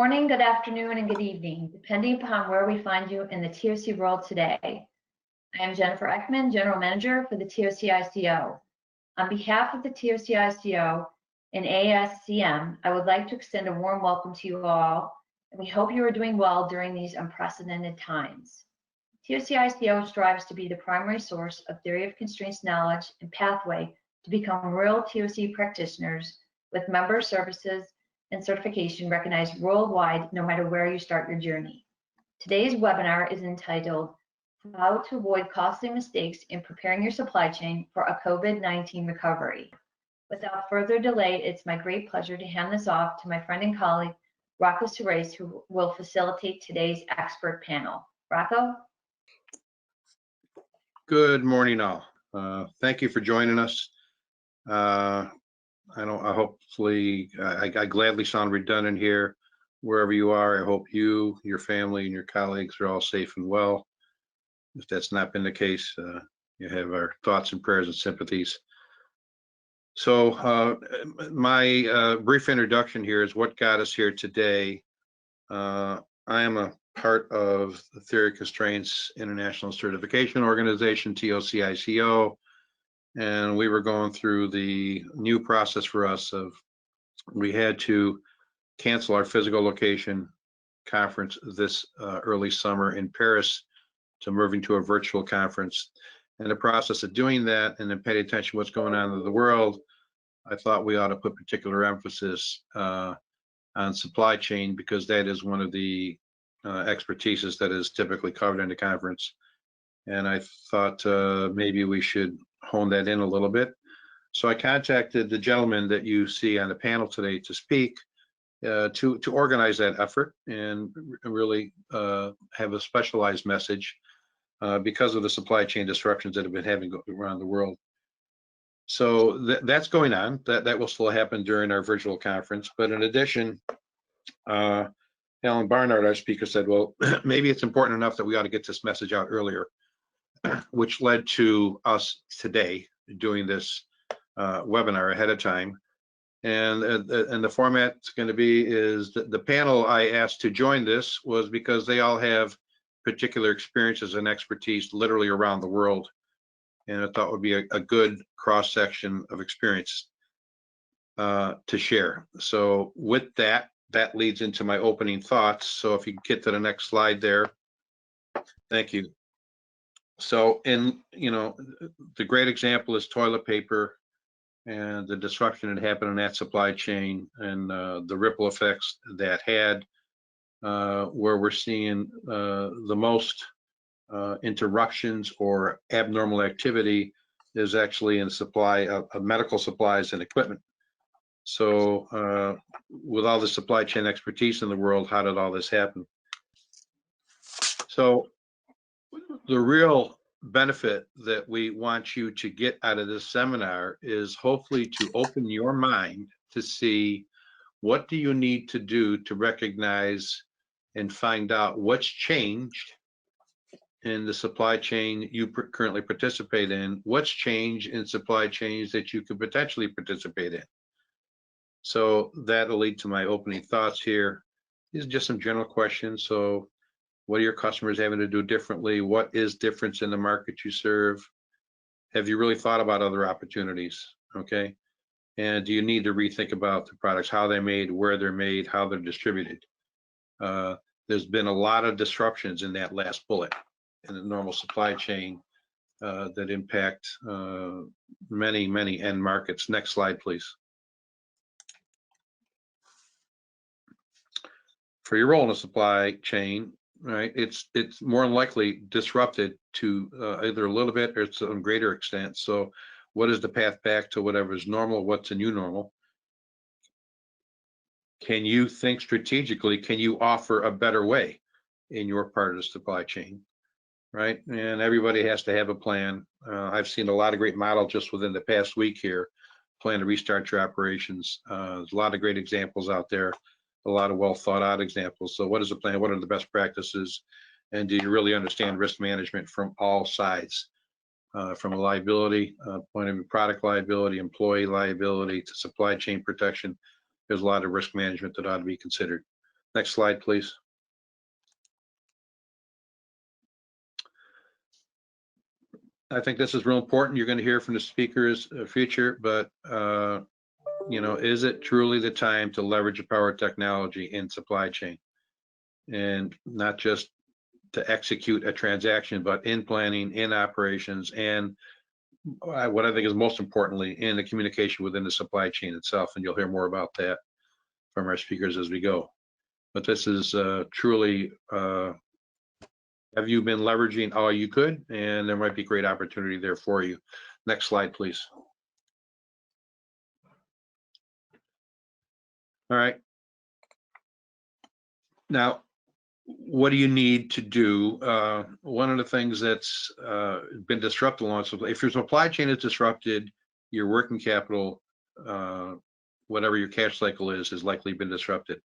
morning, good afternoon, and good evening, depending upon where we find you in the TOC world today. I am Jennifer Ekman, General Manager for the TOCICO. On behalf of the TOCICO and ASCM, I would like to extend a warm welcome to you all, and we hope you are doing well during these unprecedented times. TOCICO strives to be the primary source of theory of constraints knowledge and pathway to become real TOC practitioners with member services and certification recognized worldwide, no matter where you start your journey. Today's webinar is entitled How to Avoid Costly Mistakes in Preparing Your Supply Chain for a COVID-19 Recovery. Without further delay, it's my great pleasure to hand this off to my friend and colleague, Rocco Ceres, who will facilitate today's expert panel. Rocco? Good morning, all. Thank you for joining us. I gladly sound redundant here. Wherever you are, I hope you, your family, and your colleagues are all safe and well. If that's not been the case, you have our thoughts and prayers and sympathies. So my brief introduction here is what got us here today. I am a part of the Theory of Constraints International Certification Organization, TOCICO, and we were going through the new process for us of we had to cancel our physical location conference this early summer in Paris to moving to a virtual conference. In the process of doing that and then paying attention to what's going on in the world, I thought we ought to put particular emphasis on supply chain, because that is one of the expertises that is typically covered in the conference. And I thought maybe we should hone that in a little bit. So I contacted the gentleman that you see on the panel today to speak, to organize that effort and really have a specialized message because of the supply chain disruptions that have been having around the world. So that's going on. That will still happen during our virtual conference. But in addition, Alan Barnard, our speaker, said, well, maybe it's important enough that we ought to get this message out earlier, which led to us today doing this webinar ahead of time. And the format's going to be is the panel I asked to join this was because they all have particular experiences and expertise literally around the world. And I thought would be a good cross-section of experience to share. So with that leads into my opening thoughts. So if you can get to the next slide there. Thank you. So the great example is toilet paper and the disruption that happened in that supply chain and the ripple effects that had, where we're seeing the most interruptions or abnormal activity is actually in supply of medical supplies and equipment. So with all the supply chain expertise in the world, how did all this happen? So the real benefit that we want you to get out of this seminar is hopefully to open your mind to see what do you need to do to recognize and find out what's changed in the supply chain you currently participate in, what's changed in supply chains that you could potentially participate in. So that'll lead to my opening thoughts here. These are just some general questions. So what are your customers having to do differently? What is difference in the market you serve? Have you really thought about other opportunities? Okay. And do you need to rethink about the products, how they're made, where they're made, how they're distributed? There's been a lot of disruptions in that last bullet in the normal supply chain that impact many, many end markets. Next slide, please. For your role in the supply chain, right, it's more than likely disrupted to either a little bit or to some greater extent. So what is the path back to whatever is normal? What's a new normal? Can you think strategically? Can you offer a better way in your part of the supply chain, right? And everybody has to have a plan. I've seen a lot of great models just within the past week here, plan to restart your operations. There's a lot of great examples out there, a lot of well thought out examples. So what is the plan? What are the best practices? And do you really understand risk management from all sides? From a liability point of view, product liability, employee liability, to supply chain protection. There's a lot of risk management that ought to be considered. Next slide, please. I think this is real important. You're going to hear from the speakers future, but you know, is it truly the time to leverage the power of technology in supply chain, and not just to execute a transaction, but in planning, in operations, and what I think is most importantly, in the communication within the supply chain itself. And you'll hear more about that from our speakers as we go. But this is truly, have you been leveraging all you could? And there might be great opportunity there for you. Next slide, please. All right. Now, what do you need to do? One of the things that's been disrupted along, so if your supply chain is disrupted, your working capital, whatever your cash cycle is likely been disrupted,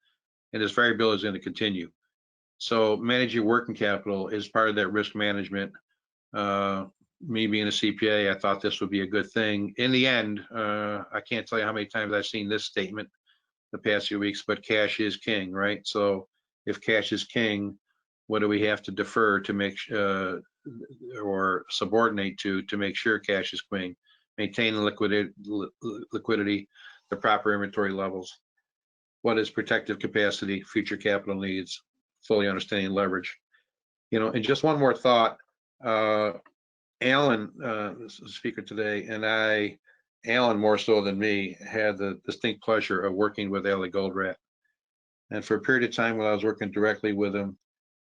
and this variability is going to continue. So manage your working capital is part of that risk management. Me being a CPA, I thought this would be a good thing. In the end, I can't tell you how many times I've seen this statement the past few weeks, but cash is king, right? So if cash is king, what do we have to defer to make or subordinate to make sure cash is king? Maintain liquidity, the proper inventory levels. What is protective capacity, future capital needs, fully understanding leverage. You know, and just one more thought. Alan, the speaker today, and Alan more so than me, had the distinct pleasure of working with Ali Goldratt. And for a period of time when I was working directly with him,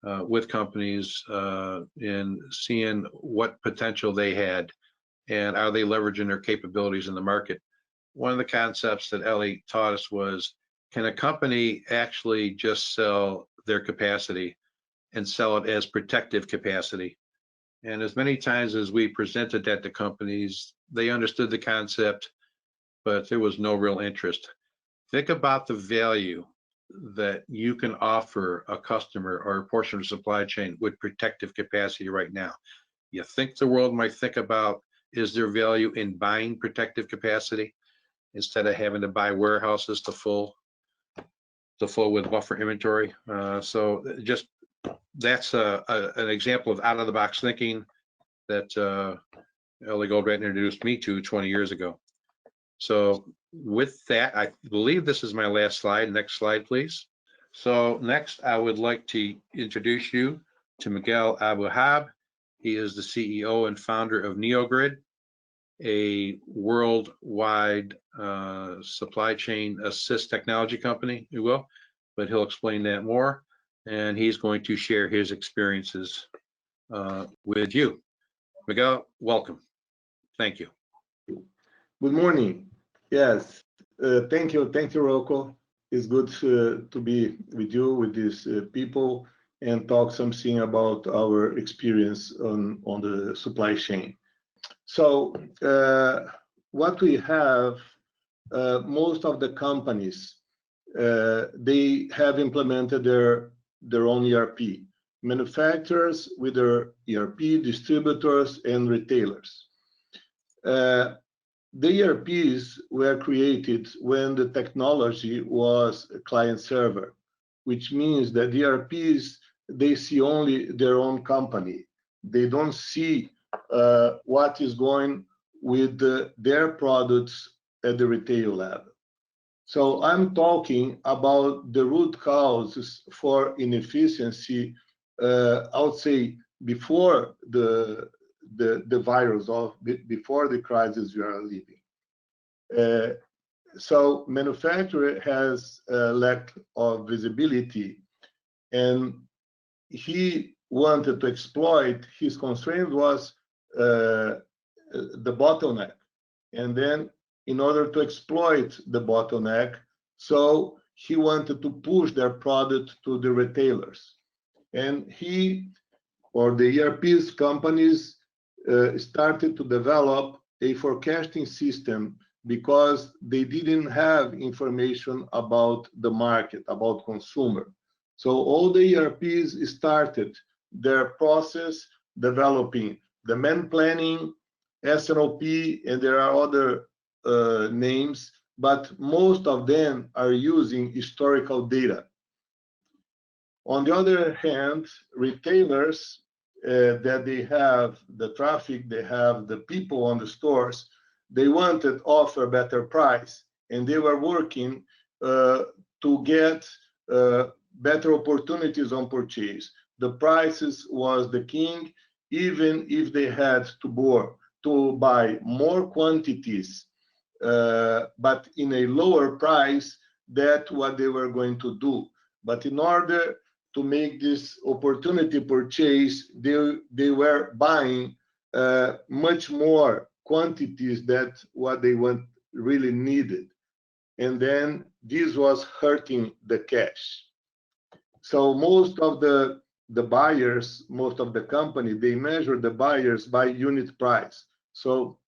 with companies, in seeing what potential they had and are they leveraging their capabilities in the market. One of the concepts that Ellie taught us was, can a company actually just sell their capacity and sell it as protective capacity? And as many times as we presented that to companies, they understood the concept, but there was no real interest. Think about the value that you can offer a customer or a portion of the supply chain with protective capacity right now. You think the world might think about, is there value in buying protective capacity instead of having to buy warehouses to full with buffer inventory? So just that's an example of out of the box thinking that Ellie Goldratt introduced me to 20 years ago. So with that, I believe this is my last slide. Next slide, please. So next, I would like to introduce you to Miguel Abuhab. He is the CEO and founder of NeoGrid, a worldwide supply chain assist technology company, if you will, but he'll explain that more. And he's going to share his experiences with you. Miguel, welcome. Thank you. Good morning. Yes, thank you, Rocco. It's good to be with you, with these people, and talk something about our experience on the supply chain. So what we have, most of the companies, they have implemented their own ERP. Manufacturers with their ERP, distributors, and retailers. The ERPs were created when the technology was client server, which means that the ERPs, they see only their own company. They don't see what is going with their products at the retail level. So I'm talking about the root causes for inefficiency, I would say before the virus, or before the crisis we are living. So manufacturer has a lack of visibility, and he wanted to exploit. His constraint was the bottleneck, and then in order to exploit the bottleneck, so he wanted to push their product to the retailers, and he or the ERP's companies started to develop a forecasting system because they didn't have information about the market, about consumer. So all the ERPs started their process developing demand planning, S&OP, and there are other names, but most of them are using historical data. On the other hand, retailers that they have the traffic, they have the people on the stores, they wanted offer better price, and they were working to get better opportunities on purchase. The prices was the king, even if they had to buy more quantities, but in a lower price. That's what they were going to do. But in order to make this opportunity purchase, they were buying much more quantities than what they really needed. And then this was hurting the cash. So most of the buyers, most of the company, they measure the buyers by unit price. So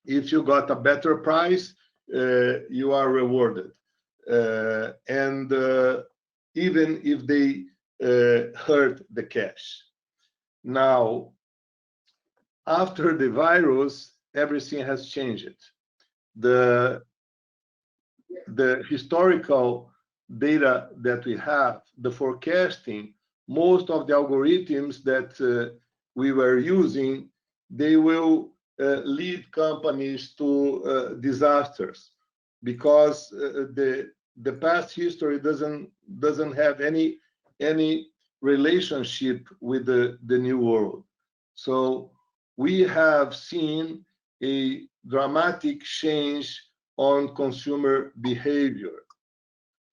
if you got a better price, you are rewarded. And even if they hurt the cash. Now, after the virus, everything has changed. The historical data that we have, the forecasting, most of the algorithms that we were using, they will lead companies to disasters, because the past history doesn't have any relationship with the new world. So we have seen a dramatic change on consumer behavior.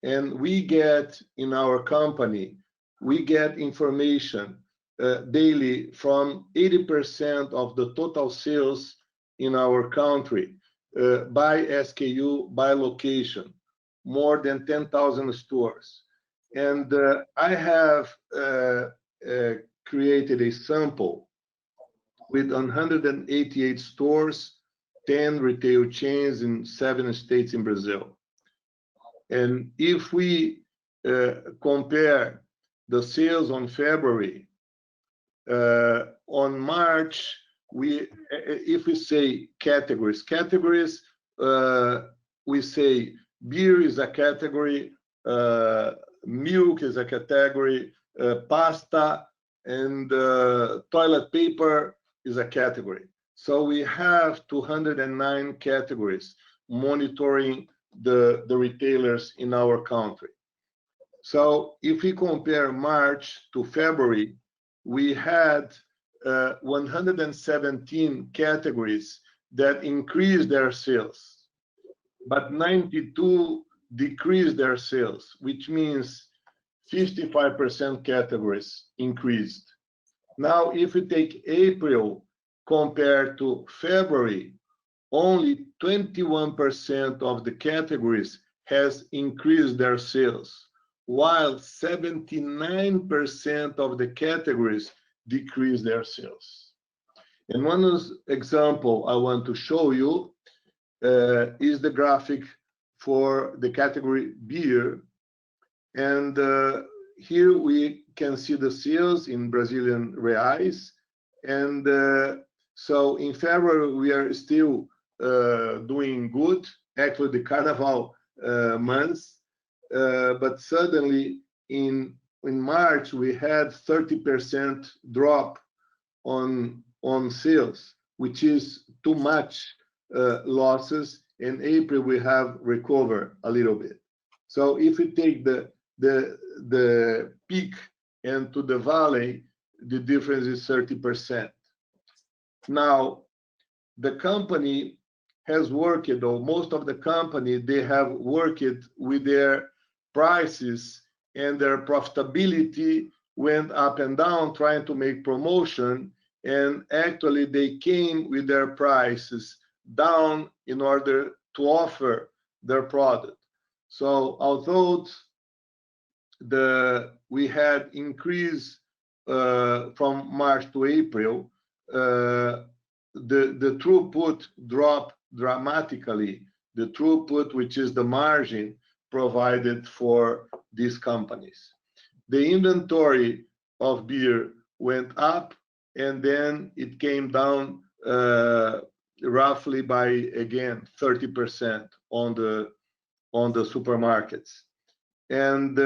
And we get in our company, we get information daily from 80% of the total sales in our country by SKU, by location, more than 10,000 stores. And I have created a sample with 188 stores, 10 retail chains in 7 states in Brazil. And if we compare the sales on February, on March, if we say categories, we say beer is a category, milk is a category, pasta and toilet paper is a category. So we have 209 categories monitoring the retailers in our country. So if we compare March to February, we had 117 categories that increased their sales, but 92 decreased their sales, which means 55% categories increased. Now, if we take April compared to February, only 21% of the categories has increased their sales, while 79% of the categories decreased their sales. And one example I want to show you is the graphic for the category beer. And here we can see the sales in Brazilian reais. And so in February, we are still doing good, actually the Carnival months. But suddenly in March, we had 30% drop on sales, which is too much losses. In April, we have recovered a little bit. So if we take the peak and to the valley, the difference is 30%. Now, the company has worked, or most of the company, they have worked with their prices, and their profitability went up and down trying to make promotion, and actually they came with their prices down in order to offer their product. So although we had increase from March to April, the throughput dropped dramatically. The throughput, which is the margin provided for these companies. The inventory of beer went up, and then it came down roughly by, again, 30% on the supermarkets. And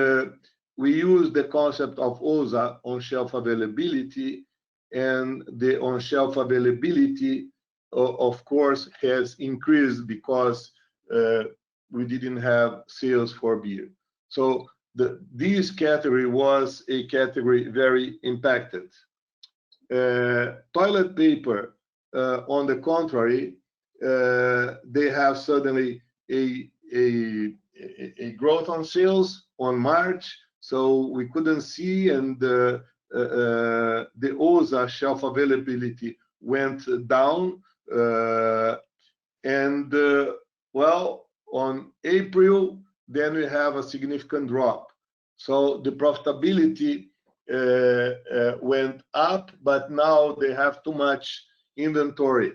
we use the concept of OSA, on-shelf availability, and the on-shelf availability, of course, has increased because we didn't have sales for beer. So this category was a category very impacted. Toilet paper, on the contrary, they have suddenly a growth on sales on March, so we couldn't see, and the OSA shelf availability went down, well, on April, then we have a significant drop. So the profitability went up, but now they have too much inventory,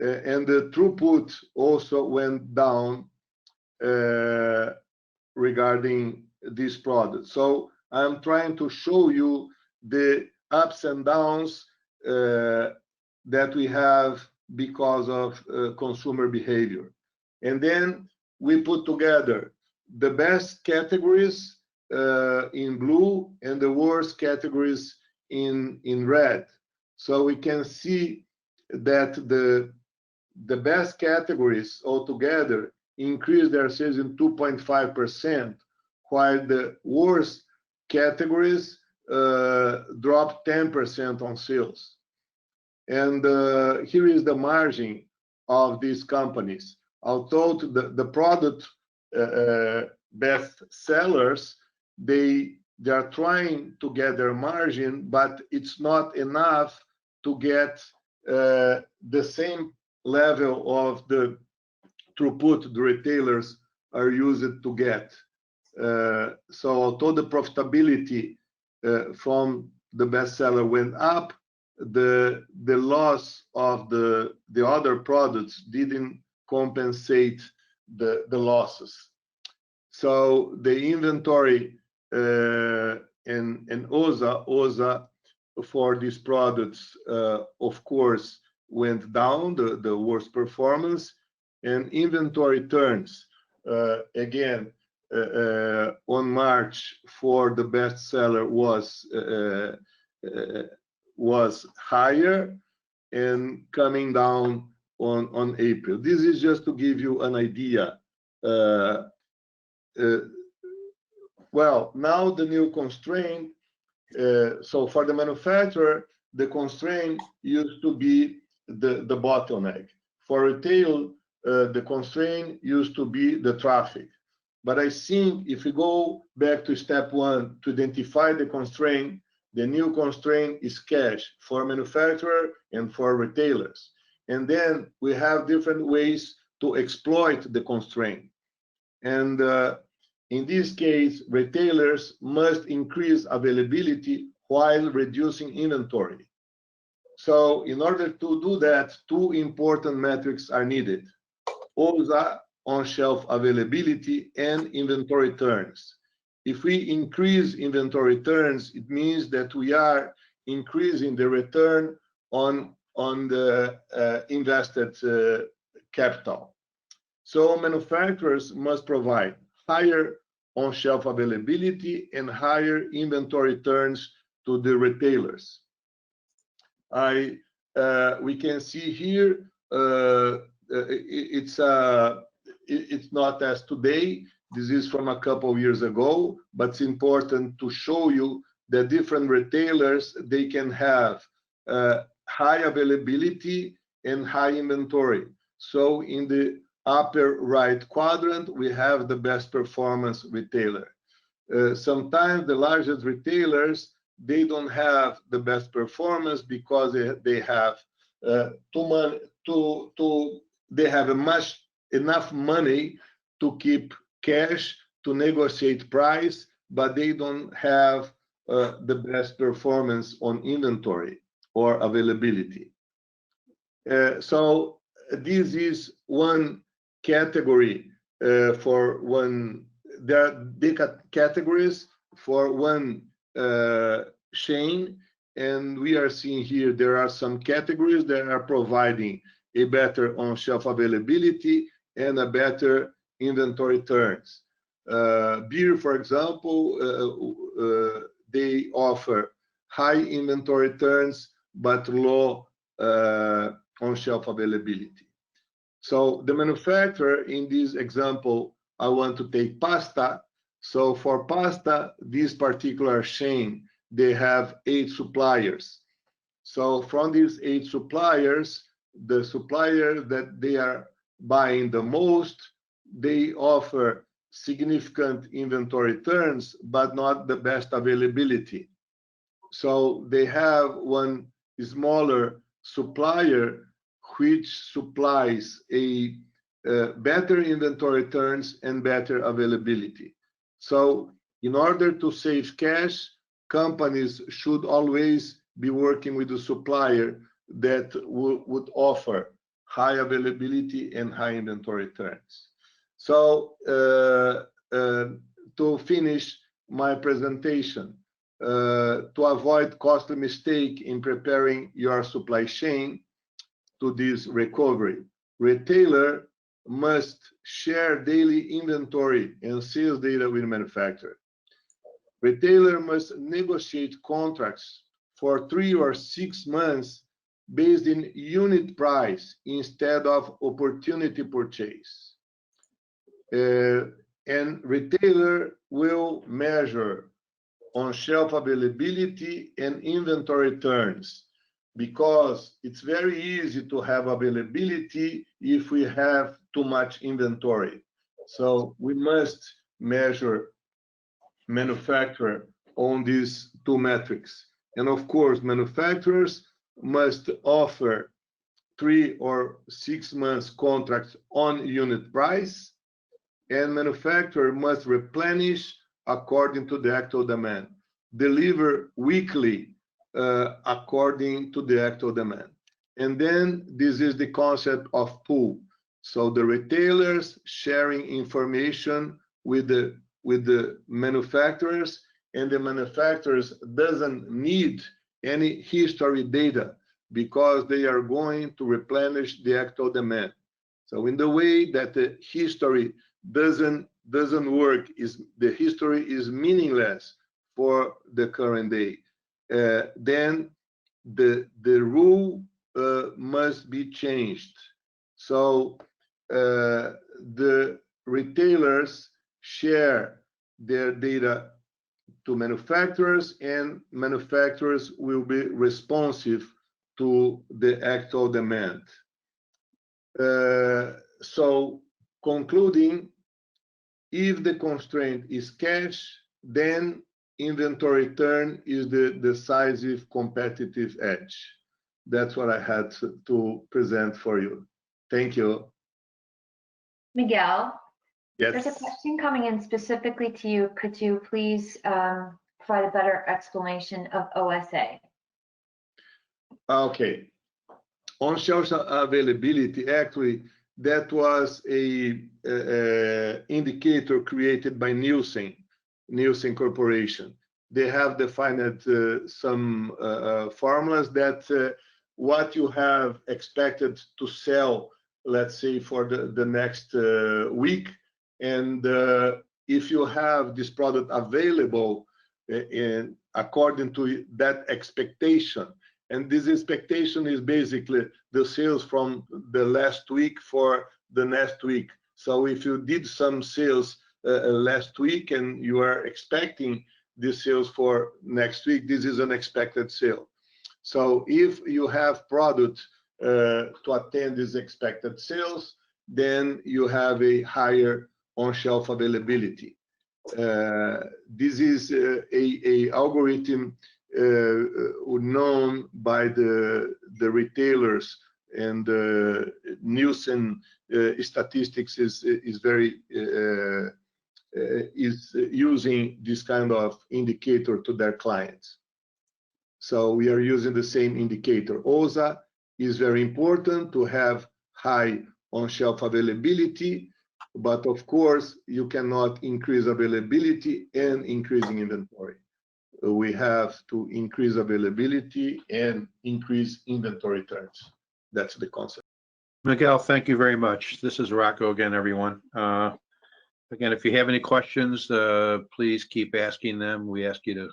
and the throughput also went down regarding this product. So I'm trying to show you the ups and downs that we have because of consumer behavior. And then we put together the best categories in blue and the worst categories in red. So we can see that the best categories altogether increased their sales in 2.5%, while the worst categories dropped 10% on sales. And here is the margin of these companies. Although the product best sellers, they are trying to get their margin, but it's not enough to get the same level of the throughput the retailers are used to get. So although the profitability from the bestseller went up, the loss of the other products didn't compensate the losses. So the inventory and OSA for these products, of course, went down, the worst performance, and inventory turns, again, on March for the bestseller was higher and coming down on April. This is just to give you an idea. Well, now the new constraint. So for the manufacturer, the constraint used to be the bottleneck. For retail, the constraint used to be the traffic. But I think if we go back to step one to identify the constraint, the new constraint is cash for manufacturer and for retailers. And then we have different ways to exploit the constraint. And in this case, retailers must increase availability while reducing inventory. So in order to do that, two important metrics are needed: OSA, on-shelf availability, and inventory turns. If we increase inventory turns, it means that we are increasing the return on the invested capital. So manufacturers must provide higher on-shelf availability and higher inventory turns to the retailers. We can see here it's not as today. This is from a couple of years ago, but it's important to show you that different retailers, they can have high availability and high inventory. So in the upper right quadrant, we have the best performance retailer. Sometimes the largest retailers, they don't have the best performance because they have enough money to keep cash to negotiate price, but they don't have the best performance on inventory or availability. So this is one category for one. There are big categories for one chain, and we are seeing here there are some categories that are providing a better on-shelf availability and a better inventory turns. Beer, for example, they offer high inventory turns but low on-shelf availability. So the manufacturer in this example, I want to take pasta. So for pasta, this particular chain, they have 8 suppliers. So from these 8 suppliers, the supplier that they are buying the most, they offer significant inventory turns, but not the best availability. So they have one smaller supplier which supplies a better inventory turns and better availability. So in order to save cash, companies should always be working with a supplier that would offer high availability and high inventory turns. So to finish my presentation, to avoid costly mistake in preparing your supply chain to this recovery, retailer must share daily inventory and sales data with manufacturer. Retailer must negotiate contracts for 3 or 6 months based in unit price instead of opportunity purchase. And retailer will measure on-shelf availability and inventory turns, because it's very easy to have availability if we have too much inventory. So we must measure manufacturer on these 2 metrics. And of course, manufacturers must offer 3 or 6 months contracts on unit price, and manufacturer must replenish according to the actual demand, deliver weekly according to the actual demand. And then this is the concept of pool. So the retailers sharing information with the manufacturers, and the manufacturers doesn't need any history data because they are going to replenish the actual demand. So in the way that the history doesn't work, is the history is meaningless for the current day, then the rule must be changed. So the retailers share their data to manufacturers, and manufacturers will be responsive to the actual demand. So concluding, if the constraint is cash, then inventory turn is the decisive competitive edge. That's what I had to present for you. Thank you. Miguel, Yes. there's a question coming in specifically to you. Could you please provide a better explanation of OSA? Okay. On-shelf availability, actually, that was a indicator created by Nielsen Corporation. They have defined some formulas that what you have expected to sell, let's say for the next week, and if you have this product available according to that expectation, and this expectation is basically the sales from the last week for the next week. So if you did some sales last week and you are expecting this sales for next week, this is an expected sale. So if you have product to attend these expected sales, then you have a higher on-shelf availability. This is a algorithm known by the retailers, and Nielsen statistics is using this kind of indicator to their clients. So we are using the same indicator. OSA is very important to have high on-shelf availability, but of course you cannot increase availability and increasing inventory. We have to increase availability and increase inventory turns. That's the concept. Miguel, thank you very much. This is Rocco again, everyone. Again, if you have any questions, please keep asking them. We ask you to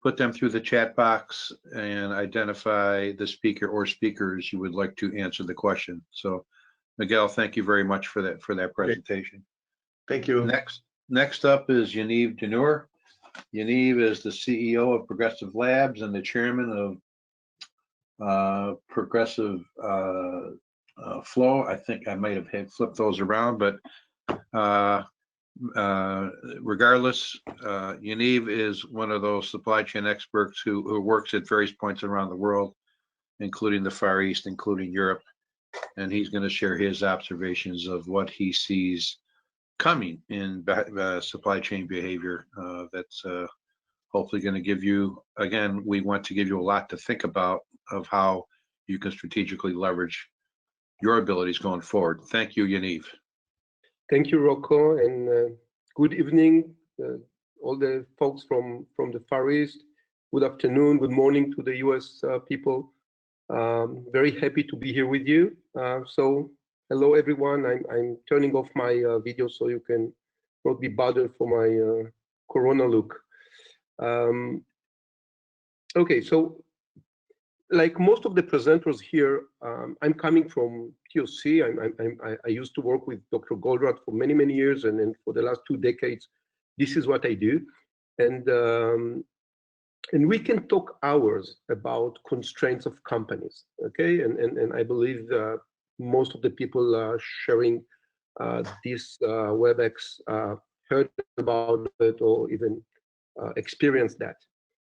put them through the chat box and identify the speaker or speakers you would like to answer the question. So, Miguel, thank you very much for that presentation. Thank you. Next up is Yaniv Denur. Yaniv is the CEO of Progressive Labs and the chairman of Progressive Flow. I think I might have flipped those around, but regardless, Yaniv is one of those supply chain experts who works at various points around the world, including the Far East, including Europe, and he's going to share his observations of what he sees coming in supply chain behavior. That's hopefully going to give you, again, we want to give you a lot to think about of how you can strategically leverage your abilities going forward. Thank you, Yaniv. Thank you, Rocco, and good evening, all the folks from the Far East. Good afternoon, good morning to the US people. Very happy to be here with you. So, hello everyone. I'm turning off my video so you can not be bothered for my Corona look. Okay, so like most of the presenters here, I'm coming from TOC. I used to work with Dr. Goldratt for many, many years, and then for the last 2 decades, this is what I do. And we can talk hours about constraints of companies, okay? And I believe most of the people sharing this WebEx heard about it or even experienced that.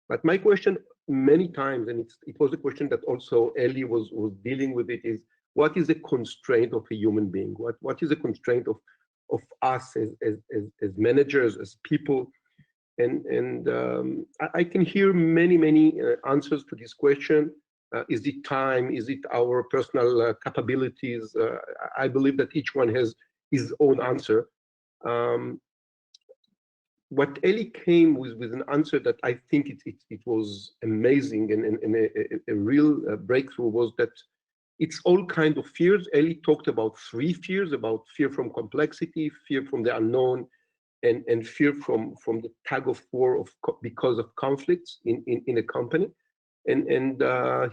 But my question many times, and it was a question that also Eli was dealing with it, is what is the constraint of a human being? What is the constraint of us as managers, as people? And I can hear many answers to this question. Is it time? Is it our personal capabilities? I believe that each one has his own answer. What Eli came with an answer that I think it was amazing and a real breakthrough was that it's all kind of fears. Eli talked about 3 fears: about fear from complexity, fear from the unknown, and fear from the tug of war because of conflicts in a company. And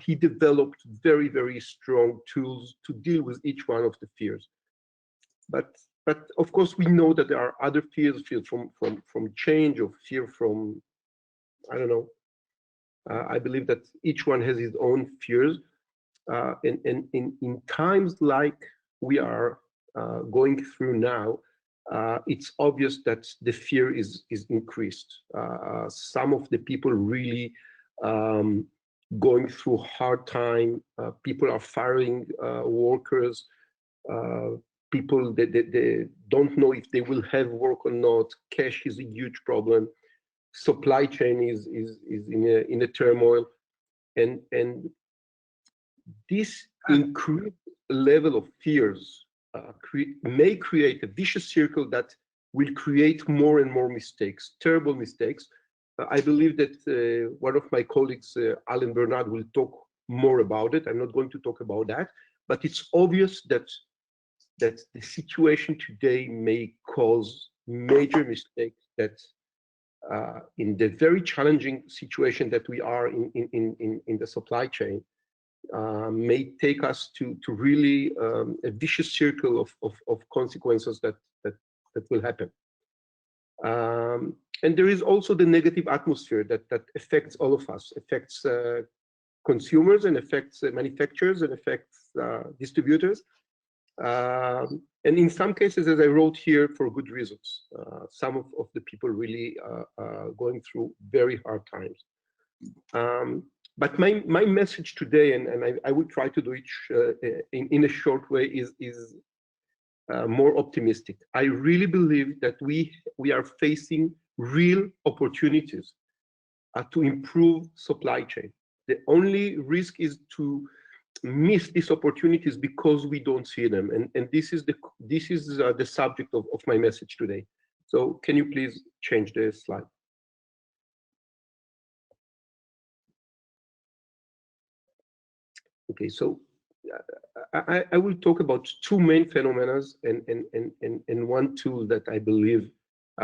he developed very strong tools to deal with each one of the fears. But of course, we know that there are other fears, fear from change, or fear from, I don't know. I believe that each one has his own fears. And in times like we are going through now, it's obvious that the fear is increased. Some of the people really going through hard time. People are firing workers. People they don't know if they will have work or not. Cash is a huge problem. Supply chain is in a turmoil, and this increased level of fears may create a vicious circle that will create more and more mistakes, terrible mistakes. I believe that one of my colleagues, Alan Bernard, will talk more about it. I'm not going to talk about that, but it's obvious that the situation today may cause major mistakes that in the very challenging situation that we are in the supply chain may take us to really a vicious circle of consequences that will happen. And there is also the negative atmosphere that affects all of us, affects consumers and affects manufacturers and affects distributors. And in some cases, as I wrote here, for good reasons. Some of the people really going through very hard times. But my message today, and I will try to do it in a short way, is more optimistic. I really believe that we are facing real opportunities to improve supply chain. The only risk is to miss these opportunities because we don't see them, and this is the subject of my message today. So can you please change the slide? Okay, so I will talk about two main phenomena and one tool that I believe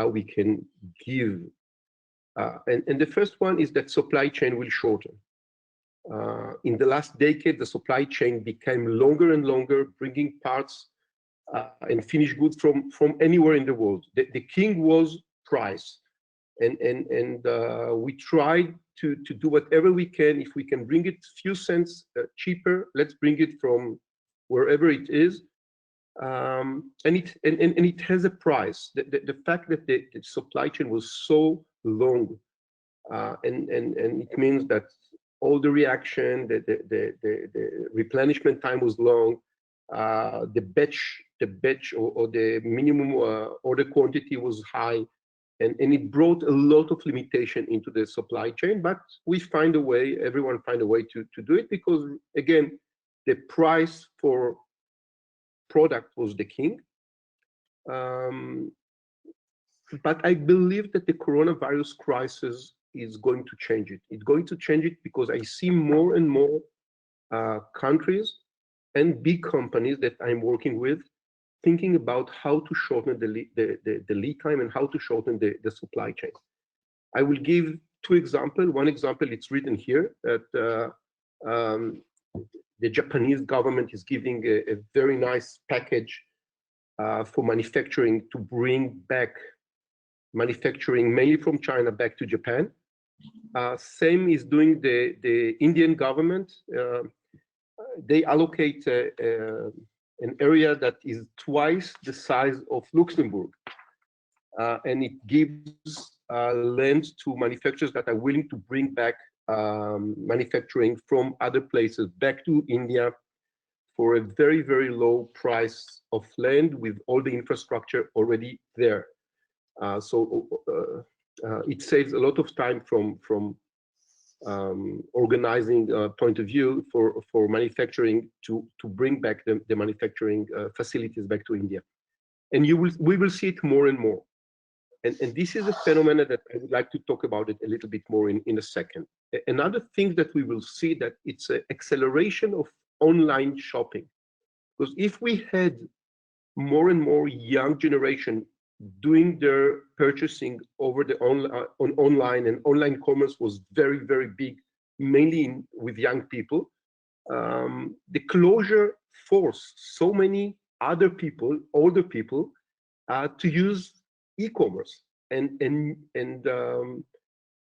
we can give. And the first one is that supply chain will shorten. In the last decade, the supply chain became longer and longer, bringing parts and finished goods from anywhere in the world. The king was price. And we tried to do whatever we can. If we can bring it a few cents cheaper, let's bring it from wherever it is. And it has a price. The fact that the supply chain was so long, and it means that all the reaction, the replenishment time was long. The batch or the minimum order quantity was high. And it brought a lot of limitation into the supply chain, but we find a way, everyone find a way to do it, because again, the price for product was the king. But I believe that the coronavirus crisis is going to change it. It's going to change it because I see more and more countries and big companies that I'm working with thinking about how to shorten the lead time and how to shorten the supply chain. I will give two examples. One example, it's written here, that the Japanese government is giving a very nice package for manufacturing to bring back manufacturing mainly from China back to Japan. Same is doing the Indian government. They allocate an area that is twice the size of Luxembourg. And it gives land to manufacturers that are willing to bring back manufacturing from other places back to India for a very, very low price of land with all the infrastructure already there. So it saves a lot of time from organizing point of view for manufacturing to bring back the manufacturing facilities back to India. And we will see it more and more. And this is a phenomenon that I would like to talk about it a little bit more in a second. Another thing that we will see, that it's an acceleration of online shopping. Because if we had more and more young generation doing their purchasing over the online, and online commerce was very, very big, mainly with young people, the closure forced so many other people, older people, to use e-commerce. And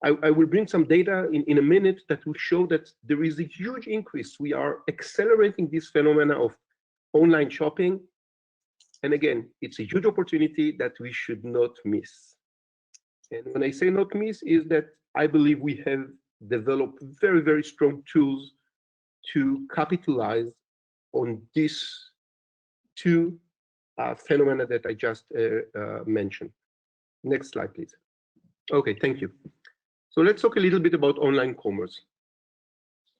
I will bring some data in a minute that will show that there is a huge increase. We are accelerating this phenomena of online shopping. And again, it's a huge opportunity that we should not miss. And when I say not miss, is that I believe we have developed very, very strong tools to capitalize on these two phenomena that I just mentioned. Next slide, please. Okay, thank you. So let's talk a little bit about online commerce.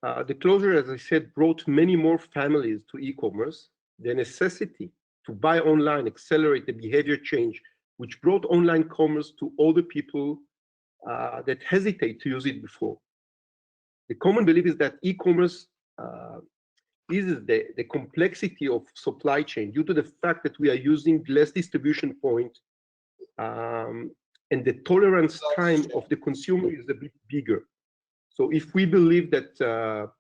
The closure, as I said, brought many more families to e-commerce. The necessity to buy online accelerate the behavior change, which brought online commerce to all the people that hesitate to use it before. The common belief is that e-commerce eases the complexity of supply chain due to the fact that we are using less distribution point, and the tolerance time of the consumer is a bit bigger. So if we believe that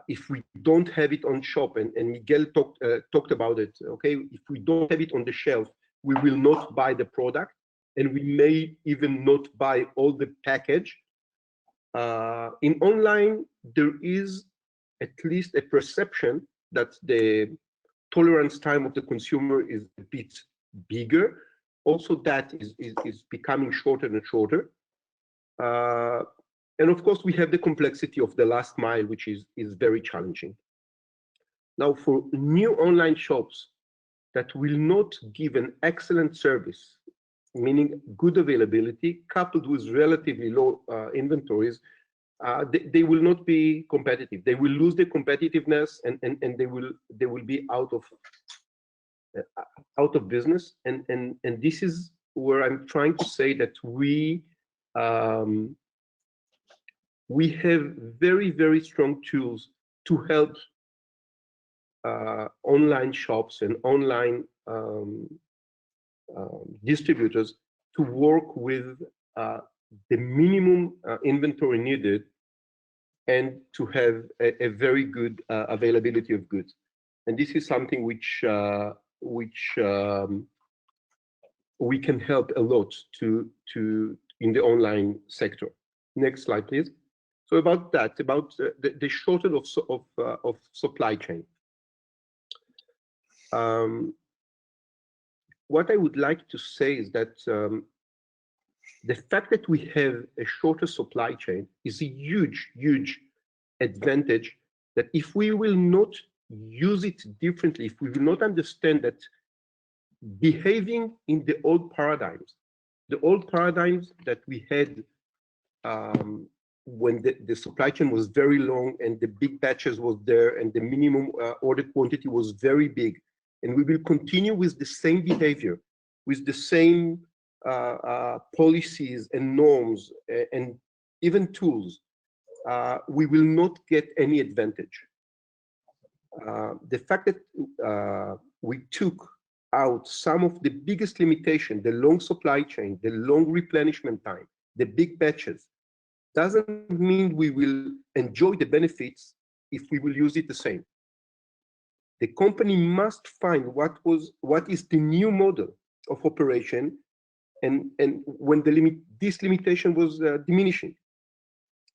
if we don't have it on shop, and Miguel talked about it, okay, if we don't have it on the shelf, we will not buy the product, and we may even not buy all the package. In online, there is at least a perception that the tolerance time of the consumer is a bit bigger. Also, that is becoming shorter and shorter. And of course, we have the complexity of the last mile, which is very challenging. Now, for new online shops that will not give an excellent service, meaning good availability, coupled with relatively low inventories, they will not be competitive. They will lose their competitiveness, and they will be out of business. And this is where I'm trying to say that we have very, very strong tools to help online shops and online distributors to work with the minimum inventory needed and to have a very good availability of goods. And this is something which we can help a lot to in the online sector. Next slide, please. So about that, about the shortage of supply chain. What I would like to say is that the fact that we have a shorter supply chain is a huge, huge advantage, that if we will not use it differently, if we will not understand that behaving in the old paradigms that we had when the supply chain was very long and the big batches was there and the minimum order quantity was very big, and we will continue with the same behavior, with the same policies and norms and even tools, we will not get any advantage. The fact that we took out some of the biggest limitation, the long supply chain, the long replenishment time, the big batches, doesn't mean we will enjoy the benefits if we will use it the same. The company must find what is the new model of operation, and when this limitation was diminishing,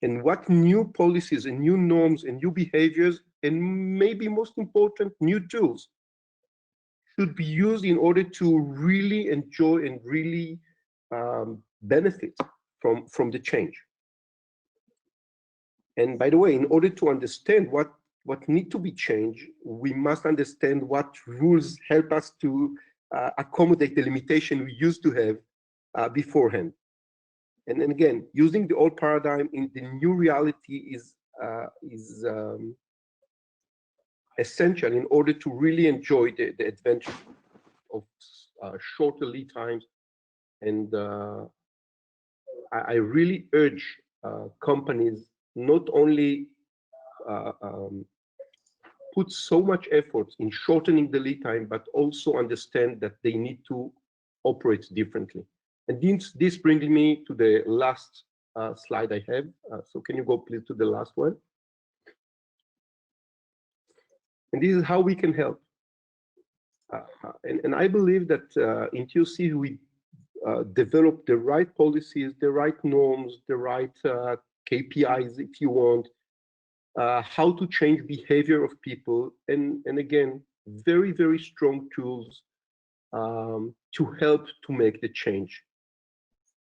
and what new policies and new norms and new behaviors, and maybe most important, new tools should be used in order to really enjoy and really benefit from the change. And by the way, in order to understand what need to be changed, we must understand what rules help us to accommodate the limitation we used to have beforehand. And then again, using the old paradigm in the new reality is essential in order to really enjoy the advantage of shorter lead times. And I really urge companies not only put so much effort in shortening the lead time, but also understand that they need to operate differently. And this brings me to the last slide I have. So can you go please to the last one? And this is how we can help. And I believe that in TOC we develop the right policies, the right norms, the right KPIs, if you want, how to change behavior of people, and again, very, very strong tools to help to make the change.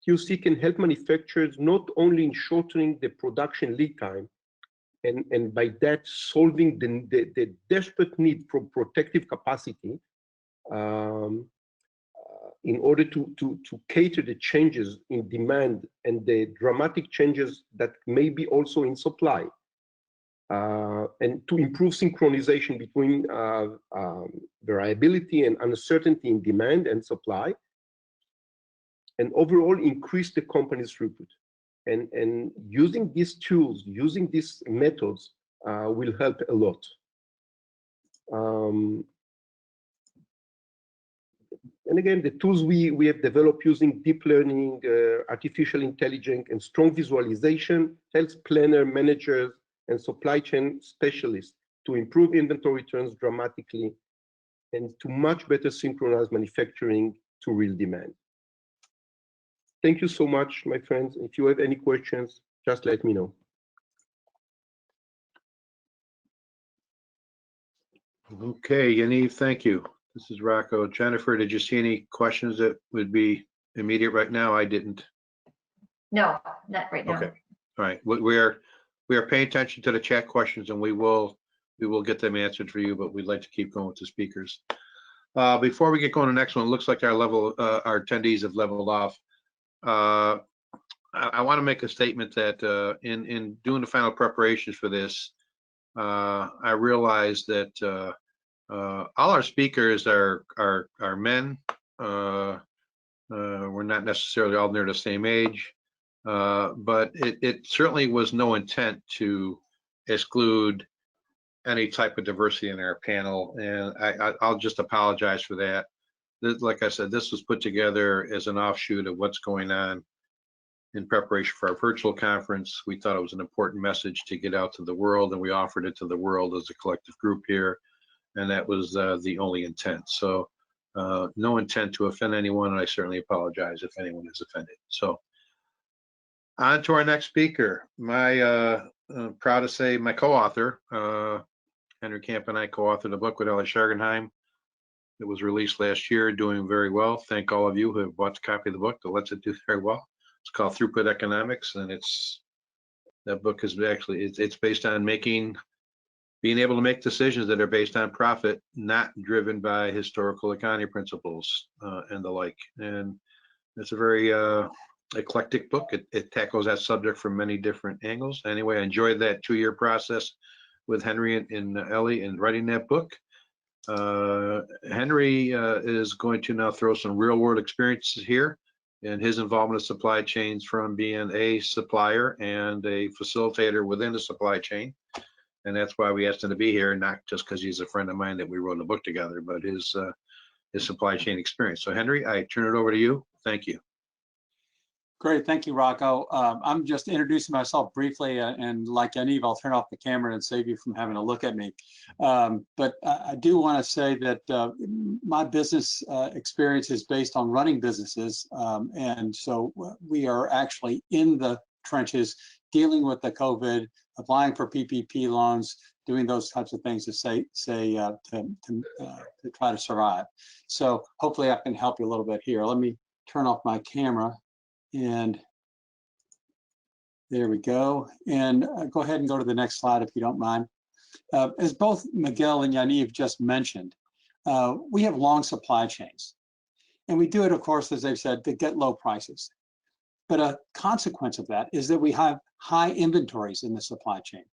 TOC can help manufacturers not only in shortening the production lead time, and by that solving the desperate need for protective capacity in order to cater the changes in demand and the dramatic changes that may be also in supply, and to improve synchronization between variability and uncertainty in demand and supply, and overall increase the company's throughput. And using these tools, using these methods will help a lot. And again, the tools we have developed using deep learning, artificial intelligence, and strong visualization helps planner, managers, and supply chain specialists to improve inventory turns dramatically and to much better synchronize manufacturing to real demand. Thank you so much, my friends. If you have any questions, just let me know. Okay, Yaniv, thank you. This is Rocco. Jennifer, did you see any questions that would be immediate right now? I didn't. No, not right now. Okay, all right. We are paying attention to the chat questions, and we will get them answered for you, but we'd like to keep going with the speakers. Before we get going to the next one, it looks like our attendees have leveled off. I want to make a statement that in doing the final preparations for this, I realized that all our speakers are men. We're not necessarily all near the same age, but it certainly was no intent to exclude any type of diversity in our panel, and I'll just apologize for that. Like I said, this was put together as an offshoot of what's going on in preparation for our virtual conference. We thought it was an important message to get out to the world, and we offered it to the world as a collective group here, and that was the only intent. So no intent to offend anyone, and I certainly apologize if anyone is offended. So on to our next speaker. My proud to say my co-author, Henry Camp and I co-authored a book with Ellie Schargenheim. It was released last year, doing very well. Thank all of you who have bought a copy of the book that lets it do very well. It's called Throughput Economics, and that book is actually, it's based on being able to make decisions that are based on profit, not driven by historical economy principles and the like. And it's a very eclectic book. It tackles that subject from many different angles. Anyway, I enjoyed that 2-year process with Henry and Ellie in writing that book. Henry is going to now throw some real world experiences here and his involvement in supply chains from being a supplier and a facilitator within the supply chain. And that's why we asked him to be here, not just because he's a friend of mine that we wrote a book together, but his supply chain experience. So Henry, I turn it over to you. Thank you. Great, thank you, Rocco. I'm just introducing myself briefly, and like Yaniv, I'll turn off the camera and save you from having to look at me. But I do want to say that my business experience is based on running businesses, and so we are actually in the trenches dealing with the COVID, applying for PPP loans, doing those types of things to to try to survive. So hopefully I can help you a little bit here. Let me turn off my camera. And there we go. And go ahead and go to the next slide if you don't mind. As both Miguel and Yaniv just mentioned, we have long supply chains. And we do it, of course, as they've said, to get low prices. But a consequence of that is that we have high inventories in the supply chain.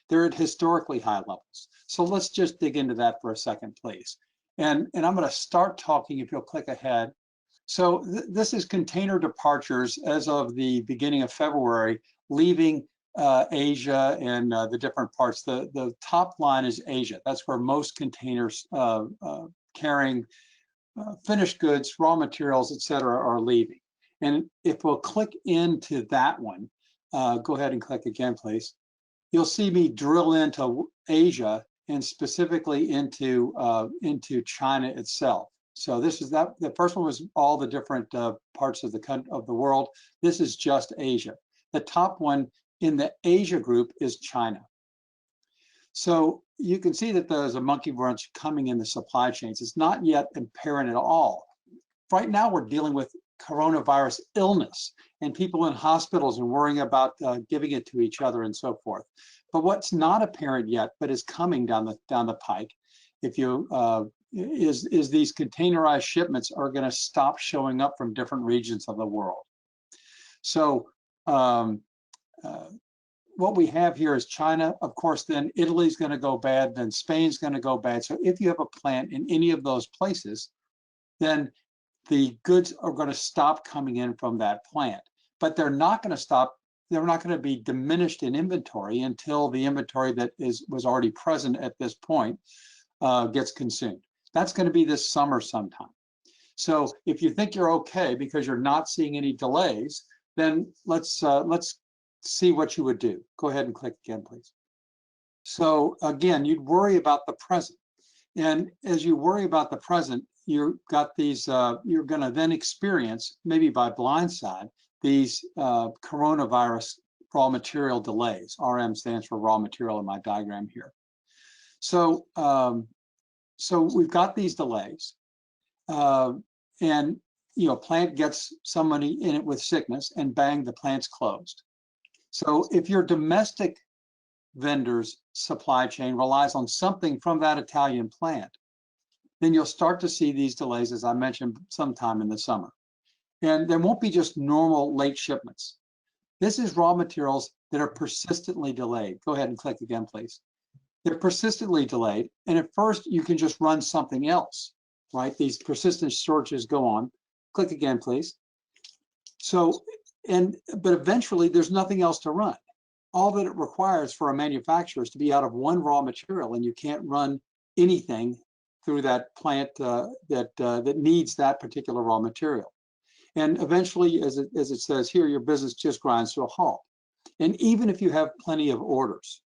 They're at historically high levels. So let's just dig into that for a second, please. And I'm going to start talking, if you'll click ahead. So this is container departures as of the beginning of February, leaving Asia and the different parts. The top line is Asia. That's where most containers carrying finished goods, raw materials, etc., are leaving. And if we'll click into that one, go ahead and click again, please. You'll see me drill into Asia and specifically into China itself. So this is the first one was all the different parts of the world. This is just Asia. The top one in the Asia group is China. So you can see that there's a monkey wrench coming in the supply chains. It's not yet apparent at all. Right now we're dealing with coronavirus illness and people in hospitals and worrying about giving it to each other and so forth. But what's not apparent yet, but is coming down the pike, if you is these containerized shipments are going to stop showing up from different regions of the world. So what we have here is China. Of course, then Italy's going to go bad, then Spain's going to go bad. So if you have a plant in any of those places, then the goods are going to stop coming in from that plant. But they're not going to stop. They're not going to be diminished in inventory until the inventory that was already present at this point gets consumed. That's going to be this summer sometime. So if you think you're okay because you're not seeing any delays, then let's see what you would do. Go ahead and click again, please. So again, you'd worry about the present. And as you worry about the present, you've got these, you're going to then experience, maybe by blindside, these coronavirus raw material delays. RM stands for raw material in my diagram here. So, so we've got these delays, and plant gets somebody in it with sickness, and bang, the plant's closed. So if your domestic vendor's supply chain relies on something from that Italian plant, then you'll start to see these delays, as I mentioned, sometime in the summer. And there won't be just normal late shipments. This is raw materials that are persistently delayed. Go ahead and click again, please. They're persistently delayed, and at first you can just run something else, right? These persistent shortages go on. Click again, please. So, but eventually there's nothing else to run. all that it requires for a manufacturer is to be out of one raw material, and you can't run anything through that plant that needs that particular raw material. And eventually, as it says here, your business just grinds to a halt. And even if you have plenty of orders,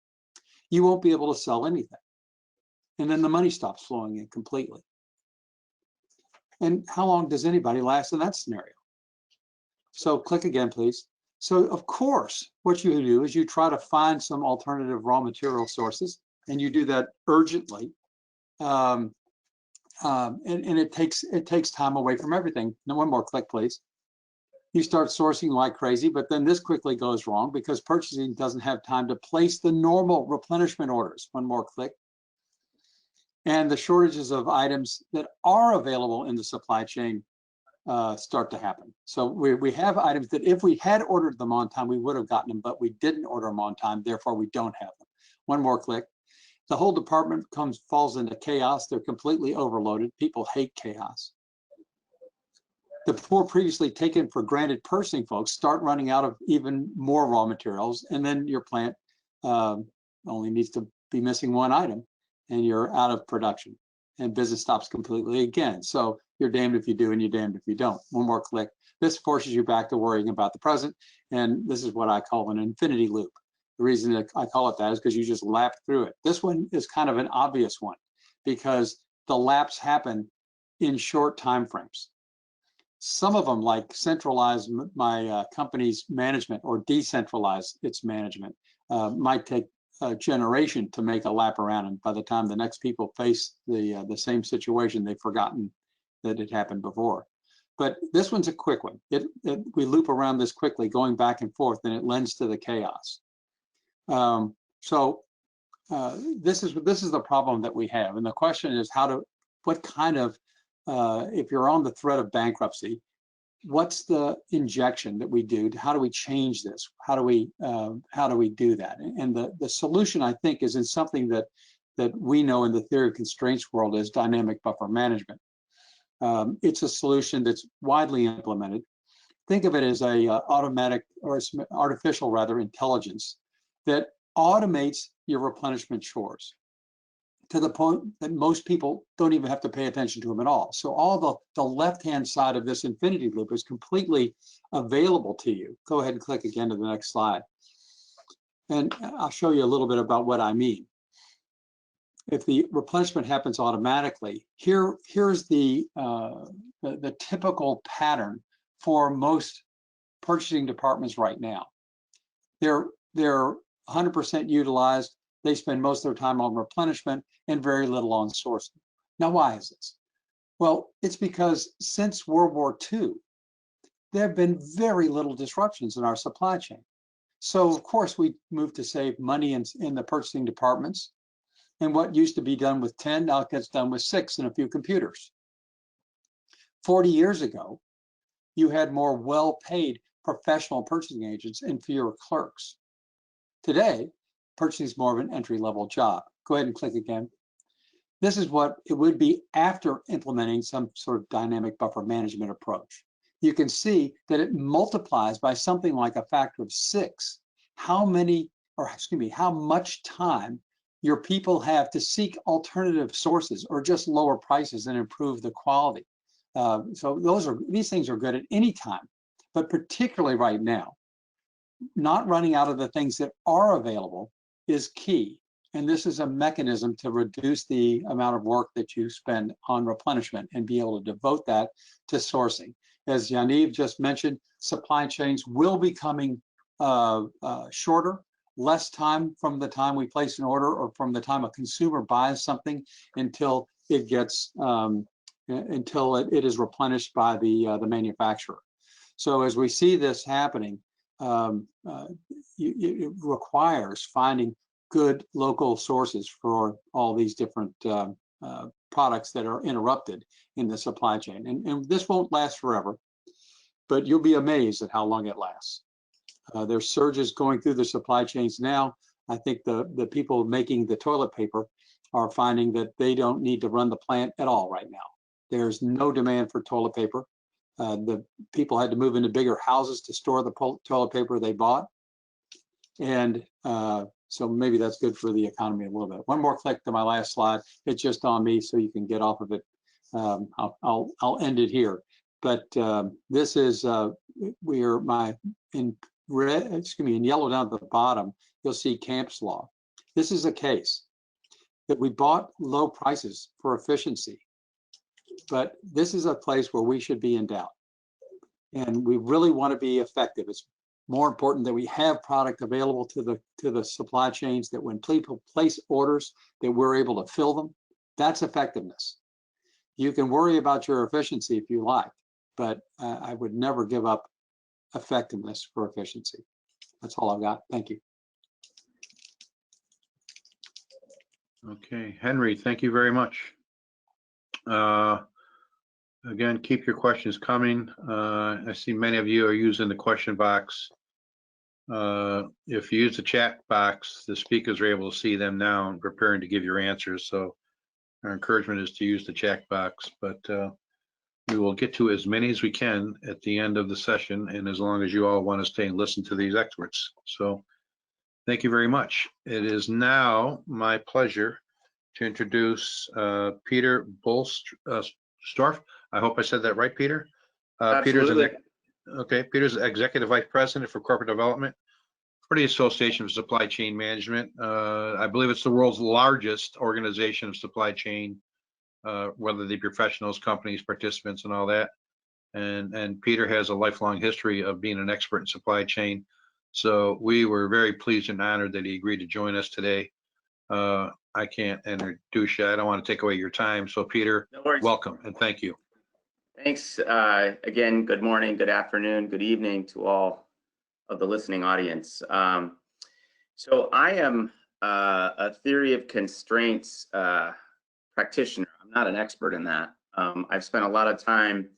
you won't be able to sell anything. And then the money stops flowing in completely. And how long does anybody last in that scenario? So click again, please. So of course, what you do is you try to find some alternative raw material sources, and you do that urgently. And it takes time away from everything. Now, one more click, please. You start sourcing like crazy, but then this quickly goes wrong because purchasing doesn't have time to place the normal replenishment orders. One more click. And the shortages of items that are available in the supply chain start to happen. So we have items that if we had ordered them on time, we would have gotten them, but we didn't order them on time, therefore we don't have them. One more click. The whole department falls into chaos. They're completely overloaded. People hate chaos. The poor previously taken for granted purchasing folks start running out of even more raw materials, and then your plant only needs to be missing one item, and you're out of production, and business stops completely again. So you're damned if you do, and you're damned if you don't. One more click. This forces you back to worrying about the present, and this is what I call an infinity loop. The reason that I call it that is because you just lap through it. This one is kind of an obvious one because the laps happen in short time frames. Some of them, like centralize my company's management or decentralize its management, might take a generation to make a lap around, and by the time the next people face the same situation, they've forgotten that it happened before. But this one's a quick one. We loop around this quickly, going back and forth, and it lends to the chaos. This is the problem that we have, and the question is what kind of if you're on the threat of bankruptcy, what's the injection that we do? How do we change this? How do we do that? And the solution, I think, is in something that we know in the theory of constraints world as dynamic buffer management. It's a solution that's widely implemented. Think of it as a automatic or artificial rather intelligence that automates your replenishment chores to the point that most people don't even have to pay attention to them at all. So all the left-hand side of this infinity loop is completely available to you. Go ahead and click again to the next slide. And I'll show you a little bit about what I mean. If the replenishment happens automatically, here's the typical pattern for most purchasing departments right now. They're 100% utilized. They spend most of their time on replenishment and very little on sourcing. Now, why is this? Well, it's because since World War II, there have been very little disruptions in our supply chain. So, of course, we moved to save money in the purchasing departments. And what used to be done with 10 now gets done with 6 and a few computers. 40 years ago, you had more well-paid professional purchasing agents and fewer clerks. Today, purchasing is more of an entry-level job. Go ahead and click again. This is what it would be after implementing some sort of dynamic buffer management approach. You can see that it multiplies by something like a factor of 6 how much time your people have to seek alternative sources or just lower prices and improve the quality. So these things are good at any time, but particularly right now. Not running out of the things that are available is key. And this is a mechanism to reduce the amount of work that you spend on replenishment and be able to devote that to sourcing. As Yaniv just mentioned, supply chains will be becoming shorter, less time from the time we place an order or from the time a consumer buys something until it gets until it is replenished by the manufacturer. So as we see this happening, it requires finding good local sources for all these different products that are interrupted in the supply chain. And this won't last forever, but you'll be amazed at how long it lasts. There's surges going through the supply chains now. I think the people making the toilet paper are finding that they don't need to run the plant at all right now. There's no demand for toilet paper. The people had to move into bigger houses to store the toilet paper they bought. And so maybe that's good for the economy a little bit. One more click to my last slide. It's just on me, so you can get off of it. I'll end it here. But this is in red, excuse me, in yellow down at the bottom, you'll see Camp's law. This is a case that we bought low prices for efficiency, but this is a place where we should be in doubt. And we really want to be effective. It's more important that we have product available to the supply chains, that when people place orders, that we're able to fill them. That's effectiveness. You can worry about your efficiency if you like, but I would never give up effectiveness for efficiency. That's all I've got. Thank you. Okay, Henry, thank you very much. Again, keep your questions coming. I see many of you are using the question box. If you use the chat box, the speakers are able to see them now and preparing to give your answers. So our encouragement is to use the chat box, but we will get to as many as we can at the end of the session, and as long as you all want to stay and listen to these experts. So thank you very much. It is now my pleasure to introduce Peter Bolstorff. I hope I said that right, Peter. Absolutely. Peter's Executive Vice President for Corporate Development for the Association of Supply Chain Management. I believe it's the world's largest organization of supply chain, whether they be professionals, companies, participants, and all that. And Peter has a lifelong history of being an expert in supply chain. So we were very pleased and honored that he agreed to join us today. I can't introduce you. I don't want to take away your time. So Peter, No worries. Welcome and thank you. Thanks. Again, good morning, good afternoon, good evening to all of the listening audience. So I am a theory of constraints practitioner. I'm not an expert in that. I've spent a lot of time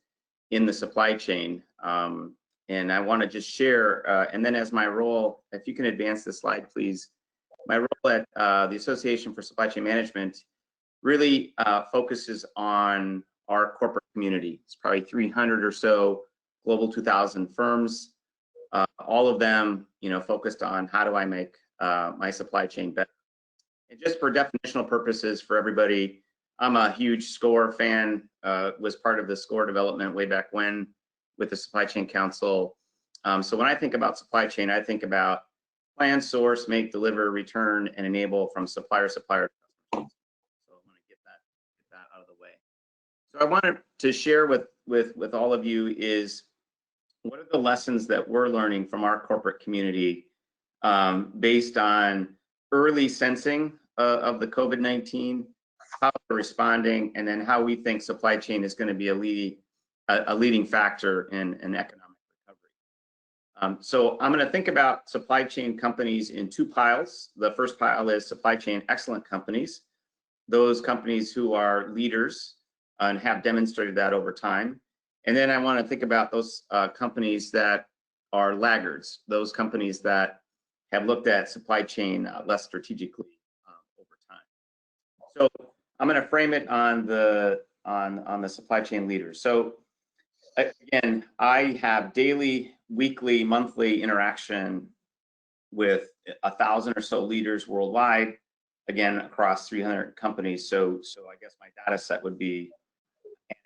in the supply chain, and I want to just share, and then as my role, if you can advance the slide, please. My role at the Association for Supply Chain Management really focuses on our corporate community. It's probably 300 or so Global 2000 firms, all of them, focused on how do I make my supply chain better. And just for definitional purposes for everybody, I'm a huge SCORE fan, was part of the SCORE development way back when with the Supply Chain Council. So when I think about supply chain, I think about plan, source, make, deliver, return, and enable from supplier. So I want to get that out of the way. So I wanted to share with all of you is what are the lessons that we're learning from our corporate community based on early sensing of the COVID-19, how we're responding, and then how we think supply chain is going to be a leading factor in economic recovery. So I'm going to think about supply chain companies in two piles. The first pile is supply chain excellent companies, those companies who are leaders and have demonstrated that over time. And then I want to think about those companies that are laggards, those companies that have looked at supply chain less strategically over time. So I'm going to frame it on the supply chain leaders. So again, I have daily, weekly, monthly interaction with 1,000 or so leaders worldwide, again, across 300 companies. So I guess my data set would be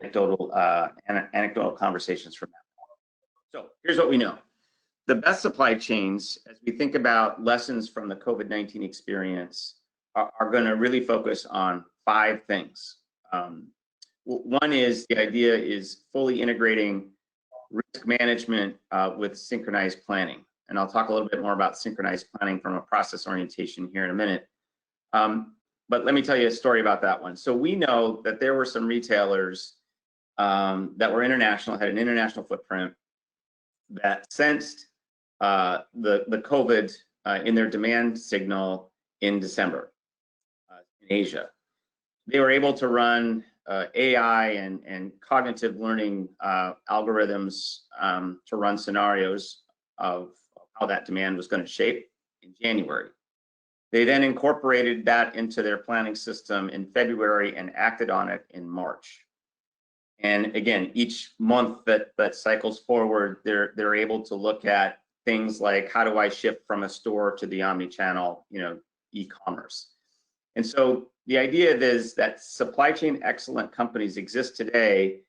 anecdotal conversations from that. So here's what we know. The best supply chains, as we think about lessons from the COVID-19 experience, are going to really focus on 5 things. One is the idea is fully integrating risk management with synchronized planning. And I'll talk a little bit more about synchronized planning from a process orientation here in a minute. But let me tell you a story about that one. So we know that there were some retailers that were international, had an international footprint, that sensed the COVID in their demand signal in December in Asia. They were able to run AI and cognitive learning algorithms to run scenarios of how that demand was going to shape in January. They then incorporated that into their planning system in February and acted on it in March. And again, each month that cycles forward, they're able to look at things like how do I shift from a store to the omni-channel, e-commerce. And so the idea is that supply chain excellent companies exist today,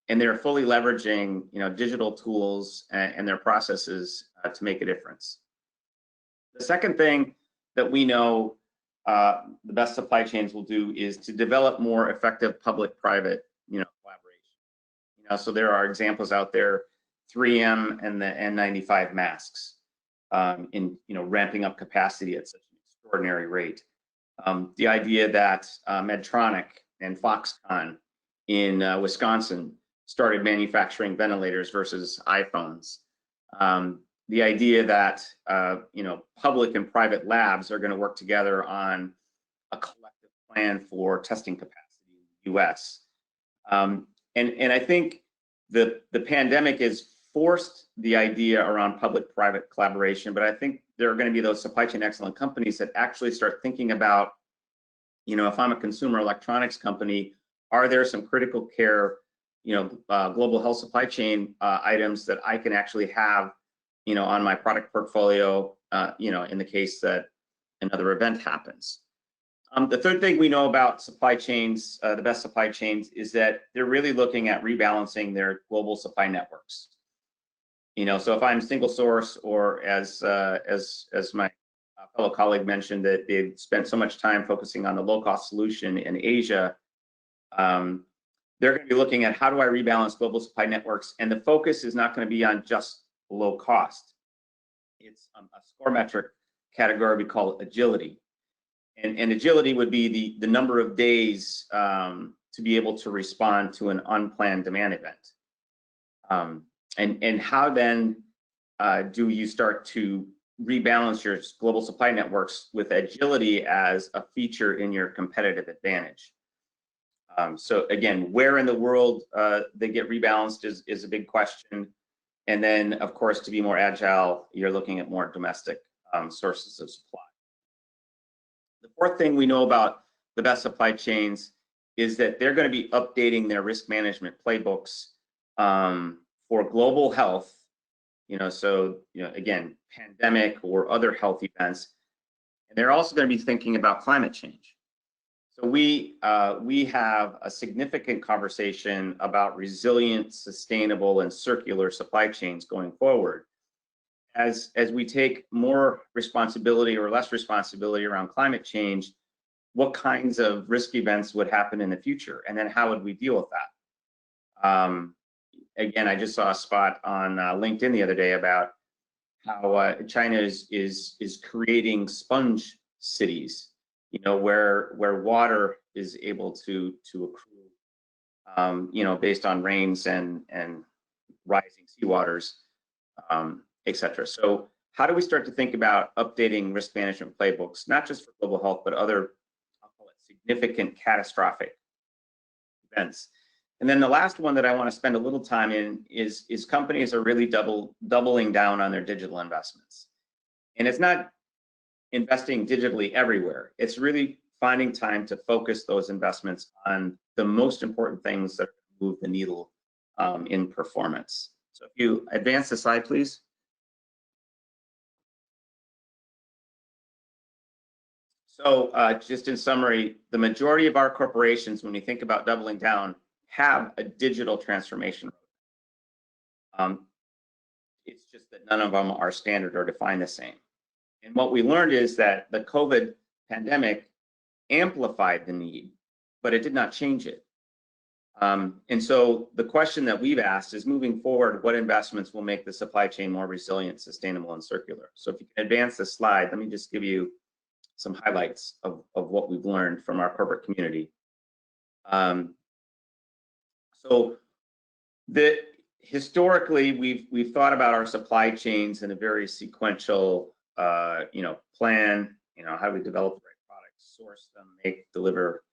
and they're fully leveraging, digital tools and their processes to make a difference. The second thing that we know the best supply chains will do is to develop more effective public-private, collaboration. So there are examples out there, 3M and the N95 masks, in ramping up capacity at such an extraordinary rate. The idea that Medtronic and Foxconn in Wisconsin started manufacturing ventilators versus iPhones. The idea that public and private labs are going to work together on a collective plan for testing capacity in the U.S. And I think the pandemic has forced the idea around public-private collaboration, but I think there are going to be those supply chain excellent companies that actually start thinking about, if I'm a consumer electronics company, are there some critical care, global health supply chain items that I can actually have, on my product portfolio, in the case that another event happens. The third thing we know about supply chains, the best supply chains, is that they're really looking at rebalancing their global supply networks. So if I'm single source, or as my fellow colleague mentioned, that they've spent so much time focusing on the low-cost solution in Asia, they're going to be looking at how do I rebalance global supply networks, and the focus is not going to be on just low cost. It's a score metric category we call agility, and agility would be the number of days to be able to respond to an unplanned demand event. And how then do you start to rebalance your global supply networks with agility as a feature in your competitive advantage? So again, where in the world they get rebalanced is a big question. And then, of course, to be more agile, you're looking at more domestic sources of supply. The fourth thing we know about the best supply chains is that they're going to be updating their risk management playbooks for global health, again, pandemic or other health events. And they're also going to be thinking about climate change. So we have a significant conversation about resilient, sustainable, and circular supply chains going forward. As we take more responsibility or less responsibility around climate change, what kinds of risk events would happen in the future? And then how would we deal with that? Again, I just saw a spot on LinkedIn the other day about how China is creating sponge cities, where water is able to accrue, based on rains and rising seawaters, et cetera. So how do we start to think about updating risk management playbooks, not just for global health, but other, I'll call it, significant catastrophic events? And then the last one that I want to spend a little time in is companies are really doubling down on their digital investments. And it's not investing digitally everywhere. It's really finding time to focus those investments on the most important things that move the needle in performance. So if you advance the slide, please. So just in summary, the majority of our corporations, when we think about doubling down, have a digital transformation. It's just that none of them are standard or defined the same. And what we learned is that the COVID pandemic amplified the need, but it did not change it. And so the question that we've asked is, moving forward, what investments will make the supply chain more resilient, sustainable, and circular? So if you can advance the slide, let me just give you some highlights of what we've learned from our corporate community. So historically, we've thought about our supply chains in a very sequential plan. How do we develop the right products, source them, make, deliver,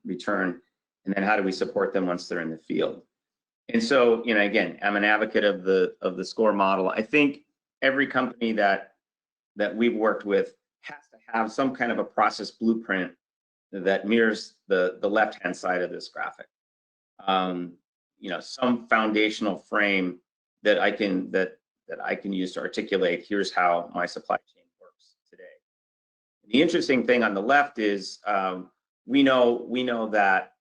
return, and then how do we support them once they're in the field? And so, again, I'm an advocate of the SCORE model. I think every company that we've worked with has to have some kind of a process blueprint that mirrors the left-hand side of this graphic. Some foundational frame that that I can use to articulate, here's how my supply chain works today. The interesting thing on the left is we know that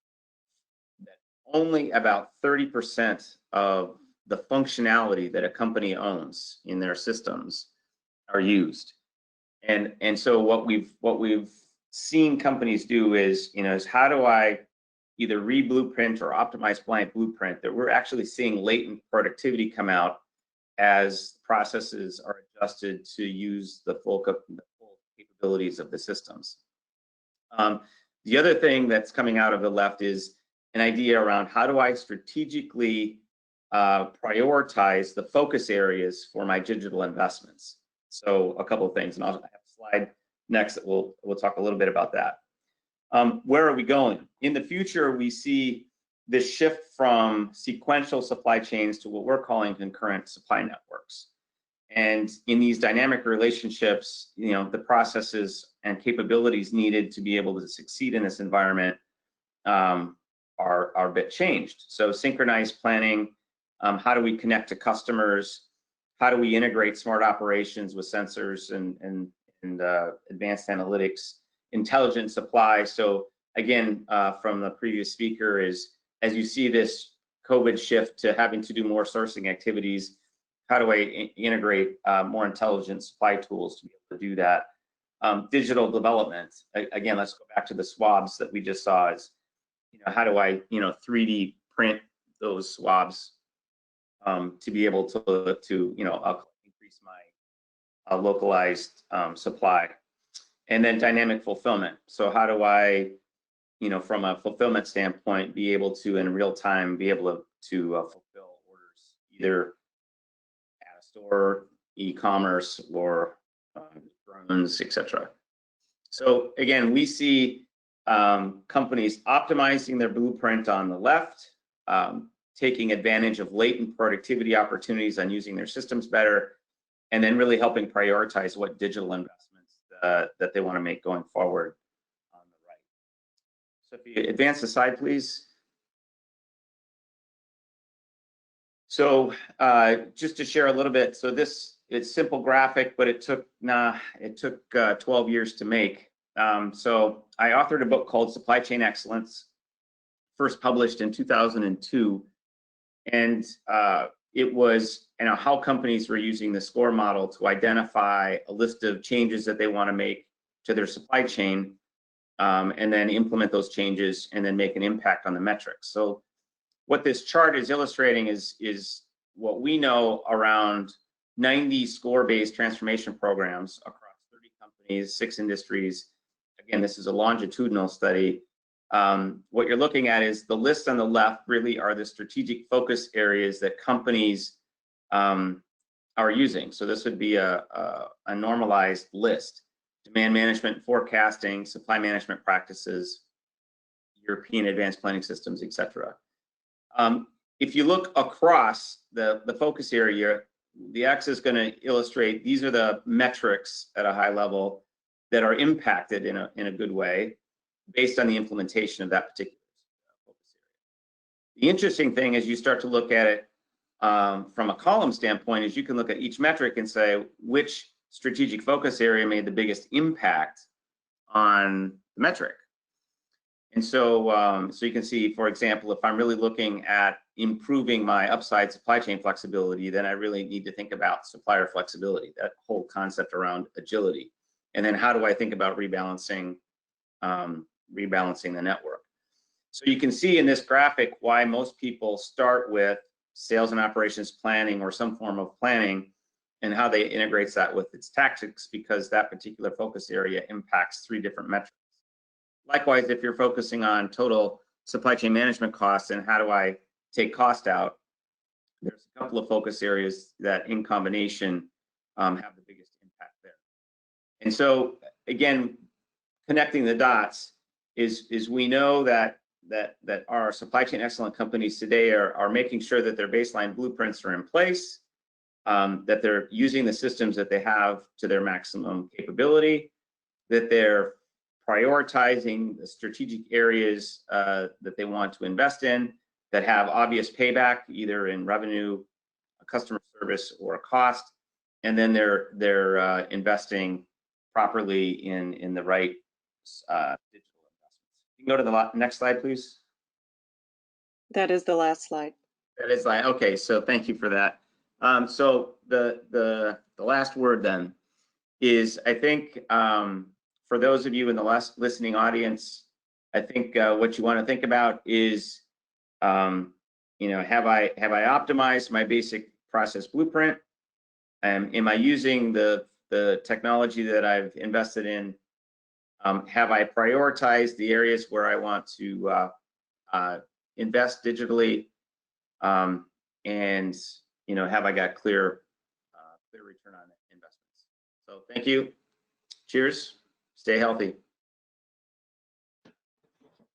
only about 30% of the functionality that a company owns in their systems are used. And so what we've seen companies do is, is how do I either re-blueprint or optimize blind blueprint, that we're actually seeing latent productivity come out as processes are adjusted to use the full capabilities of the systems. The other thing that's coming out of the left is an idea around how do I strategically prioritize the focus areas for my digital investments. So a couple of things, and I'll have a slide next that we'll talk a little bit about that. Where are we going? In the future, we see this shift from sequential supply chains to what we're calling concurrent supply networks. And in these dynamic relationships, the processes and capabilities needed to be able to succeed in this environment are a bit changed. So synchronized planning, how do we connect to customers? How do we integrate smart operations with sensors and advanced analytics? Intelligent supply. So again, from the previous speaker, is as you see this COVID shift to having to do more sourcing activities, how do I integrate more intelligent supply tools to be able to do that? Digital development. Again, let's go back to the swabs that we just saw. Is how do I 3D print those swabs to be able to increase my localized supply. And then dynamic fulfillment. So how do I, from a fulfillment standpoint, be able to, in real time, be able to fulfill orders, either at a store, e-commerce, or drones, etc. So again, we see companies optimizing their blueprint on the left, taking advantage of latent productivity opportunities on using their systems better, and then really helping prioritize what digital investments that they want to make going forward on the right. So if you advance the slide, please. So just to share a little bit, so it's simple graphic, but it took 12 years to make. So I authored a book called Supply Chain Excellence, first published in 2002, and it was how companies were using the SCORE model to identify a list of changes that they want to make to their supply chain, and then implement those changes and then make an impact on the metrics. So what this chart is illustrating is what we know around 90 SCORE-based transformation programs across 30 companies, 6 industries. Again, this is a longitudinal study. What you're looking at is the list on the left really are the strategic focus areas that companies are using. So this would be a normalized list: demand management, forecasting, supply management practices, European advanced planning systems, etc. If you look across the focus area, the X is going to illustrate these are the metrics at a high level that are impacted in a good way based on the implementation of that particular focus area. The interesting thing as you start to look at it from a column standpoint is you can look at each metric and say which strategic focus area made the biggest impact on the metric. And so, so you can see, for example, if I'm really looking at improving my upside supply chain flexibility, then I really need to think about supplier flexibility, that whole concept around agility. And then how do I think about rebalancing the network? So you can see in this graphic why most people start with sales and operations planning or some form of planning, and how they integrates that with its tactics, because that particular focus area impacts 3 different metrics. Likewise, if you're focusing on total supply chain management costs and how do I take cost out, there's a couple of focus areas that in combination have the biggest impact there. And so again, connecting the dots is we know that our supply chain excellent companies today are making sure that their baseline blueprints are in place, that they're using the systems that they have to their maximum capability, that they're prioritizing the strategic areas that they want to invest in that have obvious payback, either in revenue, customer service or cost, and then they're investing properly in the right digital investments. You can go to the next slide, please. That is the last slide. That is like, okay, so thank you for that. So the last word then is, I think, for those of you in the listening audience, I think what you want to think about is, have I optimized my basic process blueprint? Am I using the technology that I've invested in? Have I prioritized the areas where I want to invest digitally? And have I got clear return on investments? So thank you. Cheers. Stay healthy.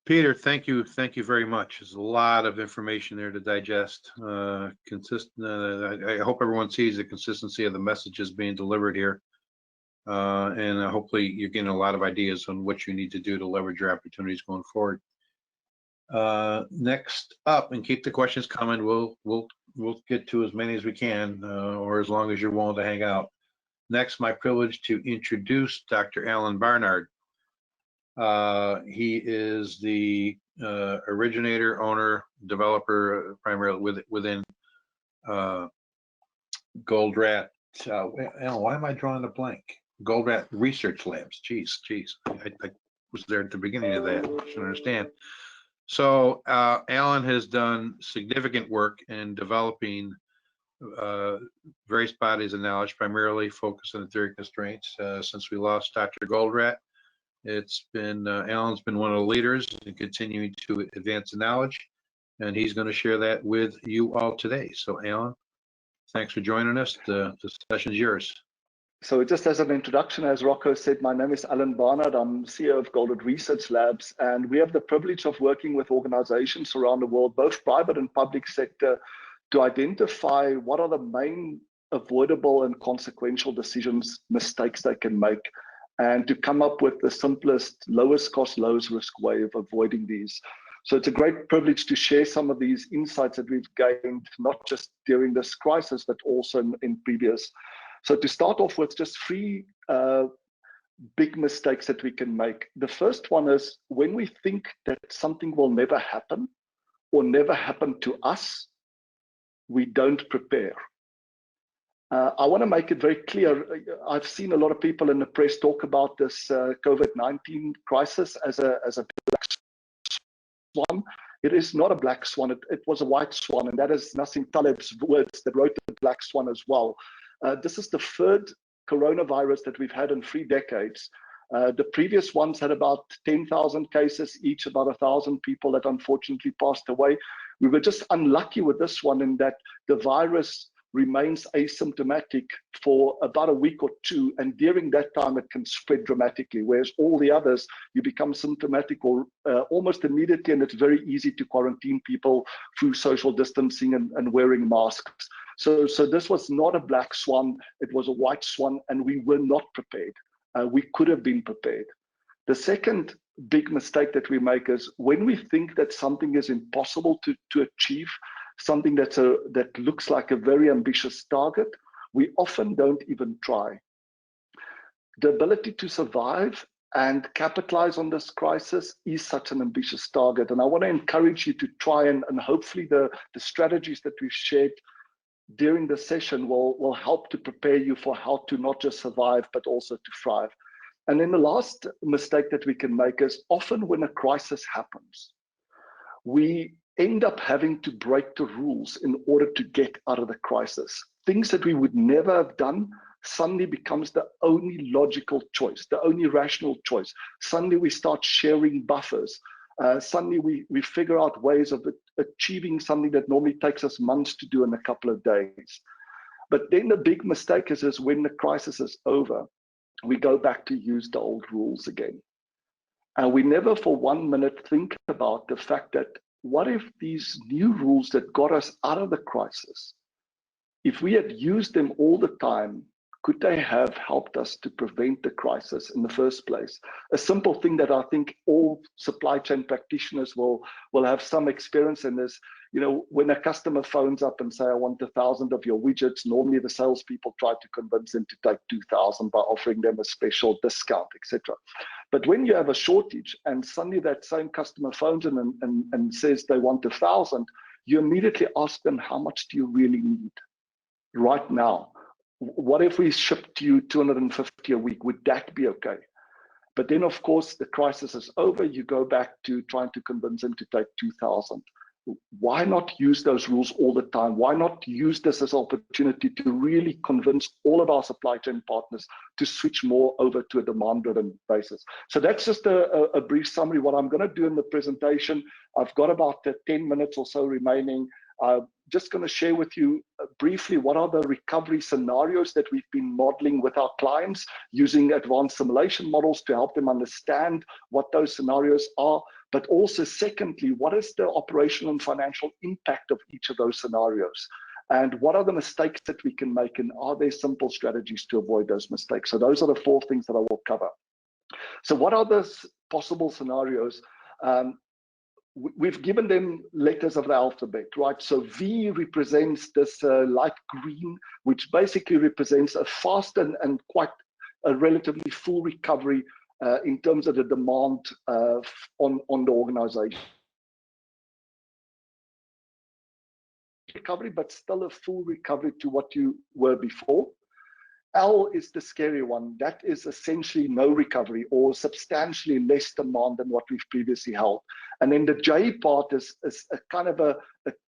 Peter, thank you very much. There's a lot of information there to digest. I hope everyone sees the consistency of the messages being delivered here, and hopefully you're getting a lot of ideas on what you need to do to leverage your opportunities going forward. Next up, and keep the questions coming. We'll get to as many as we can, or as long as you're willing to hang out. Next, my privilege to introduce Dr. Alan Barnard. He is the originator, owner, developer, primarily within Goldrat. Why am I drawing a blank? Goldrat Research Labs. Jeez. I was there at the beginning of that. I should understand. So Alan has done significant work in developing various bodies of knowledge, primarily focused on the theory of constraints. Since we lost Dr. Goldrat, it's been Alan's been one of the leaders in continuing to advance the knowledge, and he's going to share that with you all today. So Alan, thanks for joining us. The session's yours. So just as an introduction, as Rocco said, my name is Alan Barnard. I'm CEO of Goldrat Research Labs, and we have the privilege of working with organizations around the world, both private and public sector, to identify what are the main avoidable and consequential mistakes they can make, and to come up with the simplest, lowest cost, lowest risk way of avoiding these. So it's a great privilege to share some of these insights that we've gained, not just during this crisis, but also in previous. So to start off with, just three big mistakes that we can make. The first one is when we think that something will never happen or never happen to us, we don't prepare. I want to make it very clear. I've seen a lot of people in the press talk about this COVID-19 crisis as a black swan. It is not a black swan. It was a white swan, and that is Nassim Taleb's words that wrote the black swan as well. This is the third coronavirus that we've had in 3 decades. The previous ones had about 10,000 cases each, about 1,000 people that unfortunately passed away. We were just unlucky with this one in that the virus remains asymptomatic for about a week or 2, and during that time it can spread dramatically, whereas all the others, you become symptomatic or almost immediately, and it's very easy to quarantine people through social distancing and wearing masks. So this was not a black swan, it was a white swan, and we were not prepared. We could have been prepared. The second big mistake that we make is when we think that something is impossible to achieve, something that looks like a very ambitious target, we often don't even try. The ability to survive and capitalize on this crisis is such an ambitious target. And I want to encourage you to try and hopefully the strategies that we've shared during the session will help to prepare you for how to not just survive, but also to thrive. And then the last mistake that we can make is often when a crisis happens, we end up having to break the rules in order to get out of the crisis. Things that we would never have done suddenly becomes the only logical choice, the only rational choice. Suddenly we start sharing buffers. Suddenly we figure out ways of achieving something that normally takes us months to do in a couple of days. But then the big mistake is when the crisis is over, we go back to use the old rules again. And we never for 1 minute think about the fact that what if these new rules that got us out of the crisis, if we had used them all the time could they have helped us to prevent the crisis in the first place? A simple thing that I think all supply chain practitioners will have some experience in is, you know, when a customer phones up and say, I want 1,000 of your widgets, normally the salespeople try to convince them to take 2,000 by offering them a special discount, etc. But when you have a shortage and suddenly that same customer phones in and says they want 1,000, you immediately ask them, how much do you really need right now? What if we shipped you 250 a week? Would that be okay? But then, of course, the crisis is over. You go back to trying to convince them to take 2,000. Why not use those rules all the time? Why not use this as an opportunity to really convince all of our supply chain partners to switch more over to a demand-driven basis? So that's just a brief summary. What I'm going to do in the presentation, I've got about 10 minutes or so remaining. Just going to share with you briefly what are the recovery scenarios that we've been modeling with our clients using advanced simulation models to help them understand what those scenarios are. But also, secondly, what is the operational and financial impact of each of those scenarios? And what are the mistakes that we can make? And are there simple strategies to avoid those mistakes? So those are the 4 things that I will cover. So what are the possible scenarios? We've given them letters of the alphabet, right? So V represents this light green, which basically represents a fast and quite a relatively full recovery in terms of the demand on the organization. Recovery, but still a full recovery to what you were before. L is the scary one. That is essentially no recovery or substantially less demand than what we've previously held. And then the J part is a kind of a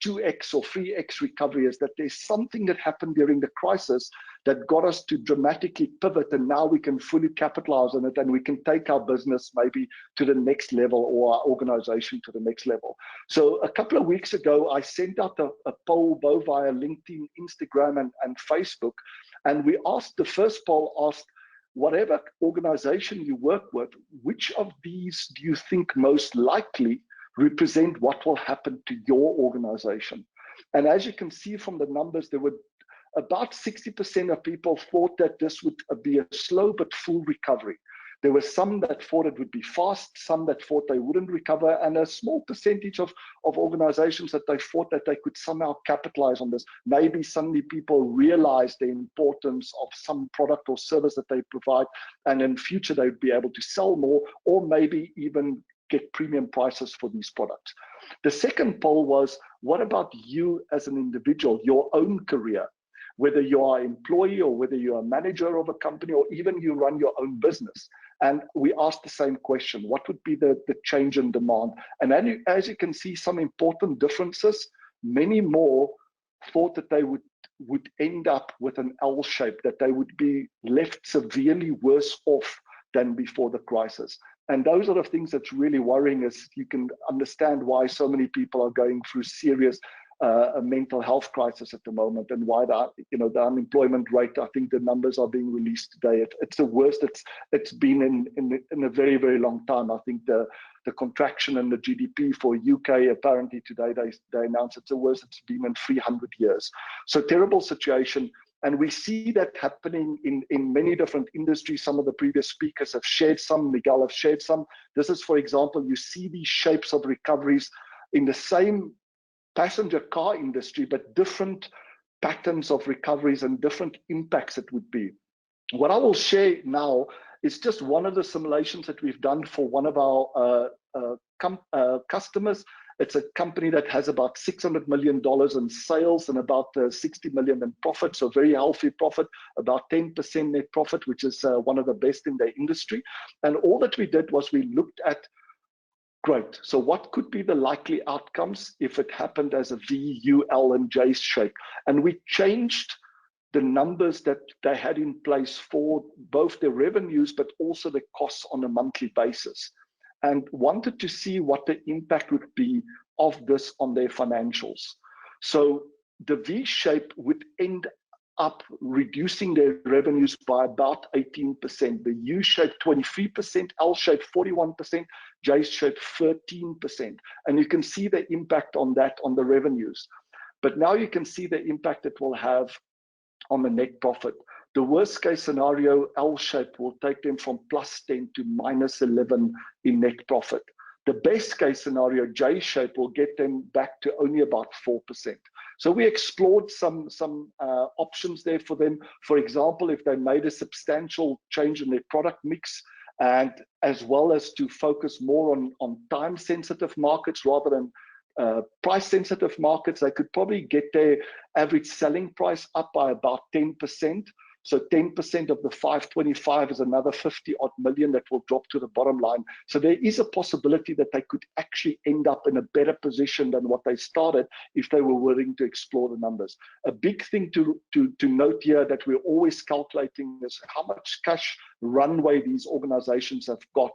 2x or 3x recovery, is that there's something that happened during the crisis that got us to dramatically pivot, and now we can fully capitalize on it and we can take our business maybe to the next level or our organization to the next level. So a couple of weeks ago, I sent out a poll both via LinkedIn, Instagram, and Facebook. And we asked, the first poll asked, whatever organization you work with, which of these do you think most likely represent what will happen to your organization? And as you can see from the numbers, there were about 60% of people thought that this would be a slow but full recovery. There were some that thought it would be fast, some that thought they wouldn't recover, and a small percentage of organizations that they thought that they could somehow capitalize on this. Maybe suddenly people realize the importance of some product or service that they provide, and in future they'd be able to sell more, or maybe even get premium prices for these products. The second poll was, what about you as an individual, your own career? Whether you are an employee or whether you're a manager of a company or even you run your own business. And we asked the same question, what would be the change in demand? And as you can see, some important differences. Many more thought that they would end up with an L shape, that they would be left severely worse off than before the crisis. And those are the things that's really worrying, is you can understand why so many people are going through serious a mental health crisis at the moment, and why the unemployment rate, I think the numbers are being released today. It's the worst it's been in a very, very long time. I think the contraction in the GDP for UK, apparently today they announced it's the worst it's been in 300 years. So terrible situation. And we see that happening in many different industries. Some of the previous speakers have shared some, Miguel have shared some. This is, for example, you see these shapes of recoveries in the same passenger car industry, but different patterns of recoveries and different impacts it would be. What I will share now is just one of the simulations that we've done for one of our customers. It's a company that has about $600 million in sales and about 60 million in profit, so very healthy profit, about 10% net profit, which is one of the best in their industry. And all that we did was we looked at, great, so what could be the likely outcomes if it happened as a V, U, L, and J shape? And we changed the numbers that they had in place for both the revenues, but also the costs on a monthly basis, and wanted to see what the impact would be of this on their financials. So the V shape would end up reducing their revenues by about 18%, the U shape 23%, L shape 41%, J shape 13%. And you can see the impact on that on the revenues. But now you can see the impact it will have on the net profit. The worst case scenario, L-shape, will take them from +10 to -11 in net profit. The best case scenario, J-shape, will get them back to only about 4%. So we explored some options there for them. For example, if they made a substantial change in their product mix, and as well as to focus more on time-sensitive markets rather than price-sensitive markets, they could probably get their average selling price up by about 10%. So 10% of the 525 is another 50-odd million that will drop to the bottom line. So there is a possibility that they could actually end up in a better position than what they started if they were willing to explore the numbers. A big thing to note here that we're always calculating is how much cash runway these organizations have got.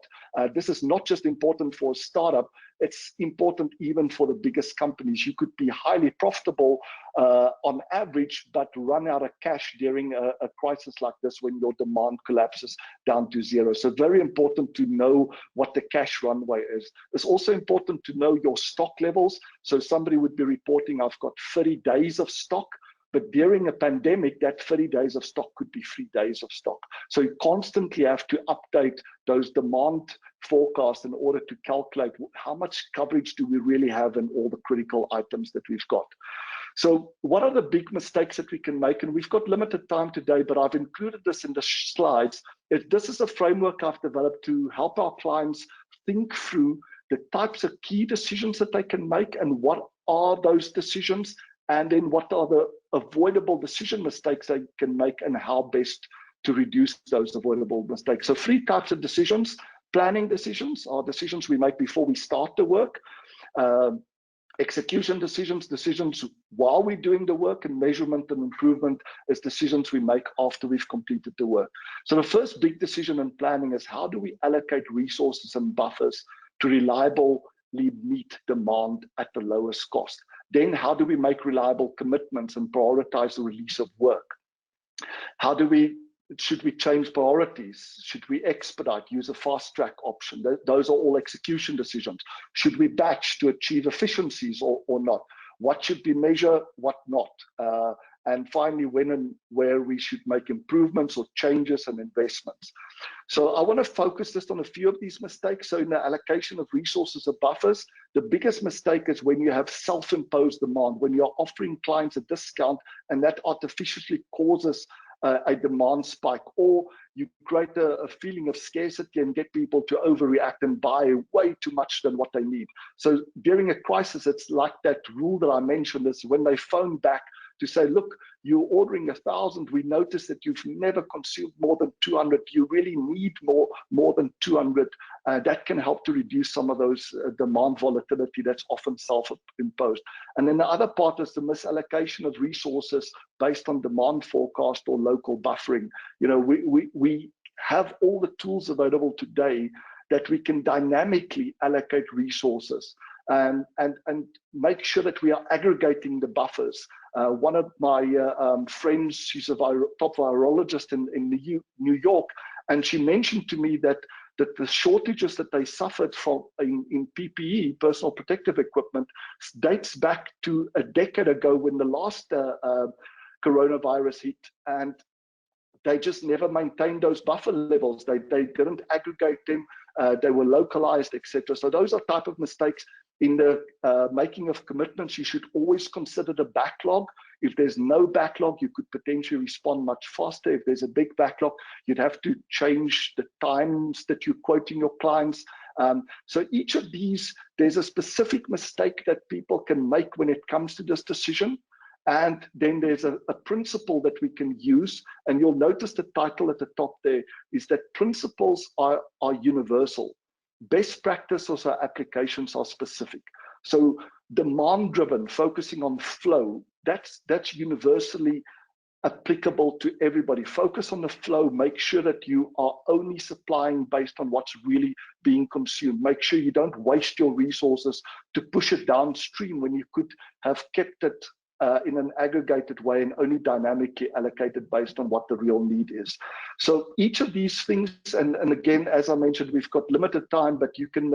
This is not just important for a startup, it's important even for the biggest companies. You could be highly profitable on average, but run out of cash during a crisis like this when your demand collapses down to zero. So very important to know what the cash runway is. It's also important to know your stock levels. So somebody would be reporting, I've got 30 days of stock. But during a pandemic, that 30 days of stock could be 3 days of stock. So you constantly have to update those demand forecasts in order to calculate how much coverage do we really have in all the critical items that we've got. So what are the big mistakes that we can make? And we've got limited time today, but I've included this in the slides. This is a framework I've developed to help our clients think through the types of key decisions that they can make and what are those decisions, and then what are the avoidable decision mistakes they can make and how best to reduce those avoidable mistakes. So 3 types of decisions. Planning decisions are decisions we make before we start the work. Execution decisions, decisions while we're doing the work, and measurement and improvement is decisions we make after we've completed the work. So the first big decision in planning is how do we allocate resources and buffers to reliably meet demand at the lowest cost? Then how do we make reliable commitments and prioritize the release of work? Should we change priorities? Should we expedite, use a fast track option? Those are all execution decisions. Should we batch to achieve efficiencies or not? What should we measure, what not? And finally, when and where we should make improvements or changes and investments. So I want to focus just on a few of these mistakes. So in the allocation of resources or buffers, the biggest mistake is when you have self-imposed demand, when you're offering clients a discount and that artificially causes a demand spike, or you create a feeling of scarcity and get people to overreact and buy way too much than what they need. So during a crisis, it's like that rule that I mentioned, is when they phone back to say, look, you're ordering 1,000. We noticed that you've never consumed more than 200. You really need more than 200. That can help to reduce some of those demand volatility that's often self-imposed. And then the other part is the misallocation of resources based on demand forecast or local buffering. You know, we have all the tools available today that we can dynamically allocate resources and make sure that we are aggregating the buffers. One of my friends, she's a top virologist in New York, and she mentioned to me that the shortages that they suffered from in PPE, personal protective equipment, dates back to a decade ago when the last coronavirus hit, and they just never maintained those buffer levels. They didn't aggregate them. They were localized, etc. So those are type of mistakes. In the making of commitments, you should always consider the backlog. If there's no backlog, you could potentially respond much faster. If there's a big backlog, you'd have to change the times that you're quoting your clients. So each of these, there's a specific mistake that people can make when it comes to this decision. And then there's a principle that we can use. And you'll notice the title at the top there is that principles are universal. Best practices or applications are specific. So demand driven, focusing on flow, that's universally applicable to everybody. Focus on the flow. Make sure that you are only supplying based on what's really being consumed. Make sure you don't waste your resources to push it downstream when you could have kept it in an aggregated way and only dynamically allocated based on what the real need is. So each of these things, and again, as I mentioned, we've got limited time, but you can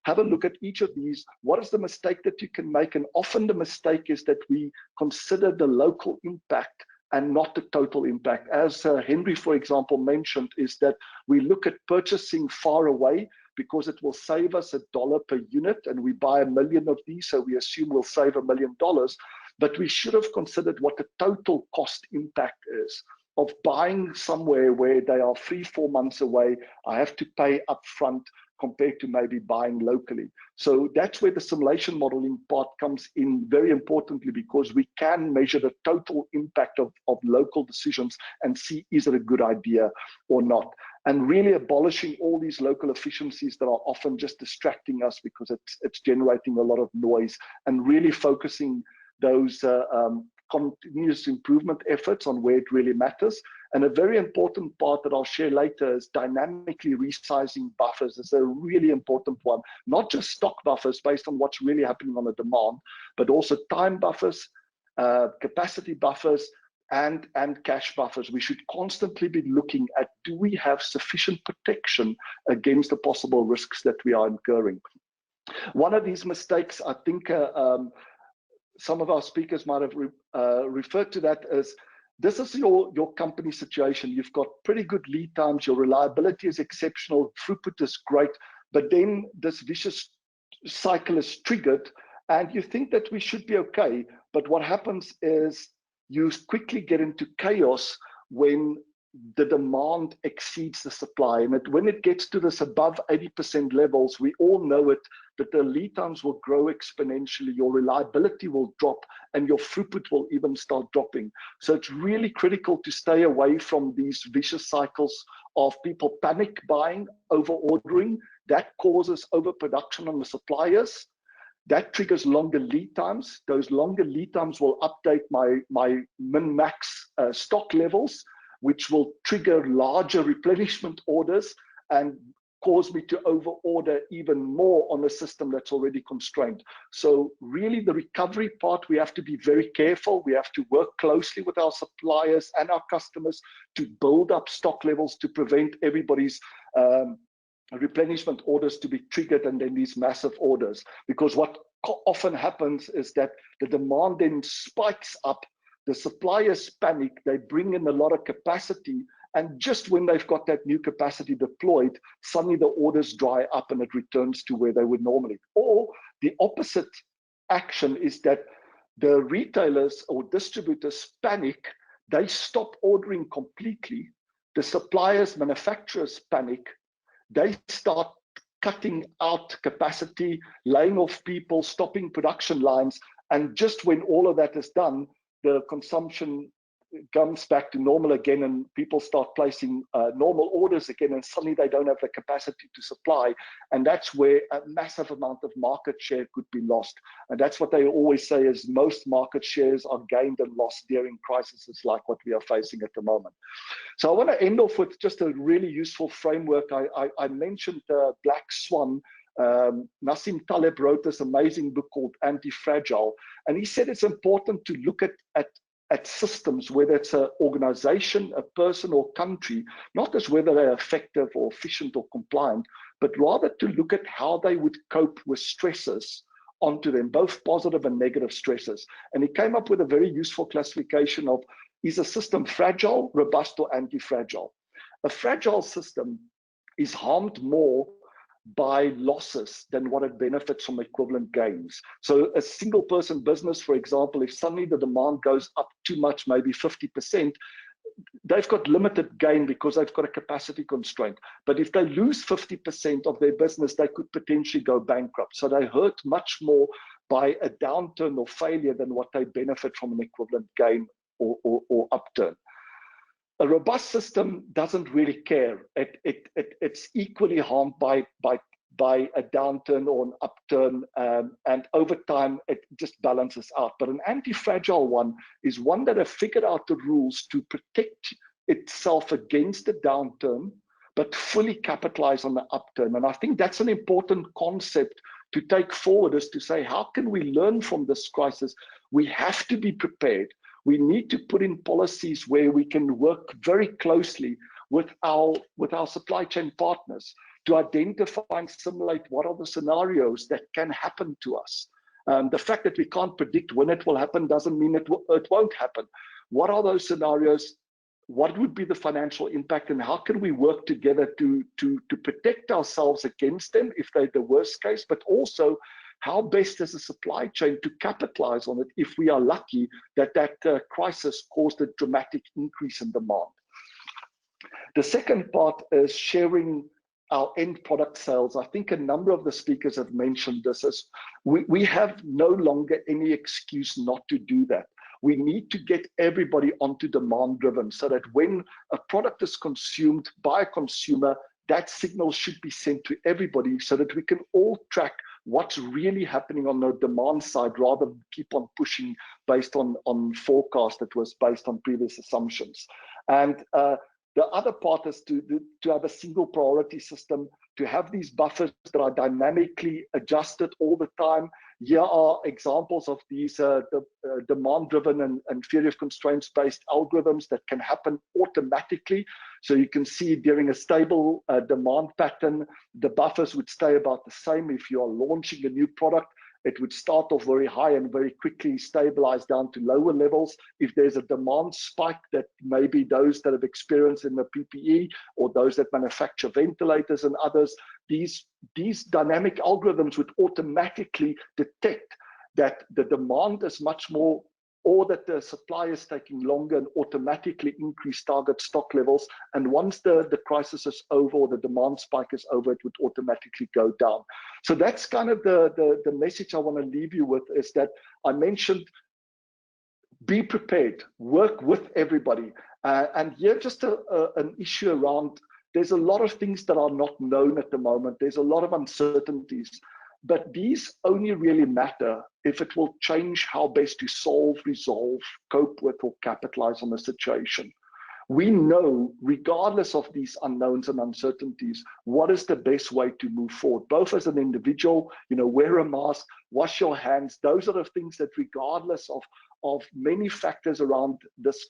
have a look at each of these. What is the mistake that you can make? And often the mistake is that we consider the local impact and not the total impact. As Henry, for example, mentioned, is that we look at purchasing far away because it will save us $1 per unit, and we buy 1 million of these, so we assume we'll save $1 million. But we should have considered what the total cost impact is of buying somewhere where they are 3-4 months away. I have to pay upfront compared to maybe buying locally. So that's where the simulation modeling part comes in very importantly, because we can measure the total impact of local decisions and see, is it a good idea or not? And really abolishing all these local efficiencies that are often just distracting us because it's generating a lot of noise, and really focusing those continuous improvement efforts on where it really matters. And a very important part that I'll share later is dynamically resizing buffers. It's a really important one, not just stock buffers based on what's really happening on the demand, but also time buffers, capacity buffers, and cash buffers. We should constantly be looking at, do we have sufficient protection against the possible risks that we are incurring? One of these mistakes, I think some of our speakers might have referred to that as, this is your company situation. You've got pretty good lead times, your reliability is exceptional, throughput is great, but then this vicious cycle is triggered and you think that we should be okay. But what happens is you quickly get into chaos when the demand exceeds the supply. And when it gets to this above 80% levels, we all know it, that the lead times will grow exponentially, your reliability will drop, and your throughput will even start dropping. So it's really critical to stay away from these vicious cycles of people panic buying, over ordering. That causes overproduction on the suppliers. That triggers longer lead times. Those longer lead times will update my min-max stock levels, which will trigger larger replenishment orders and cause me to overorder even more on a system that's already constrained. So really the recovery part, we have to be very careful. We have to work closely with our suppliers and our customers to build up stock levels to prevent everybody's replenishment orders to be triggered and then these massive orders. Because what often happens is that the demand then spikes up, the suppliers panic, they bring in a lot of capacity, and just when they've got that new capacity deployed, suddenly the orders dry up and it returns to where they would normally. Or the opposite action is that the retailers or distributors panic, they stop ordering completely, the suppliers, manufacturers panic, they start cutting out capacity, laying off people, stopping production lines, and just when all of that is done, the consumption comes back to normal again and people start placing normal orders again, and suddenly they don't have the capacity to supply, and that's where a massive amount of market share could be lost. And that's what they always say is most market shares are gained and lost during crises like what we are facing at the moment. So I want to end off with just a really useful framework. I mentioned Black Swan. Nassim Taleb wrote this amazing book called Anti-Fragile, and he said it's important to look at systems, whether it's an organization, a person, or country, not as whether they're effective or efficient or compliant, but rather to look at how they would cope with stresses onto them, both positive and negative stresses. And he came up with a very useful classification of, is a system fragile, robust, or anti-fragile? A fragile system is harmed more by losses than what it benefits from equivalent gains. So a single person business, for example, if suddenly the demand goes up too much, maybe 50%, they've got limited gain because they've got a capacity constraint. But if they lose 50% of their business, they could potentially go bankrupt. So they hurt much more by a downturn or failure than what they benefit from an equivalent gain or upturn. A robust system doesn't really care. It's equally harmed by a downturn or an upturn, and over time it just balances out. But an anti-fragile one is one that have figured out the rules to protect itself against the downturn, but fully capitalize on the upturn. And I think that's an important concept to take forward, is to say, how can we learn from this crisis? We have to be prepared. We need to put in policies where we can work very closely with our supply chain partners to identify and simulate what are the scenarios that can happen to us. The fact that we can't predict when it will happen doesn't mean it won't happen. What are those scenarios? What would be the financial impact, and how can we work together to protect ourselves against them if they're the worst case, but also how best as a supply chain to capitalize on it if we are lucky that crisis caused a dramatic increase in demand. The second part is sharing our end product sales. I think a number of the speakers have mentioned this as we have no longer any excuse not to do that. We need to get everybody onto demand driven so that when a product is consumed by a consumer, that signal should be sent to everybody so that we can all track what's really happening on the demand side rather than keep on pushing based on forecast that was based on previous assumptions. And the other part is to have a single priority system, to have these buffers that are dynamically adjusted all the time. Here are examples of these demand-driven and theory of constraints-based algorithms that can happen automatically. So you can see during a stable demand pattern, the buffers would stay about the same. If you are launching a new product, it would start off very high and very quickly stabilize down to lower levels. If there's a demand spike that maybe those that have experienced in the PPE or those that manufacture ventilators and others, these dynamic algorithms would automatically detect that the demand is much more, or that the supply is taking longer, and automatically increase target stock levels. And once the crisis is over or the demand spike is over, it would automatically go down. So that's kind of the message I want to leave you with, is that I mentioned be prepared, work with everybody. And here just an issue around, there's a lot of things that are not known at the moment. There's a lot of uncertainties. But these only really matter if it will change how best to solve, resolve, cope with, or capitalize on the situation. We know, regardless of these unknowns and uncertainties, what is the best way to move forward, both as an individual, wear a mask, wash your hands. Those are the things that, regardless of many factors around this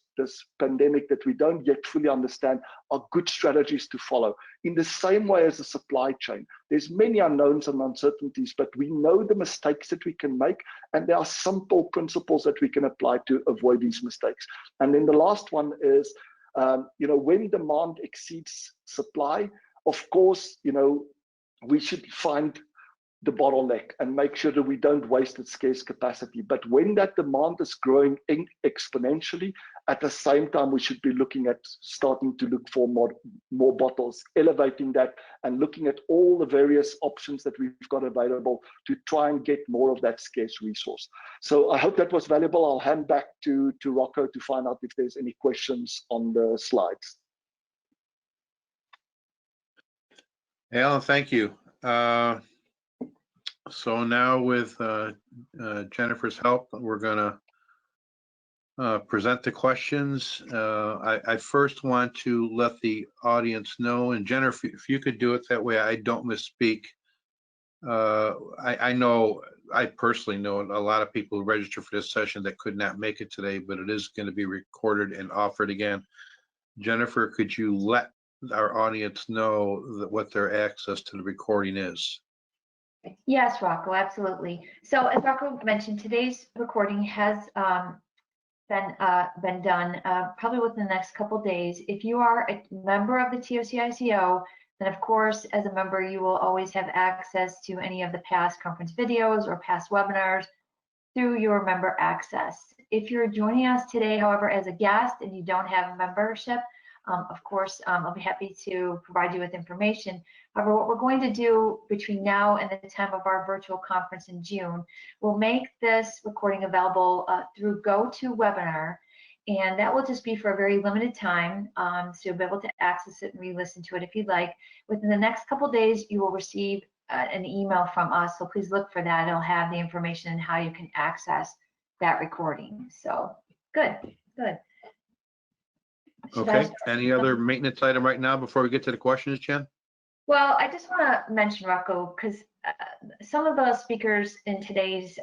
pandemic that we don't yet fully understand, are good strategies to follow. In the same way as the supply chain, there's many unknowns and uncertainties, but we know the mistakes that we can make, and there are simple principles that we can apply to avoid these mistakes. And then the last one is, when demand exceeds supply, of course, we should find the bottleneck and make sure that we don't waste its scarce capacity. But when that demand is growing exponentially, at the same time, we should be looking at starting to look for more bottles, elevating that, and looking at all the various options that we've got available to try and get more of that scarce resource. So I hope that was valuable. I'll hand back to Rocco to find out if there's any questions on the slides. Alan, thank you. So now with Jennifer's help, we're going to present the questions. I first want to let the audience know, and Jennifer, if you could do it that way, I don't misspeak. I personally know a lot of people who registered for this session that could not make it today, but it is going to be recorded and offered again. Jennifer, could you let our audience know that what their access to the recording is? Yes, Rocco, absolutely. So as Rocco mentioned, today's recording has been done probably within the next couple of days. If you are a member of the TOCICO, then of course, as a member, you will always have access to any of the past conference videos or past webinars through your member access. If you're joining us today, however, as a guest and you don't have a membership, of course, I'll be happy to provide you with information. However, what we're going to do between now and the time of our virtual conference in June, we'll make this recording available through GoToWebinar, and that will just be for a very limited time, so you'll be able to access it and re-listen to it if you'd like. Within the next couple of days, you will receive an email from us, so please look for that. It'll have the information on how you can access that recording. So good. Okay, any other maintenance item right now before we get to the questions, Jen? Well, I just want to mention, Rocco, because some of the speakers in today's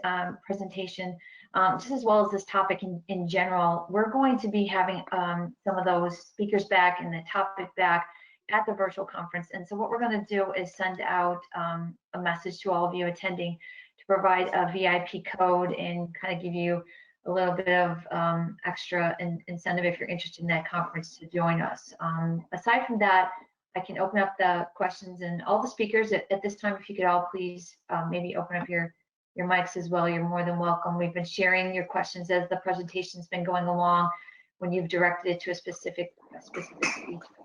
presentation, just as well as this topic in general, we're going to be having some of those speakers back and the topic back at the virtual conference. And so what we're going to do is send out a message to all of you attending to provide a VIP code and kind of give you little bit of extra incentive if you're interested in that conference to join us. Aside from that, I can open up the questions, and all the speakers at this time, if you could all please maybe open up your mics as well. You're more than welcome. We've been sharing your questions as the presentation's been going along when you've directed it to a specific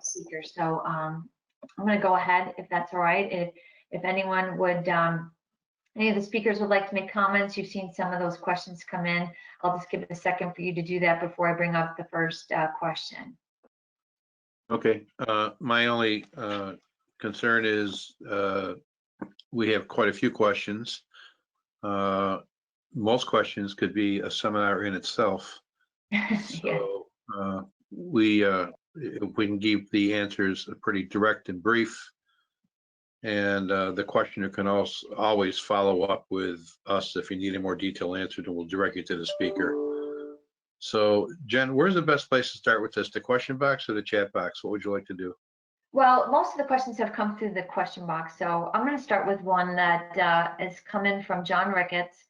speaker. So I'm going to go ahead, if that's all right. If anyone would, any of the speakers would like to make comments, you've seen some of those questions come in. I'll just give it a second for you to do that before I bring up the first question. Okay, my only concern is we have quite a few questions. Most questions could be a seminar in itself. So if we can give the answers pretty direct and brief, and the questioner can also always follow up with us if you need a more detailed answer, and we'll direct you to the speaker. So Jen, where's the best place to start with this? The question box or the chat box? What would you like to do? Well, most of the questions have come through the question box, so I'm going to start with one that has come in from John Ricketts,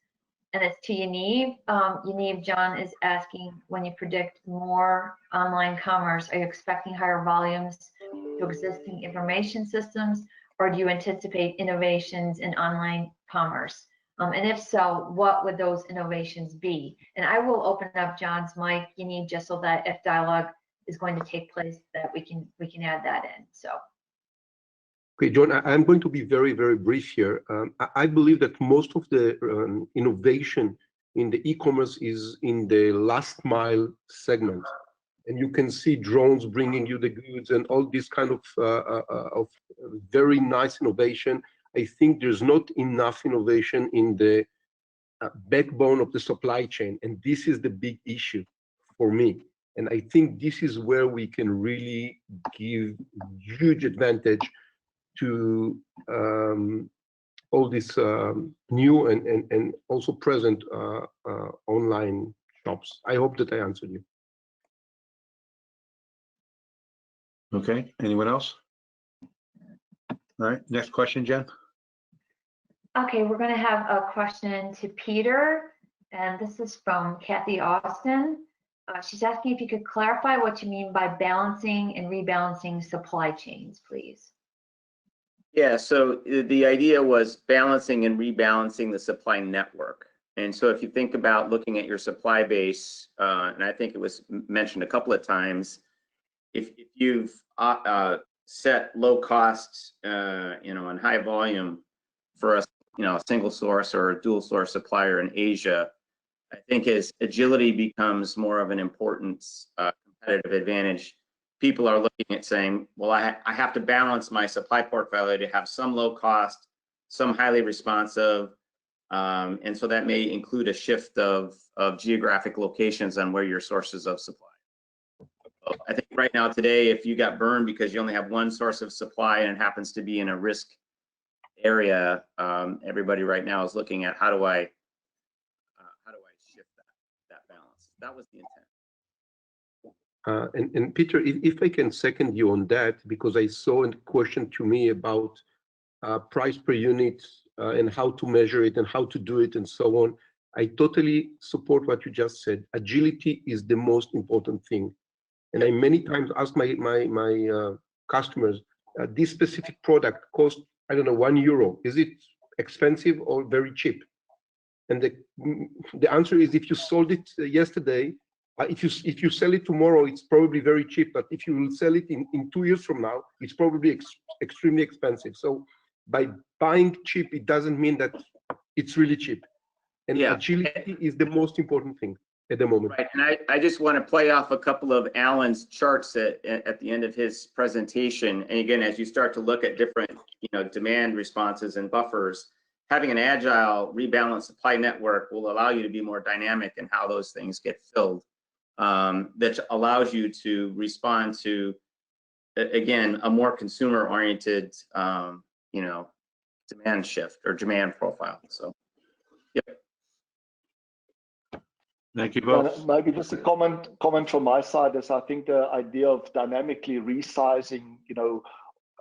and it's to Yaniv. Yaniv, John is asking, when you predict more online commerce, are you expecting higher volumes to existing information systems, or do you anticipate innovations in online commerce? And if so, what would those innovations be? And I will open up John's mic, Yaniv, just so that if dialogue is going to take place, that we can add that in. So. Okay, John, I'm going to be very, very brief here. I believe that most of the innovation in the e-commerce is in the last mile segment. And you can see drones bringing you the goods and all this kind of very nice innovation. I think there's not enough innovation in the backbone of the supply chain. And this is the big issue for me. And I think this is where we can really give huge advantage to all these new and also present online shops. I hope that I answered you. Okay, anyone else? All right, next question, Jen. Okay, we're going to have a question to Peter, and this is from Kathy Austin. She's asking if you could clarify what you mean by balancing and rebalancing supply chains, please. Yeah, so the idea was balancing and rebalancing the supply network. And so if you think about looking at your supply base, and I think it was mentioned a couple of times, if you've set low costs, and high volume for a single source or a dual source supplier in Asia, I think as agility becomes more of an important competitive advantage, people are looking at saying, well, I have to balance my supply portfolio to have some low cost, some highly responsive, and so that may include a shift of geographic locations on where your sources of supply. I think right now today, if you got burned because you only have one source of supply and it happens to be in a risk area, everybody right now is looking at how do I shift that balance. That was the intent. And Peter, if I can second you on that, because I saw a question to me about price per unit and how to measure it and how to do it and so on. I totally support what you just said. Agility is the most important thing. And I many times ask my customers, this specific product costs, I don't know, €1. Is it expensive or very cheap? And the answer is, if you sold it yesterday, if you sell it tomorrow, it's probably very cheap. But if you will sell it in 2 years from now, it's probably extremely expensive. So by buying cheap, it doesn't mean that it's really cheap. And agility is the most important thing at the moment. Right, and I just want to play off a couple of Alan's charts at the end of his presentation. And again, as you start to look at different, demand responses and buffers, having an agile, rebalanced supply network will allow you to be more dynamic in how those things get filled. That allows you to respond to, again, a more consumer-oriented, demand shift or demand profile. So, yep. Thank you both. Maybe just a comment from my side is, I think the idea of dynamically resizing,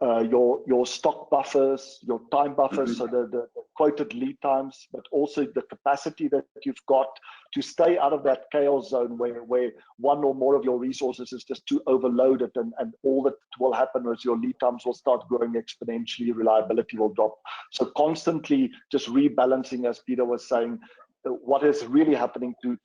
your stock buffers, your time buffers, so the quoted lead times, but also the capacity that you've got to stay out of that chaos zone where one or more of your resources is just too overloaded, and all that will happen is your lead times will start growing exponentially, reliability will drop. So constantly just rebalancing, as Peter was saying, what is really happening to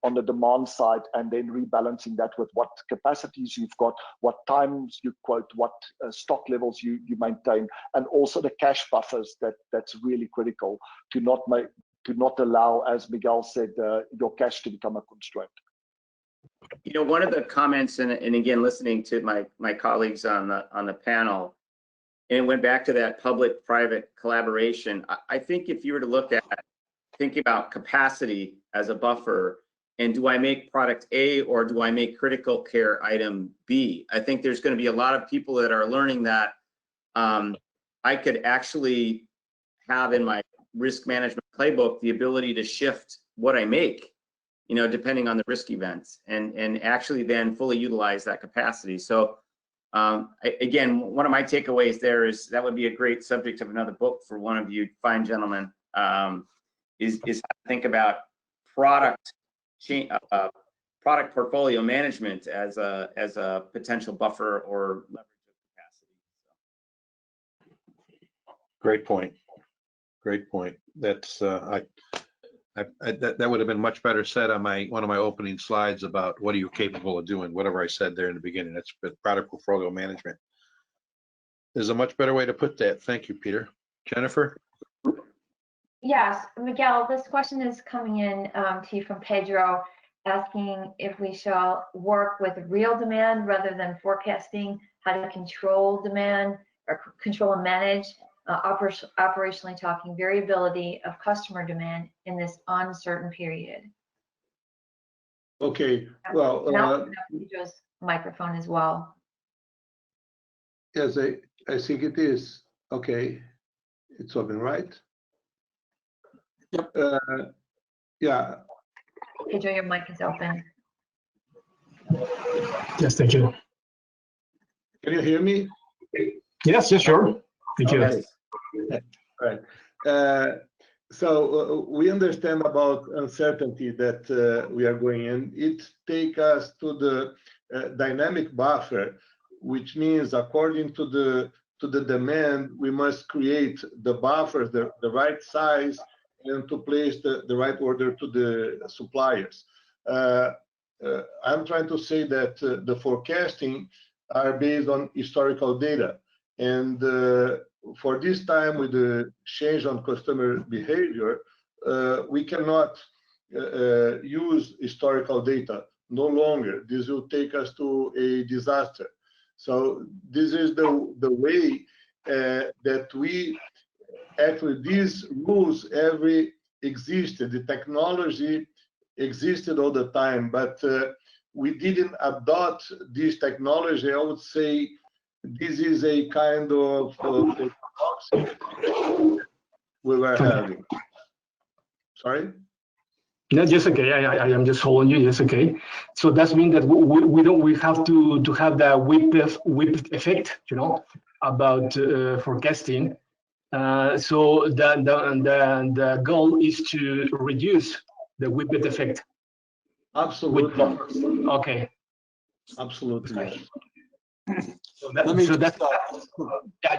on the demand side, and then rebalancing that with what capacities you've got, what times you quote, what stock levels you maintain, and also the cash buffers. That's really critical to not allow, as Miguel said, your cash to become a constraint. You know, one of the comments, and again, listening to my colleagues on the panel, and it went back to that public-private collaboration. I think if you were to look at thinking about capacity as a buffer, and do I make product A or do I make critical care item B? I think there's going to be a lot of people that are learning that I could actually have in my risk management playbook the ability to shift what I make, you know, depending on the risk events, and actually then fully utilize that capacity. So again, one of my takeaways there is that would be a great subject of another book for one of you fine gentlemen. Is how to think about product portfolio management as a potential buffer or leverage of capacity. Great point. Great point. That's that would have been much better said on one of my opening slides about what are you capable of doing. Whatever I said there in the beginning, that's product portfolio management. There's a much better way to put that. Thank you, Peter. Jennifer. Yes, Miguel, this question is coming in to you from Pedro, asking if we shall work with real demand rather than forecasting, how to control demand or control and manage, operationally talking, variability of customer demand in this uncertain period. Okay, well, Pedro's microphone as well. Yes, I think it is. Okay, it's open, right? Yep. Yeah. Pedro, your mic is open. Yes, thank you. Can you hear me? Yes, sure. Thank you. Okay. Right. So we understand about uncertainty that we are going in. It takes us to the dynamic buffer, which means according to the demand, we must create the buffers, the right size, and to place the right order to the suppliers. I'm trying to say that the forecasting are based on historical data. And for this time, with the change on customer behavior, we cannot use historical data no longer. This will take us to a disaster. So this is the way that we actually, these rules existed. The technology existed all the time, but we didn't adopt this technology. I would say this is a kind of we were having. Sorry? No, just okay. I am just following you. Yes, okay. So that means that we have to have the whip effect, you know, about forecasting. So the goal is to reduce the whip effect. Absolutely. Okay. Absolutely. Let me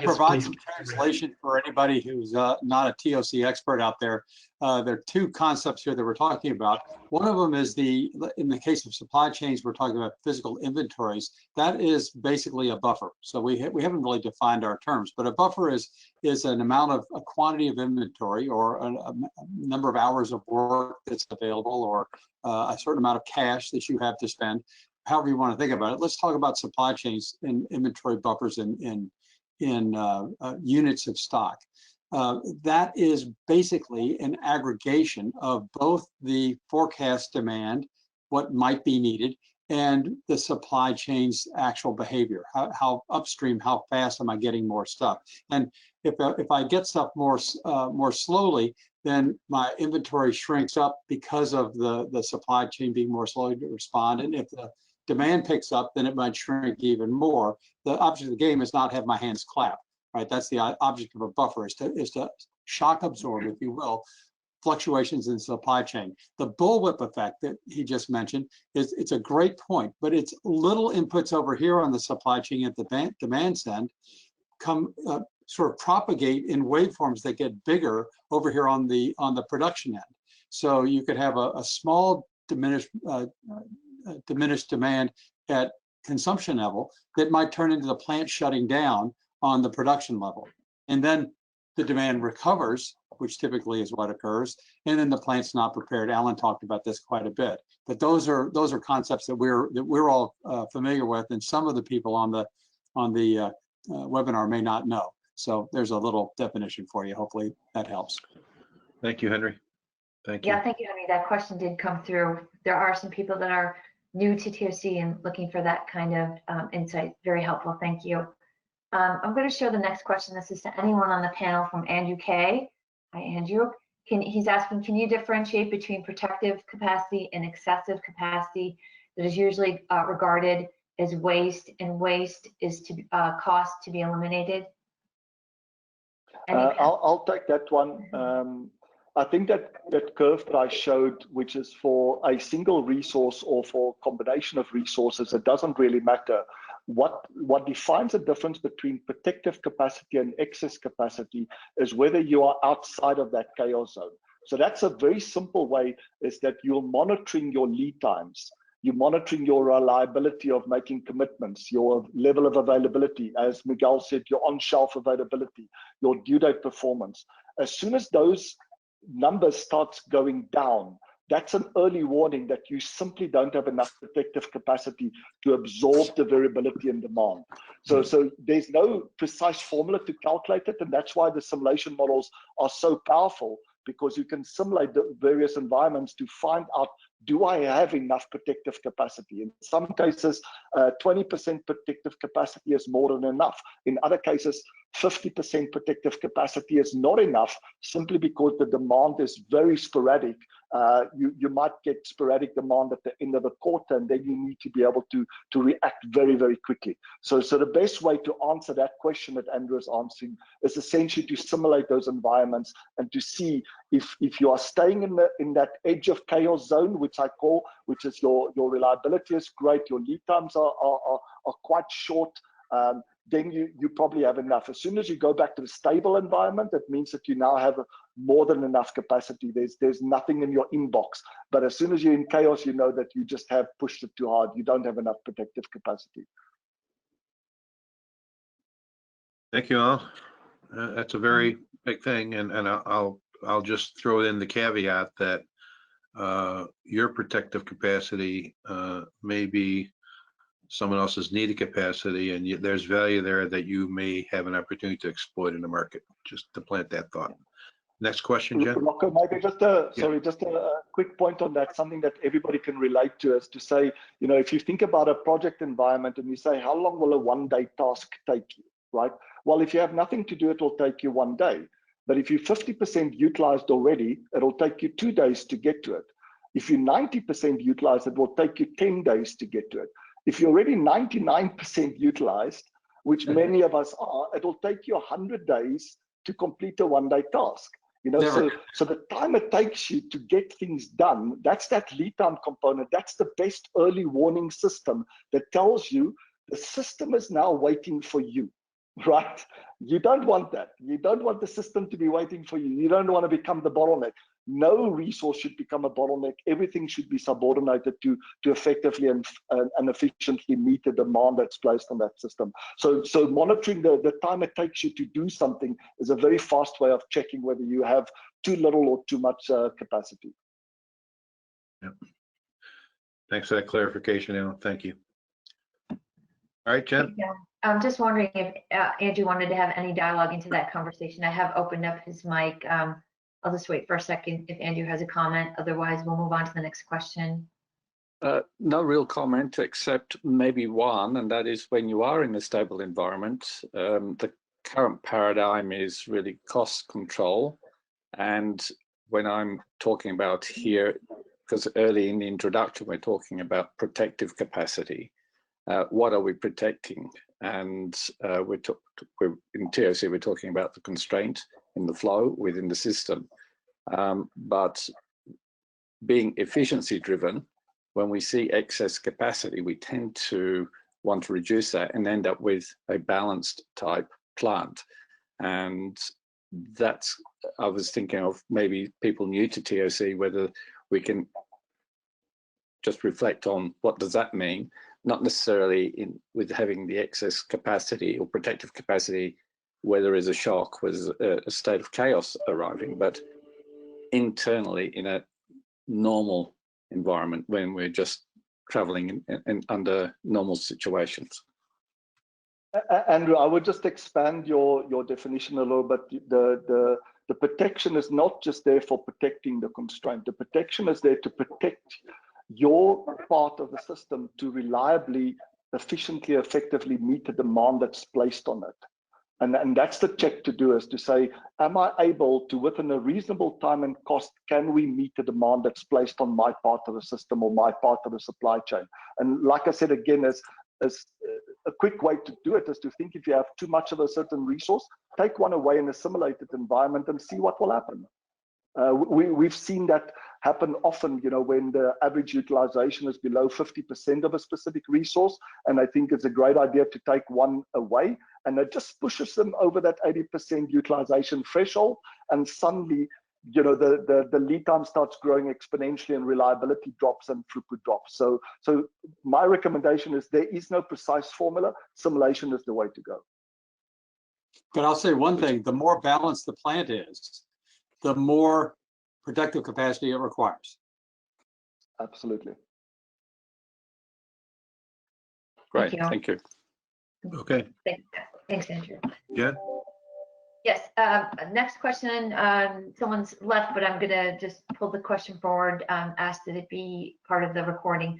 provide some translation for anybody who's not a TOC expert out there. There are two concepts here that we're talking about. One of them is in the case of supply chains, we're talking about physical inventories. That is basically a buffer. So we haven't really defined our terms, but a buffer is an amount of a quantity of inventory or a number of hours of work that's available, or a certain amount of cash that you have to spend. However you want to think about it. Let's talk about supply chains and inventory buffers in units of stock. That is basically an aggregation of both the forecast demand, what might be needed, and the supply chain's actual behavior. How upstream, how fast am I getting more stuff? And if I get stuff more slowly, then my inventory shrinks up because of the supply chain being more slow to respond. And if the demand picks up, then it might shrink even more. The object of the game is not have my hands clap, right? That's the object of a buffer, is to shock absorb, if you will, fluctuations in supply chain. The bullwhip effect that he just mentioned it's a great point, but it's little inputs over here on the supply chain at the demand end come sort of propagate in waveforms that get bigger over here on the production end. So you could have a small diminished demand at consumption level that might turn into the plant shutting down on the production level, and then the demand recovers, which typically is what occurs, and then the plant's not prepared. Alan talked about this quite a bit, but those are concepts that we're all familiar with, and some of the people on the webinar may not know. So there's a little definition for you. Hopefully that helps. Thank you, Henry. Thank you. Yeah, thank you, Henry. That question did come through. There are some people that are new to TOC and looking for that kind of insight. Very helpful. Thank you. I'm going to show the next question. This is to anyone on the panel from Andrew K. Hi, Andrew. He's asking, can you differentiate between protective capacity and excessive capacity that is usually regarded as waste, and waste is to cost to be eliminated? I'll take that one. I think that curve that I showed, which is for a single resource or for a combination of resources, it doesn't really matter. What defines the difference between protective capacity and excess capacity is whether you are outside of that chaos zone. So that's a very simple way, is that you're monitoring your lead times. You're monitoring your reliability of making commitments, your level of availability, as Miguel said, your on-shelf availability, your due date performance. As soon as those numbers starts going down, that's an early warning that you simply don't have enough protective capacity to absorb the variability in demand. So there's no precise formula to calculate it, and that's why the simulation models are so powerful, because you can simulate the various environments to find out, do I have enough protective capacity? In some cases, 20% protective capacity is more than enough. In other cases, 50% protective capacity is not enough, simply because the demand is very sporadic. You might get sporadic demand at the end of the quarter, and then you need to be able to react very, very quickly. So the best way to answer that question that Andrew is answering is essentially to simulate those environments and to see if you are staying in that edge of chaos zone, which I call, which is your reliability is great, your lead times are quite short, then you probably have enough. As soon as you go back to the stable environment, that means that you now have more than enough capacity. There's nothing in your inbox. But as soon as you're in chaos, you know that you just have pushed it too hard. You don't have enough protective capacity. Thank you all. That's a very big thing, and I'll just throw in the caveat that your protective capacity may be someone else's needed capacity, and there's value there that you may have an opportunity to exploit in the market. Just to plant that thought. Next question, Jen. Rocco, maybe just a quick point on that, something that everybody can relate to, is to say, if you think about a project environment and you say, how long will a one-day task take you, right? Well, if you have nothing to do, it will take you 1 day. But if you're 50% utilized already, it'll take you 2 days to get to it. If you're 90% utilized, it will take you 10 days to get to it. If you're already 99% utilized, which many of us are, it'll take you 100 days to complete a one-day task. So the time it takes you to get things done, that's that lead time component. That's the best early warning system that tells you the system is now waiting for you, right? You don't want that. You don't want the system to be waiting for you. You don't want to become the bottleneck. No resource should become a bottleneck. Everything should be subordinated to effectively and efficiently meet the demand that's placed on that system. So monitoring the time it takes you to do something is a very fast way of checking whether you have too little or too much capacity. Yep. Thanks for that clarification, Alan. Thank you. All right, Jen. Yeah. I'm just wondering if Andrew wanted to have any dialogue into that conversation. I have opened up his mic. I'll just wait for a second if Andrew has a comment. Otherwise, we'll move on to the next question. No real comment, except maybe one, and that is when you are in a stable environment, the current paradigm is really cost control. And when I'm talking about here, because early in the introduction, we're talking about protective capacity. What are we protecting? And in TOC, we're talking about the constraint in the flow within the system. But being efficiency driven, when we see excess capacity, we tend to want to reduce that and end up with a balanced type plant. And that's, I was thinking of maybe people new to TOC, whether we can just reflect on what does that mean, not necessarily with having the excess capacity or protective capacity where there is a shock, where there's a state of chaos arriving, but internally in a normal environment when we're just traveling in under normal situations. Andrew, I would just expand your definition a little bit. The protection is not just there for protecting the constraint. The protection is there to protect your part of the system to reliably, efficiently, effectively meet the demand that's placed on it. And that's the check to do, is to say, am I able to, within a reasonable time and cost, can we meet the demand that's placed on my part of the system or my part of the supply chain? And like I said, again, as a quick way to do it is to think, if you have too much of a certain resource, take one away in a simulated environment and see what will happen. We've seen that happen often, you know, when the average utilization is below 50% of a specific resource. And I think it's a great idea to take one away, and it just pushes them over that 80% utilization threshold. And suddenly, you know, the lead time starts growing exponentially and reliability drops and throughput drops. So my recommendation is there is no precise formula. Simulation is the way to go. But I'll say one thing, the more balanced the plant is, the more protective capacity it requires. Absolutely. Great, thank you. Okay. Thanks, Andrew. Yeah. Yes, next question, someone's left, but I'm gonna just pull the question forward, ask that it be part of the recording.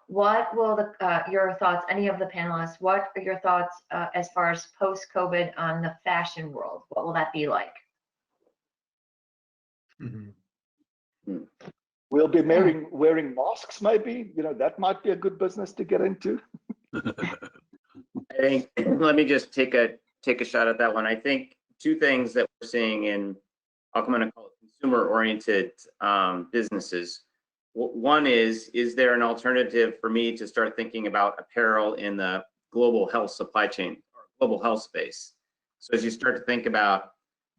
What will your thoughts, any of the panelists, what are your thoughts as far as post-COVID on the fashion world? What will that be like? Mm-hmm. We'll be wearing masks, maybe. You know, that might be a good business to get into. I think, let me just take a shot at that one. I think two things that we're seeing in, I'm going to call it consumer-oriented businesses. One is there an alternative for me to start thinking about apparel in the global health supply chain or global health space? So as you start to think about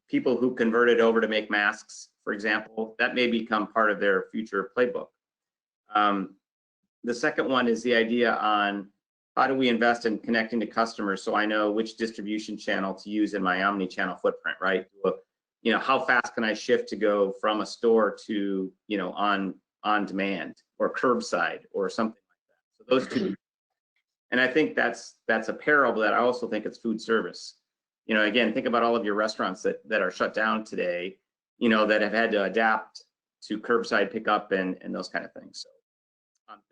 people who converted over to make masks, for example, that may become part of their future playbook. The second one is the idea on how do we invest in connecting to customers so I know which distribution channel to use in my omni-channel footprint, right? You know, how fast can I shift to go from a store to, you know, on demand or curbside or something like that. So those two. And I think that's apparel, but I also think it's food service. You know, again, think about all of your restaurants that are shut down today, you know, that have had to adapt to curbside pickup and those kind of things.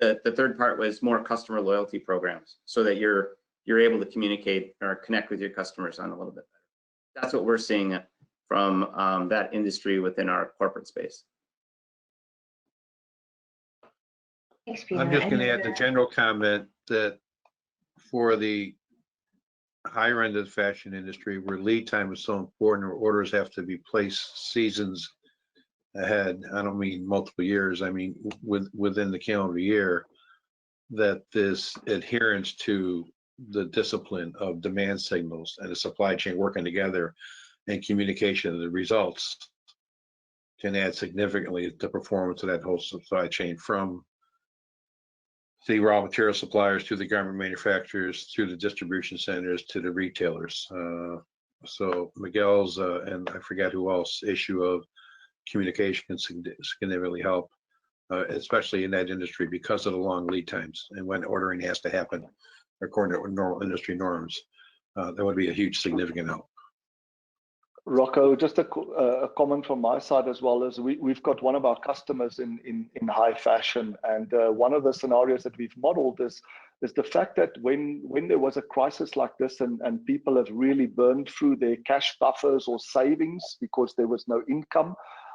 So the third part was more customer loyalty programs so that you're able to communicate or connect with your customers on a little bit better. That's what we're seeing from that industry within our corporate space. Thanks, Peter. I'm just going to add the general comment that for the higher end of the fashion industry, where lead time is so important, or orders have to be placed seasons ahead, I don't mean multiple years, I mean within the calendar year, that this adherence to the discipline of demand signals and the supply chain working together and communication of the results can add significantly to performance of that whole supply chain, from the raw material suppliers to the garment manufacturers, through the distribution centers to the retailers. So Miguel's and I forget who else issue of communication can significantly help, especially in that industry because of the long lead times and when ordering has to happen according to normal industry norms. That would be a huge significant help. Rocco, just a comment from my side as well, as we've got one of our customers in high fashion, and one of the scenarios that we've modeled is the fact that when there was a crisis like this and people have really burned through their cash buffers or savings because there was no income,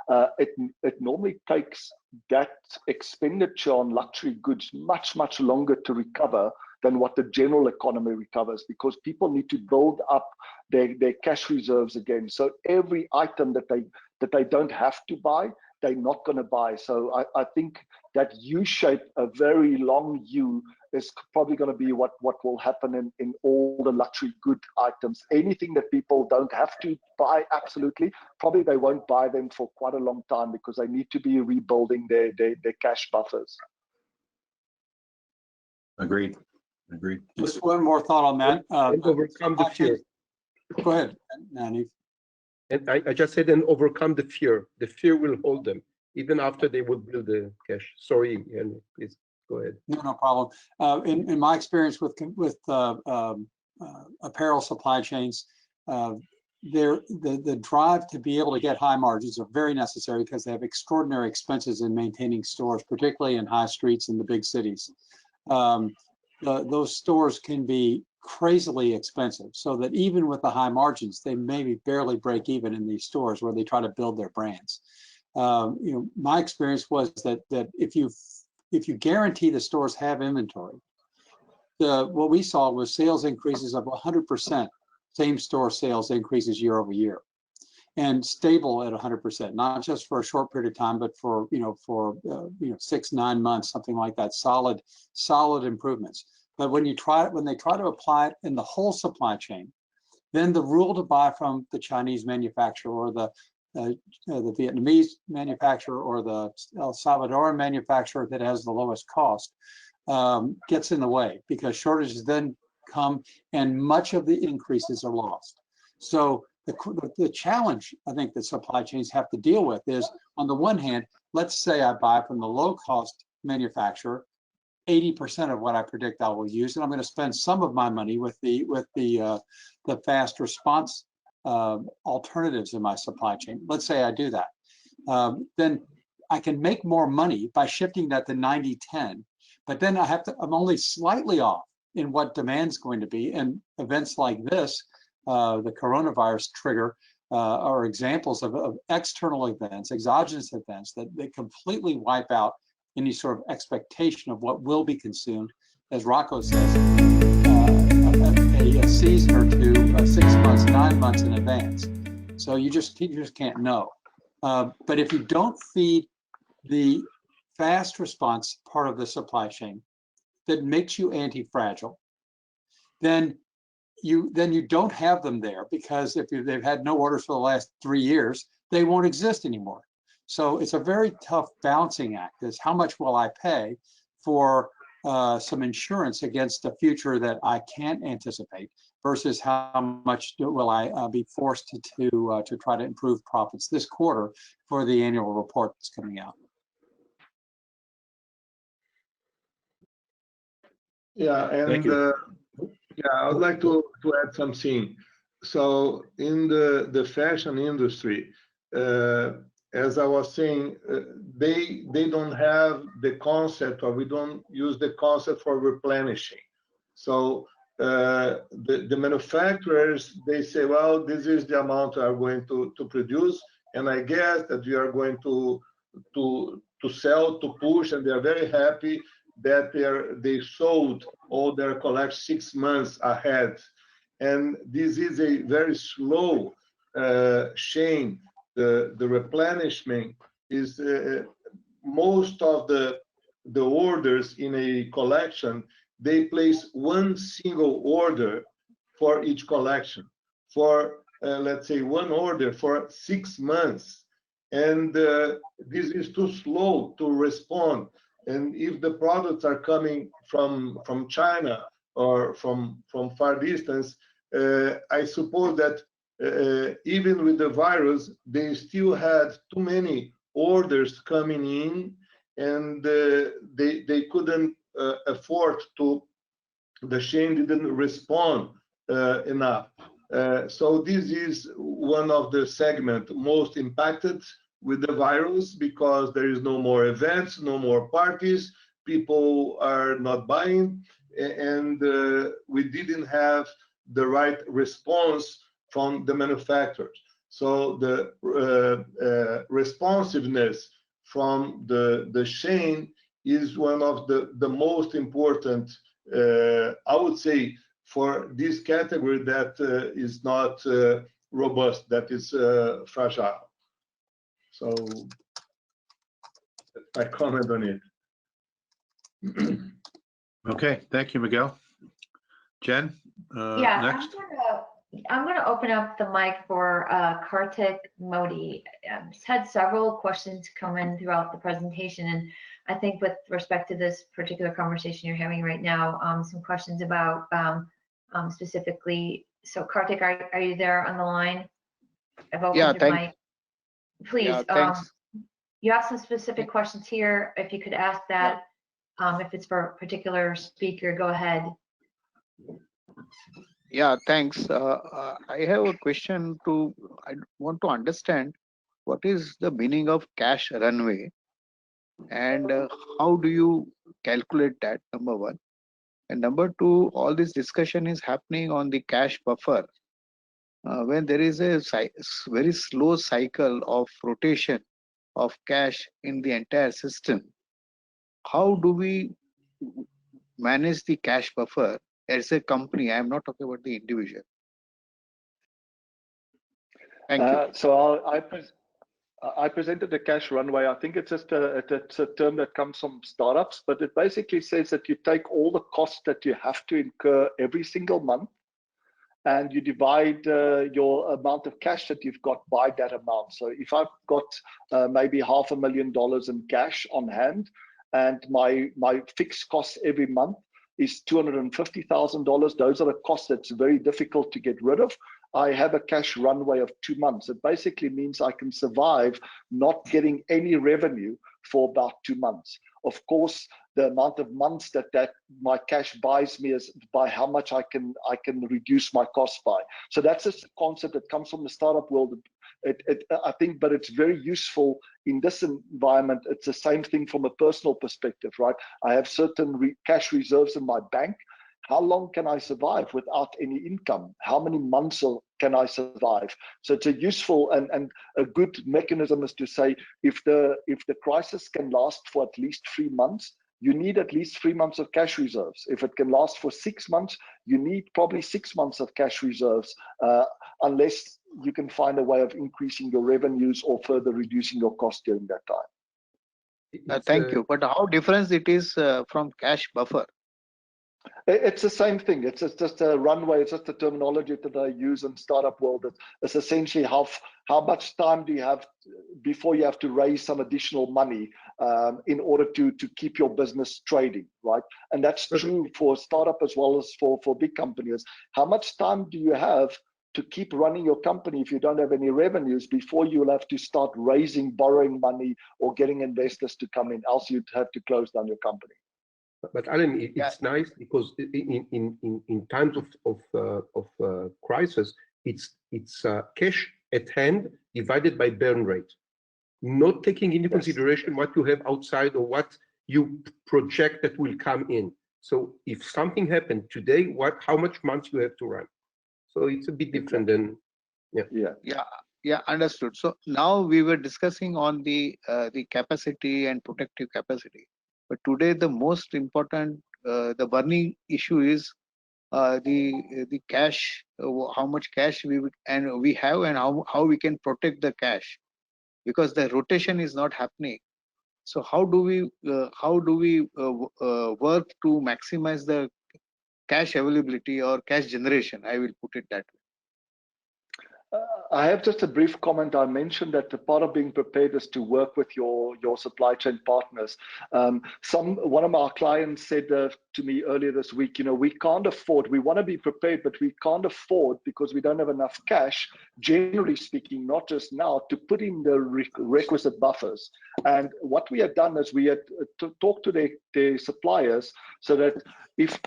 it normally takes that expenditure on luxury goods much longer to recover than what the general economy recovers, because people need to build up their cash reserves again. So every item that they don't have to buy, they're not going to buy. So I think that U shape, a very long U, is probably going to be what will happen in all the luxury good items. Anything that people don't have to buy, absolutely, probably they won't buy them for quite a long time because they need to be rebuilding their cash buffers. Agreed. Just one more thought on that. And overcome the fear. Go ahead, Nani. And I just said, and overcome the fear. The fear will hold them even after they would build the cash. Sorry, Henry, please go ahead. No problem. In my experience with apparel supply chains, the drive to be able to get high margins are very necessary because they have extraordinary expenses in maintaining stores, particularly in high streets in the big cities. Those stores can be crazily expensive, so that even with the high margins, they maybe barely break even in these stores where they try to build their brands. My experience was that if you guarantee the stores have inventory, what we saw was sales increases of 100%, same store sales increases year over year, and stable at 100%, not just for a short period of time, but for 6-9 months, something like that. Solid improvements. But when they try to apply it in the whole supply chain, then the rule to buy from the Chinese manufacturer or the Vietnamese manufacturer or the El Salvadoran manufacturer that has the lowest cost gets in the way, because shortages then come and much of the increases are lost. So the challenge I think that supply chains have to deal with is, on the one hand, let's say I buy from the low cost manufacturer 80% of what I predict I will use, and I'm going to spend some of my money with the fast response alternatives in my supply chain. Let's say I do that. Then I can make more money by shifting that to 90-10, but then I'm only slightly off in what demand's going to be. And events like this, the coronavirus trigger, are examples of external events, exogenous events that completely wipe out any sort of expectation of what will be consumed, as Rocco says, a season or two, 6 months, 9 months in advance. So you just can't know. But if you don't feed the fast response part of the supply chain that makes you anti-fragile, then you don't have them there, because if they've had no orders for the last 3 years, they won't exist anymore. So it's a very tough balancing act, is how much will I pay for some insurance against a future that I can't anticipate, versus how much will I be forced to try to improve profits this quarter for the annual report that's coming out. Yeah, and I would like to add something. So in the fashion industry, as I was saying, they don't have the concept, or we don't use the concept for replenishing. So the manufacturers, they say, well, this is the amount we are going to produce, and I guess that we are going to sell, to push, and they are very happy that they sold all their collection 6 months ahead. And this is a very slow chain. The replenishment is most of the orders in a collection, they place one single order for each collection, for let's say one order for 6 months, and this is too slow to respond. And if the products are coming from China or from far distance, I suppose that even with the virus, they still had too many orders coming in, and they couldn't afford to. The chain didn't respond enough. So this is one of the segments most impacted with the virus, because there is no more events, no more parties, people are not buying, and we didn't have the right response from the manufacturers. So the responsiveness from the chain is one of the most important, I would say, for this category that is not robust, that is fragile. So I comment on it. Okay, thank you, Miguel. Jen, Yeah, next. I'm gonna open up the mic for Kartik Modi. He's had several questions come in throughout the presentation, and I think with respect to this particular conversation you're having right now, some questions about specifically. So Kartik, are you there on the line? I've opened your mic. Please, Yeah, thanks. you have some specific questions here. If you could ask that, if it's for a particular speaker, go ahead. Yeah, thanks. I have a question I want to understand what is the meaning of cash runway and how do you calculate that, number one. And number two, all this discussion is happening on the cash buffer. When there is a very slow cycle of rotation of cash in the entire system, how do we manage the cash buffer as a company? I am not talking about the individual. Thank you. So I presented the cash runway. I think it's just it's a term that comes from startups, but it basically says that you take all the costs that you have to incur every single month, and you divide your amount of cash that you've got by that amount. So if I've got maybe $500,000 in cash on hand, and my fixed costs every month is $250,000, those are the costs that's very difficult to get rid of. I have a cash runway of 2 months. It basically means I can survive not getting any revenue for about 2 months. Of course, the amount of months that my cash buys me is by how much I can reduce my costs by. So that's a concept that comes from the startup world. I think, but it's very useful in this environment. It's the same thing from a personal perspective, right? I have certain cash reserves in my bank. How long can I survive without any income? How many months can I survive? So it's a useful and a good mechanism is to say, if the crisis can last for at least 3 months, you need at least 3 months of cash reserves. If it can last for 6 months, you need probably 6 months of cash reserves, unless you can find a way of increasing your revenues or further reducing your costs during that time. Thank you. But how different it is from cash buffer? It's the same thing. It's just a runway. It's just a terminology that I use in startup world. It's essentially how much time do you have before you have to raise some additional money in order to keep your business trading, right? And that's true for startup as well as for big companies. How much time do you have to keep running your company if you don't have any revenues before you'll have to start borrowing money or getting investors to come in? Else you'd have to close down your company. But Alan, it's nice because in times of crisis, it's cash at hand divided by burn rate, not taking into consideration what you have outside or what you project that will come in. So if something happened today, how much months you have to run? So it's a bit different than Yeah, understood. So now we were discussing on the capacity and protective capacity. But today, the most important, the burning issue is the cash, how much cash we have, and how we can protect the cash, because the rotation is not happening. So how do we work to maximize the cash availability or cash generation? I will put it that way. I have just a brief comment. I mentioned that the part of being prepared is to work with your supply chain partners. One of our clients said to me earlier this week, we can't afford, we want to be prepared, but we can't afford because we don't have enough cash, generally speaking, not just now, to put in the requisite buffers. And what we had done is we had talked to their suppliers so that if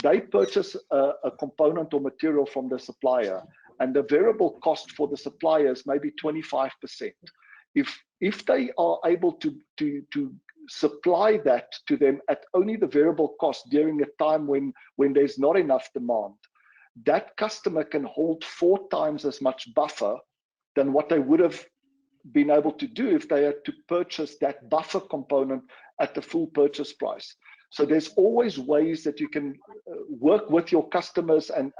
they purchase a component or material from the supplier, and the variable cost for the suppliers may be 25%. If they are able to supply that to them at only the variable cost during a time when there's not enough demand, that customer can hold 4 times as much buffer than what they would have been able to do if they had to purchase that buffer component at the full purchase price. So there's always ways that you can work with your customers and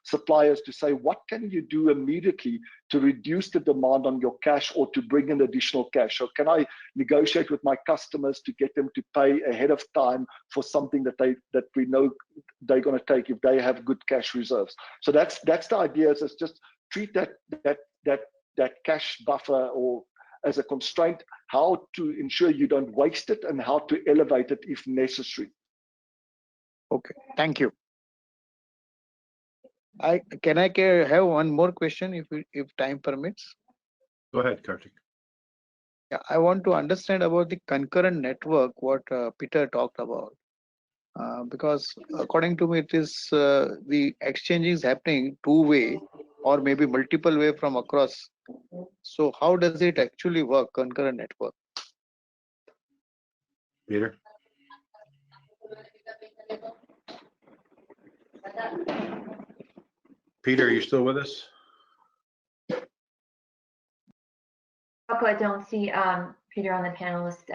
suppliers to say, what can you do immediately to reduce the demand on your cash or to bring in additional cash? So can I negotiate with my customers to get them to pay ahead of time for something that we know they're going to take if they have good cash reserves? So that's the idea, is just treat that cash buffer or as a constraint, how to ensure you don't waste it and how to elevate it if necessary. Okay, thank you. Can I have one more question if time permits? Go ahead, Kartik. Yeah, I want to understand about the concurrent network, what Peter talked about. Because according to me, it is the exchange is happening two-way or maybe multiple way from across. So how does it actually work, concurrent network? Peter? Peter, are you still with us? I don't see Peter on the panelist.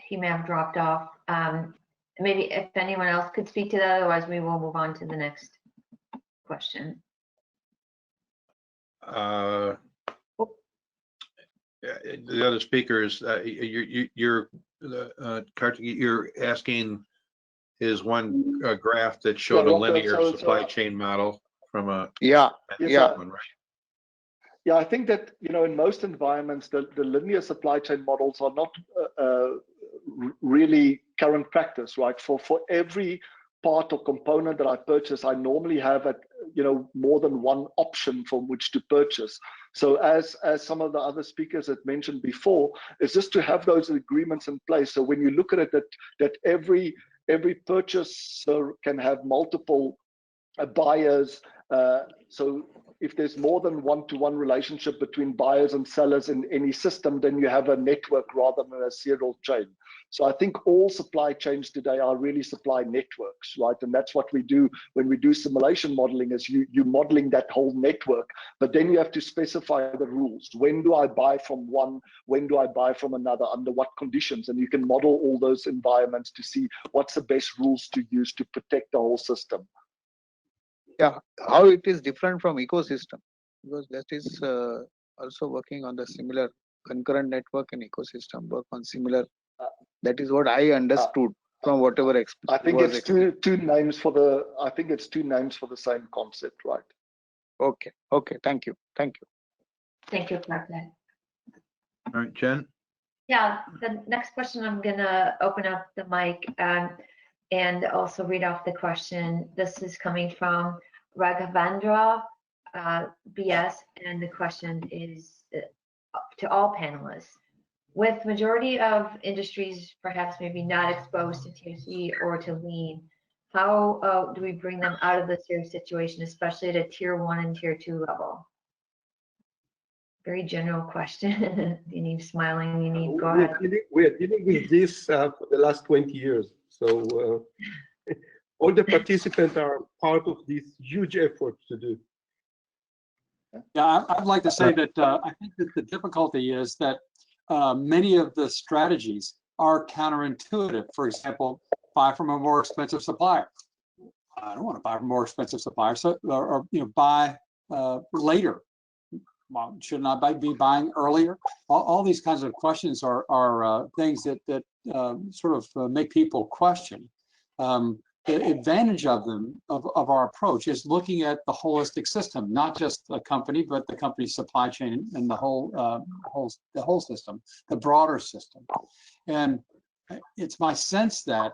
He may have dropped off. Maybe if anyone else could speak to that, otherwise we will move on to the next question. The other speakers, Kartik, you're asking is one graph that showed a linear supply chain model from a one, right? Yeah, I think that, in most environments, the linear supply chain models are not really current practice, right? For every part or component that I purchase, I normally have more than one option from which to purchase. So as some of the other speakers had mentioned before, it's just to have those agreements in place. So when you look at it, that every purchaser can have multiple buyers. So if there's more than one-to-one relationship between buyers and sellers in any system, then you have a network rather than a serial chain. So I think all supply chains today are really supply networks, right? And that's what we do when we do simulation modeling, is you're modeling that whole network, but then you have to specify the rules. When do I buy from one? When do I buy from another? Under what conditions? And you can model all those environments to see what's the best rules to use to protect the whole system. Yeah, how it is different from ecosystem, because that is also working on the similar concurrent network and ecosystem work on similar. That is what I understood from whatever I think it's two names for the. I think it's two names for the same concept, right? Okay. Thank you. Thank you, Kartik. All right, Jen. Yeah, the next question, I'm gonna open up the mic and also read off the question. This is coming from Raghavendra BS, and the question is to all panelists. With majority of industries perhaps maybe not exposed to TOC or to lean, how do we bring them out of this situation, especially at a tier 1 and tier 2 level? Very general question. You need smiling, you need, go ahead. We are dealing with this for the last 20 years. So all the participants are part of this huge effort to do. Yeah, I'd like to say that I think that the difficulty is that many of the strategies are counterintuitive. For example, buy from a more expensive supplier. I don't want to buy from a more expensive supplier, so or buy later. Well, shouldn't I be buying earlier? All these kinds of questions are things that sort of make people question. The advantage of our approach is looking at the holistic system, not just a company, but the company's supply chain and the whole system, the broader system. And it's my sense that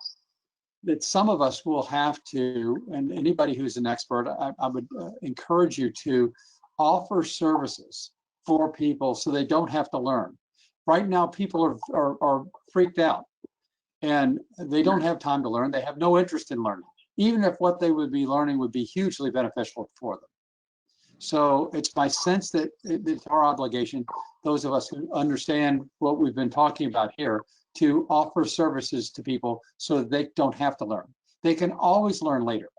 some of us will have to, and anybody who's an expert, I would encourage you to offer services for people so they don't have to learn. Right now, people are freaked out and they don't have time to learn. They have no interest in learning, even if what they would be learning would be hugely beneficial for them. So it's my sense that it's our obligation, those of us who understand what we've been talking about here, to offer services to people so that they don't have to learn. They can always learn later.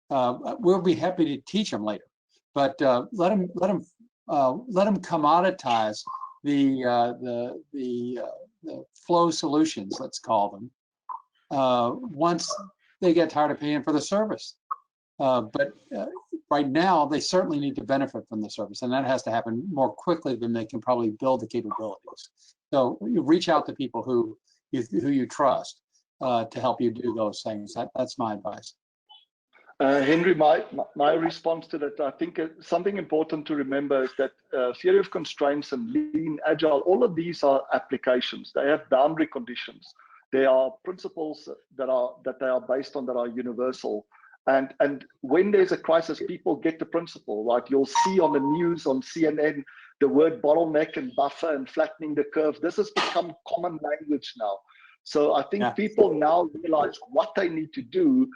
We'll be happy to teach them later, but let them let them commoditize the flow solutions, let's call them, once they get tired of paying for the service. But right now, they certainly need to benefit from the service, and that has to happen more quickly than they can probably build the capabilities. So you reach out to people who you trust to help you do those things. That's my advice. Henry, my response to that, I think something important to remember is that theory of constraints and lean, agile, all of these are applications. They have boundary conditions. They are principles that they are based on that are universal. And when there's a crisis, people get the principle, right? You'll see on the news, on CNN, the word bottleneck and buffer and flattening the curve. This has become common language now. So I think people now realize what they need to do.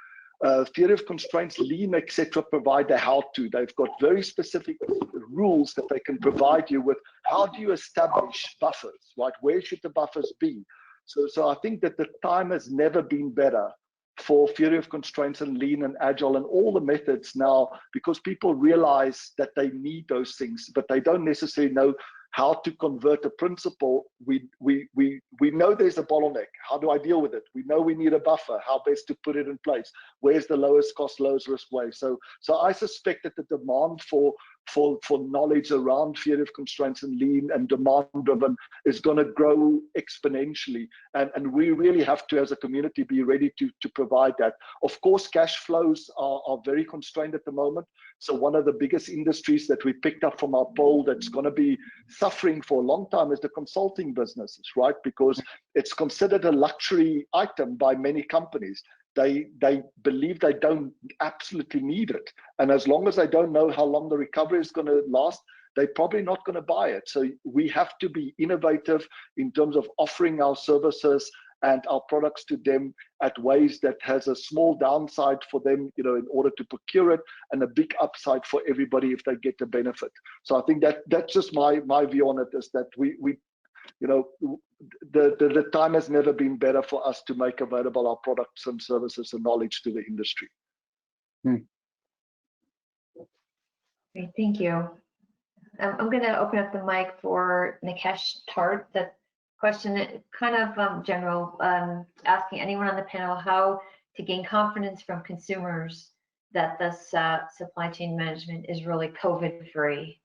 Theory of constraints, lean, etc., provide the how-to. They've got very specific rules that they can provide you with. How do you establish buffers, right? Where should the buffers be? So I think that the time has never been better for theory of constraints and lean and agile and all the methods now, because people realize that they need those things, but they don't necessarily know how to convert a principle. We know there's a bottleneck. How do I deal with it? We know we need a buffer. How best to put it in place? Where's the lowest cost, lowest risk way? So I suspect that the demand for knowledge around theory of constraints and lean and demand driven is going to grow exponentially, and we really have to, as a community, be ready to provide that. Of course, cash flows are very constrained at the moment. So one of the biggest industries that we picked up from our poll that's going to be suffering for a long time is the consulting businesses, right? Because it's considered a luxury item by many companies. They believe they don't absolutely need it. And as long as they don't know how long the recovery is going to last, they're probably not going to buy it. So we have to be innovative in terms of offering our services and our products to them at ways that has a small downside for them, you know, in order to procure it, and a big upside for everybody if they get the benefit. So I think that's just my view on it, is that we you know, the time has never been better for us to make available our products and services and knowledge to the industry. Great, thank you. I'm going to open up the mic for Nikesh Tart. The question, kind of general, asking anyone on the panel how to gain confidence from consumers that this supply chain management is really COVID-free.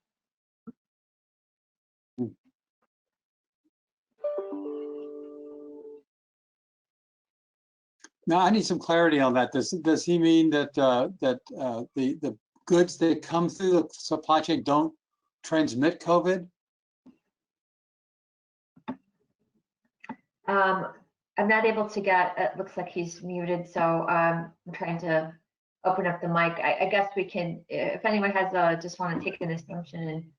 Now, I need some clarity on that. Does he mean that the goods that come through the supply chain don't transmit COVID? I'm not able to get, it looks like he's muted, so I'm trying to open up the mic. I guess we can, if anyone has just want to take an assumption.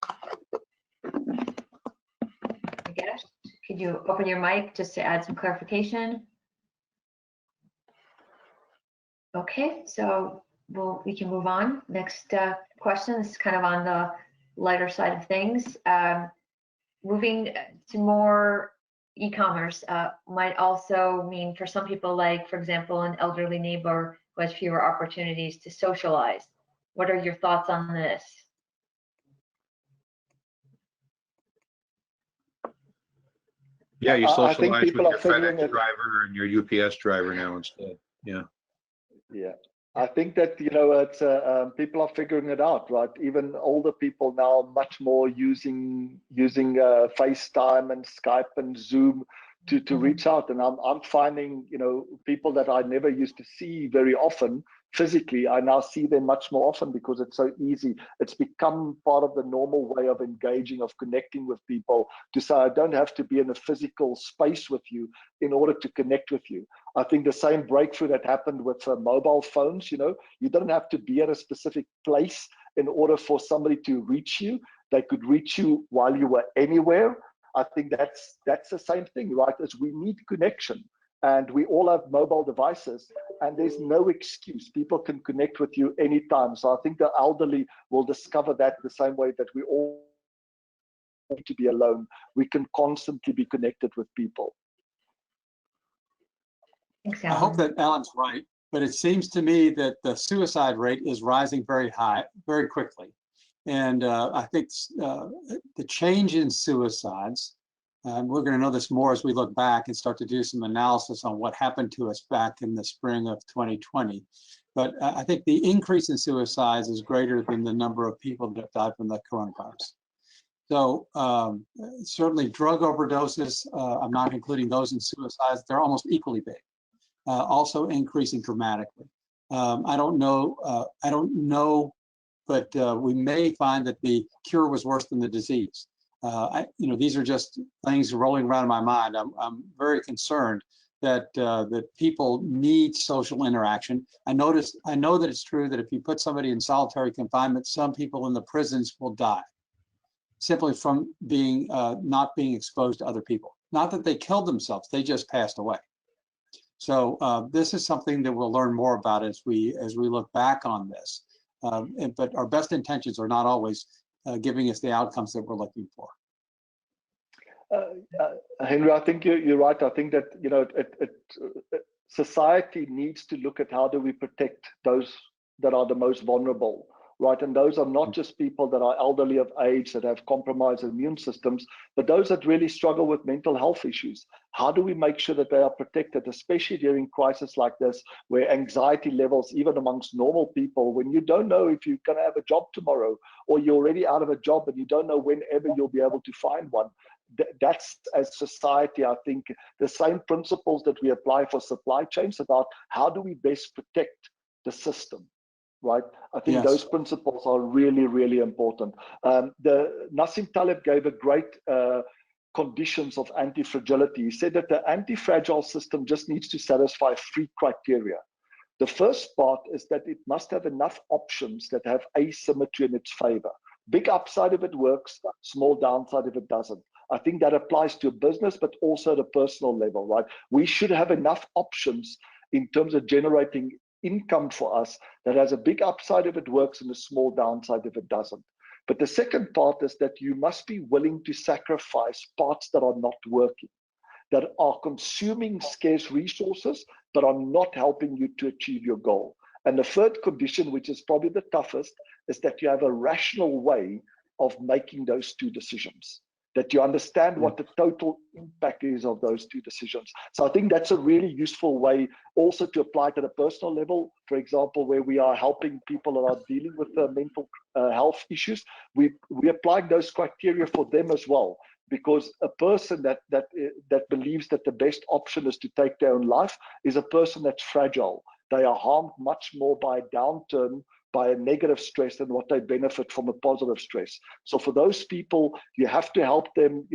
I guess, could you open your mic just to add some clarification? Okay, so we can move on. Next question is kind of on the lighter side of things. Moving to more e-commerce might also mean for some people, like, for example, an elderly neighbor who has fewer opportunities to socialize. What are your thoughts on this? Yeah, you socialize with your figuring FedEx driver and your UPS driver now instead. Yeah. Yeah, I think that, you know, it's people are figuring it out, right? Even older people now much more using FaceTime and Skype and Zoom to reach out. And I'm finding, you know, people that I never used to see very often physically, I now see them much more often because it's so easy. It's become part of the normal way of engaging, of connecting with people, to say I don't have to be in a physical space with you in order to connect with you. I think the same breakthrough that happened with mobile phones, you know, you don't have to be at a specific place in order for somebody to reach you. They could reach you while you were anywhere. I think that's the same thing, right? As we need connection, and we all have mobile devices, and there's no excuse. People can connect with you anytime. So I think the elderly will discover that the same way that we all need to be alone. We can constantly be connected with people. Thanks, I hope that Alan's right, but it seems to me that the suicide rate is rising very high, very quickly. And I think the change in suicides, we're going to know this more as we look back and start to do some analysis on what happened to us back in the spring of 2020. But I think the increase in suicides is greater than the number of people that have died from the coronavirus. So certainly drug overdoses, I'm not including those in suicides, they're almost equally big, also increasing dramatically. I don't know, but we may find that the cure was worse than the disease. These are just things rolling around in my mind. I'm very concerned that that people need social interaction. I know that it's true that if you put somebody in solitary confinement, some people in the prisons will die simply from being not being exposed to other people. Not that they killed themselves, they just passed away. So this is something that we'll learn more about as we look back on this. But our best intentions are not always giving us the outcomes that we're looking for. Henry, I think you're right. I think that society needs to look at how do we protect those that are the most vulnerable, right? And those are not just people that are elderly of age that have compromised immune systems, but those that really struggle with mental health issues. How do we make sure that they are protected, especially during crisis like this, where anxiety levels, even amongst normal people, when you don't know if you're going to have a job tomorrow, or you're already out of a job and you don't know whenever you'll be able to find one. That's, as society, I think, the same principles that we apply for supply chains about how do we best protect the system, right? I think Yes. Those principles are really, really important. Nassim Taleb gave a great conditions of anti-fragility. He said that the anti-fragile system just needs to satisfy 3 criteria. The first part is that it must have enough options that have asymmetry in its favor. Big upside if it works, small downside if it doesn't. I think that applies to a business, but also at a personal level, right? We should have enough options in terms of generating income for us that has a big upside if it works and a small downside if it doesn't. But the second part is that you must be willing to sacrifice parts that are not working, that are consuming scarce resources, but are not helping you to achieve your goal. And the third condition, which is probably the toughest, is that you have a rational way of making those 2 decisions, that you understand what the total impact is of those 2 decisions. So I think that's a really useful way also to apply to the personal level. For example, where we are helping people that are dealing with mental health issues, we apply those criteria for them as well. Because a person that believes that the best option is to take their own life is a person that's fragile. They are harmed much more by a downturn, by a negative stress, than what they benefit from a positive stress. So for those people, you have to help them,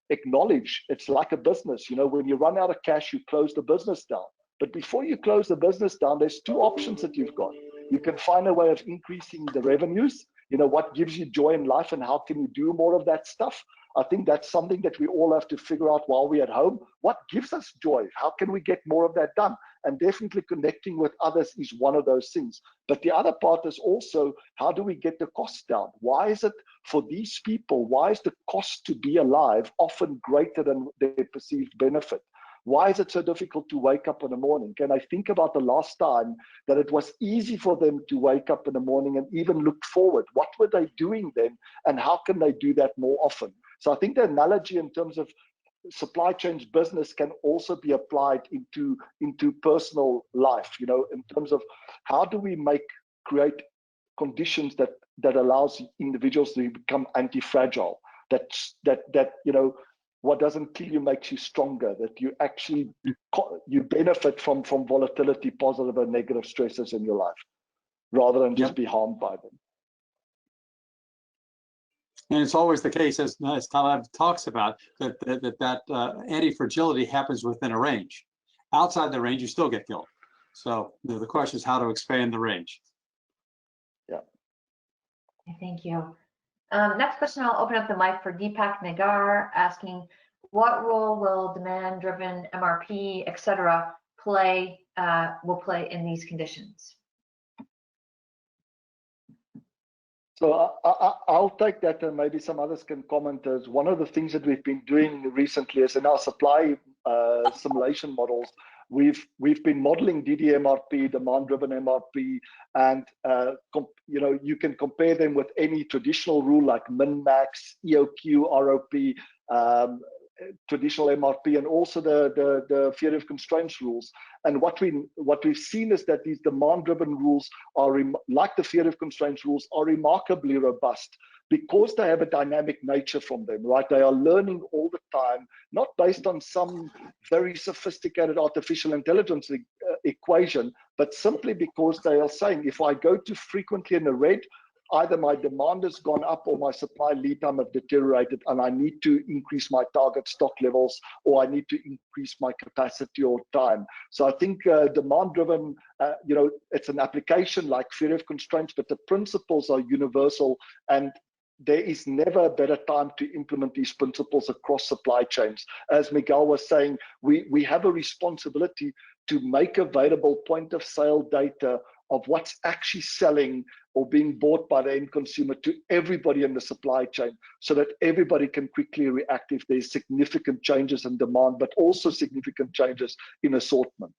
acknowledge it's like a business. When you run out of cash, you close the business down. But before you close the business down, there's 2 options that you've got. You can find a way of increasing the revenues. What gives you joy in life and how can you do more of that stuff? I think that's something that we all have to figure out while we're at home. What gives us joy? How can we get more of that done? And definitely connecting with others is one of those things. But the other part is also, how do we get the costs down? Why is it for these people, why is the cost to be alive often greater than their perceived benefit? Why is it so difficult to wake up in the morning? Can I think about the last time that it was easy for them to wake up in the morning and even look forward? What were they doing then? And how can they do that more often? So I think the analogy in terms of supply chains business can also be applied into personal life, in terms of how do we create conditions that allows individuals to become anti-fragile, that what doesn't kill you makes you stronger, that you actually you benefit from volatility, positive and negative stresses in your life, rather than just be harmed by them. And it's always the case, as Taleb talks about, that anti-fragility happens within a range. Outside the range, you still get killed. So the question is how to expand the range. Yeah. Thank you. Next question, I'll open up the mic for Deepak Nagar, asking, what role will demand-driven MRP, et cetera, will play in these conditions? So I'll take that, and maybe some others can comment. As one of the things that we've been doing recently is in our supply simulation models, we've been modeling DDMRP, demand-driven MRP, and you can compare them with any traditional rule like min-max, EOQ, ROP, traditional MRP, and also the theory of constraints rules. And what we've seen is that these demand-driven rules are, like the theory of constraints rules, are remarkably robust because they have a dynamic nature from them, right? They are learning all the time, not based on some very sophisticated artificial intelligence equation, but simply because they are saying, if I go too frequently in the red, either my demand has gone up or my supply lead time have deteriorated, and I need to increase my target stock levels, or I need to increase my capacity or time. So I think demand-driven, it's an application like theory of constraints, but the principles are universal, and there is never a better time to implement these principles across supply chains. As Miguel was saying, we have a responsibility to make available point of sale data of what's actually selling or being bought by the end consumer to everybody in the supply chain, so that everybody can quickly react if there's significant changes in demand, but also significant changes in assortment.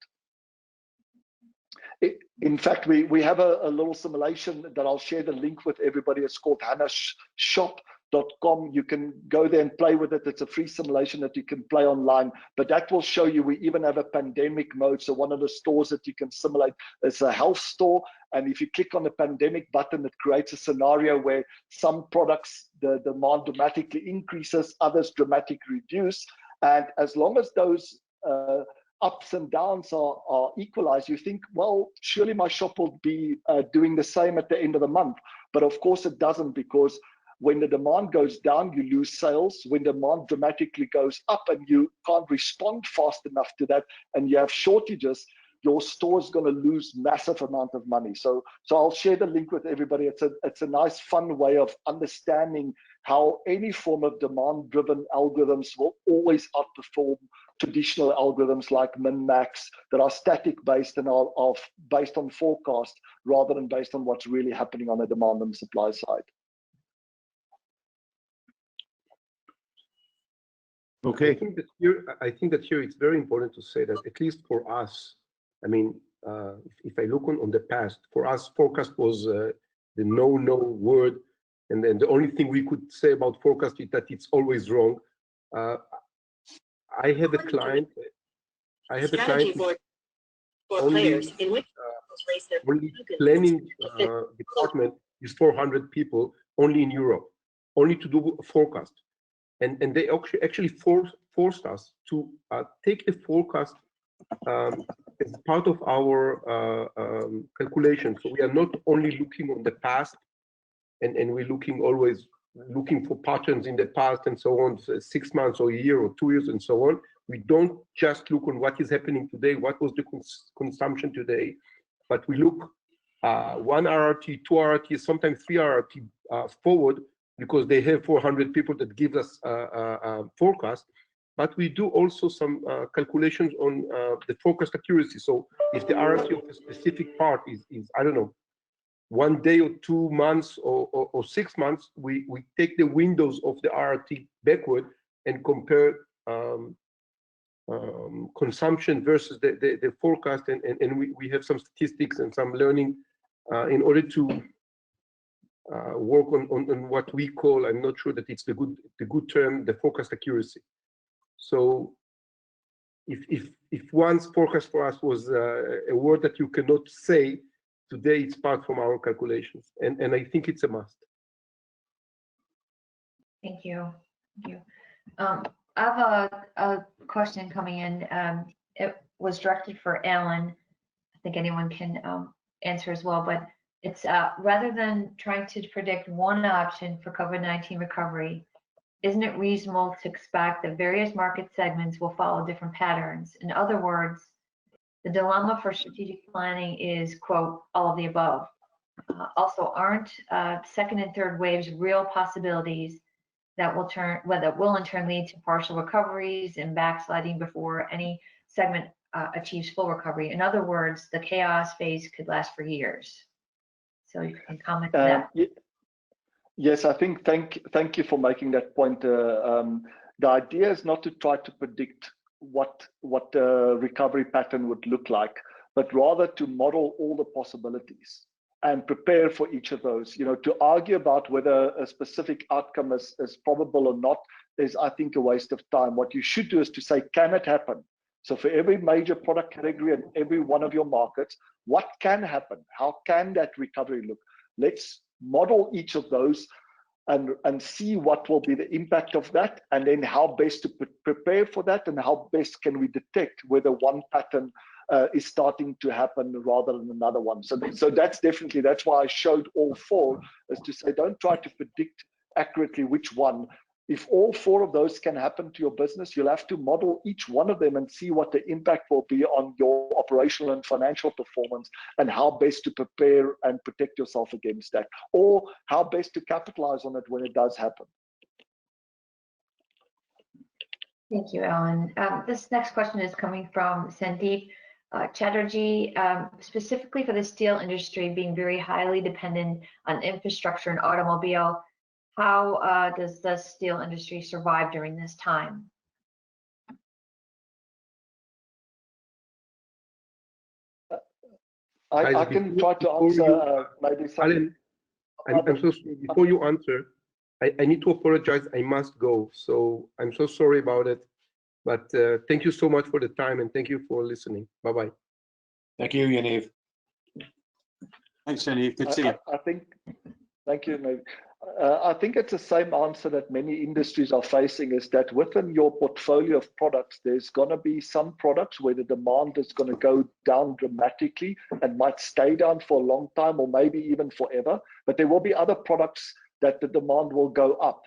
In fact, we have a little simulation that I'll share the link with everybody. It's called hannashop.com. You can go there and play with it. It's a free simulation that you can play online, but that will show you, we even have a pandemic mode. So one of the stores that you can simulate is a health store. And if you click on the pandemic button, it creates a scenario where some products, the demand dramatically increases, others dramatically reduce. And as long as those ups and downs are equalized, you think, well, surely my shop will be doing the same at the end of the month. But of course it doesn't, because when the demand goes down, you lose sales. When demand dramatically goes up and you can't respond fast enough to that, and you have shortages, your store is going to lose massive amount of money. So I'll share the link with everybody. It's a nice, fun way of understanding how any form of demand-driven algorithms will always outperform traditional algorithms like min-max that are static-based and are based on forecast rather than based on what's really happening on the demand and supply side. Okay. I think that here it's very important to say that, at least for us, I mean, if I look on the past, for us, forecast was the no word. And then the only thing we could say about forecast is that it's always wrong. I have a client only planning department is 400 people only in Europe, only to do a forecast. And they actually forced us to take the forecast as part of our calculation. So we are not only looking on the past, and we're always looking for patterns in the past and so on, 6 months or a year or 2 years and so on. We don't just look on what is happening today, what was the consumption today, but we look 1 RRT, 2 RRT, sometimes 3 RRT forward, because they have 400 people that give us a forecast. But we do also some calculations on the forecast accuracy. So if the RRT of a specific part is I don't know, 1 day or 2 months or 6 months, we take the windows of the RRT backward and compare consumption versus the forecast, and we have some statistics and some learning in order to work on what we call, I'm not sure that it's the good term, the forecast accuracy. So if once forecast for us was a word that you cannot say, today it's part from our calculations, and I think it's a must. Thank you. I have a question coming in. It was directed for Alan. I think anyone can answer as well, but it's rather than trying to predict one option for COVID-19 recovery, isn't it reasonable to expect that various market segments will follow different patterns? In other words, the dilemma for strategic planning is, quote, all of the above. Also, aren't second and third waves real possibilities that will in turn lead to partial recoveries and backsliding before any segment achieves full recovery? In other words, the chaos phase could last for years. So you can comment on that. Yes, I think thank you for making that point. The idea is not to try to predict what the recovery pattern would look like, but rather to model all the possibilities. and prepare for each of those. To argue about whether a specific outcome is probable or not is, I think, a waste of time. What you should do is to say, can it happen? So for every major product category and every one of your markets, what can happen? How can that recovery look? Let's model each of those and see what will be the impact of that, and then how best to prepare for that, and how best can we detect whether one pattern is starting to happen rather than another one. So that's why I showed all four, is to say, don't try to predict accurately which one. If all four of those can happen to your business, you'll have to model each one of them and see what the impact will be on your operational and financial performance, and how best to prepare and protect yourself against that, or how best to capitalize on it when it does happen. Thank you, Alan. This next question is coming from Sandeep Chatterjee, specifically for the steel industry being very highly dependent on infrastructure and automobile. How does the steel industry survive during this time? I can try to answer maybe something. Alan, I'm so sorry. Before you answer, I need to apologize. I must go. So I'm so sorry about it. But thank you so much for the time, and thank you for listening. Bye-bye. Thank you, Yaniv. Thanks, Yaniv. Good to see you. Thank you, Yaniv. I think it's the same answer that many industries are facing, is that within your portfolio of products, there's going to be some products where the demand is going to go down dramatically and might stay down for a long time, or maybe even forever. But there will be other products that the demand will go up.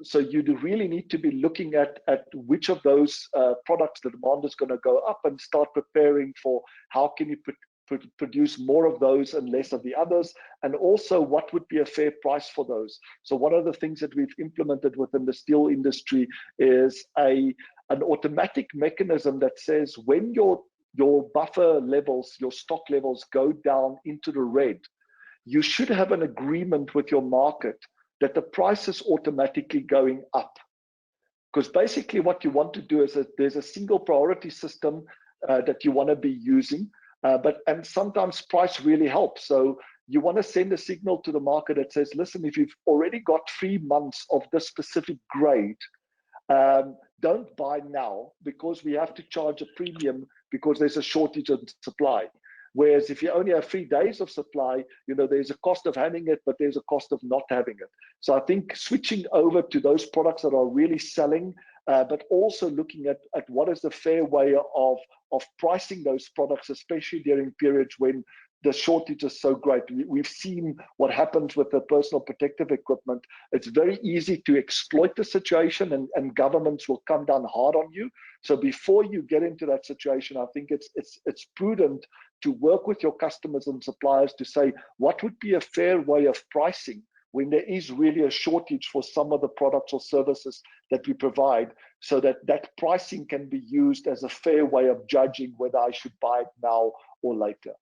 So you do really need to be looking at which of those products the demand is going to go up, and start preparing for how can you produce more of those and less of the others, and also what would be a fair price for those. So one of the things that we've implemented within the steel industry is an automatic mechanism that says, when your buffer levels, your stock levels go down into the red, you should have an agreement with your market that the price is automatically going up. Because basically what you want to do is that there's a single priority system that you want to be using. And sometimes price really helps. So you want to send a signal to the market that says, listen, if you've already got 3 months of this specific grade, don't buy now, because we have to charge a premium because there's a shortage of supply. Whereas if you only have 3 days of supply, there's a cost of having it, but there's a cost of not having it. So I think switching over to those products that are really selling, but also looking at what is the fair way of pricing those products, especially during periods when the shortage is so great. We've seen what happens with the personal protective equipment. It's very easy to exploit the situation, and governments will come down hard on you. So before you get into that situation, I think it's prudent to work with your customers and suppliers to say, what would be a fair way of pricing when there is really a shortage for some of the products or services that we provide, so that pricing can be used as a fair way of judging whether I should buy it now or later.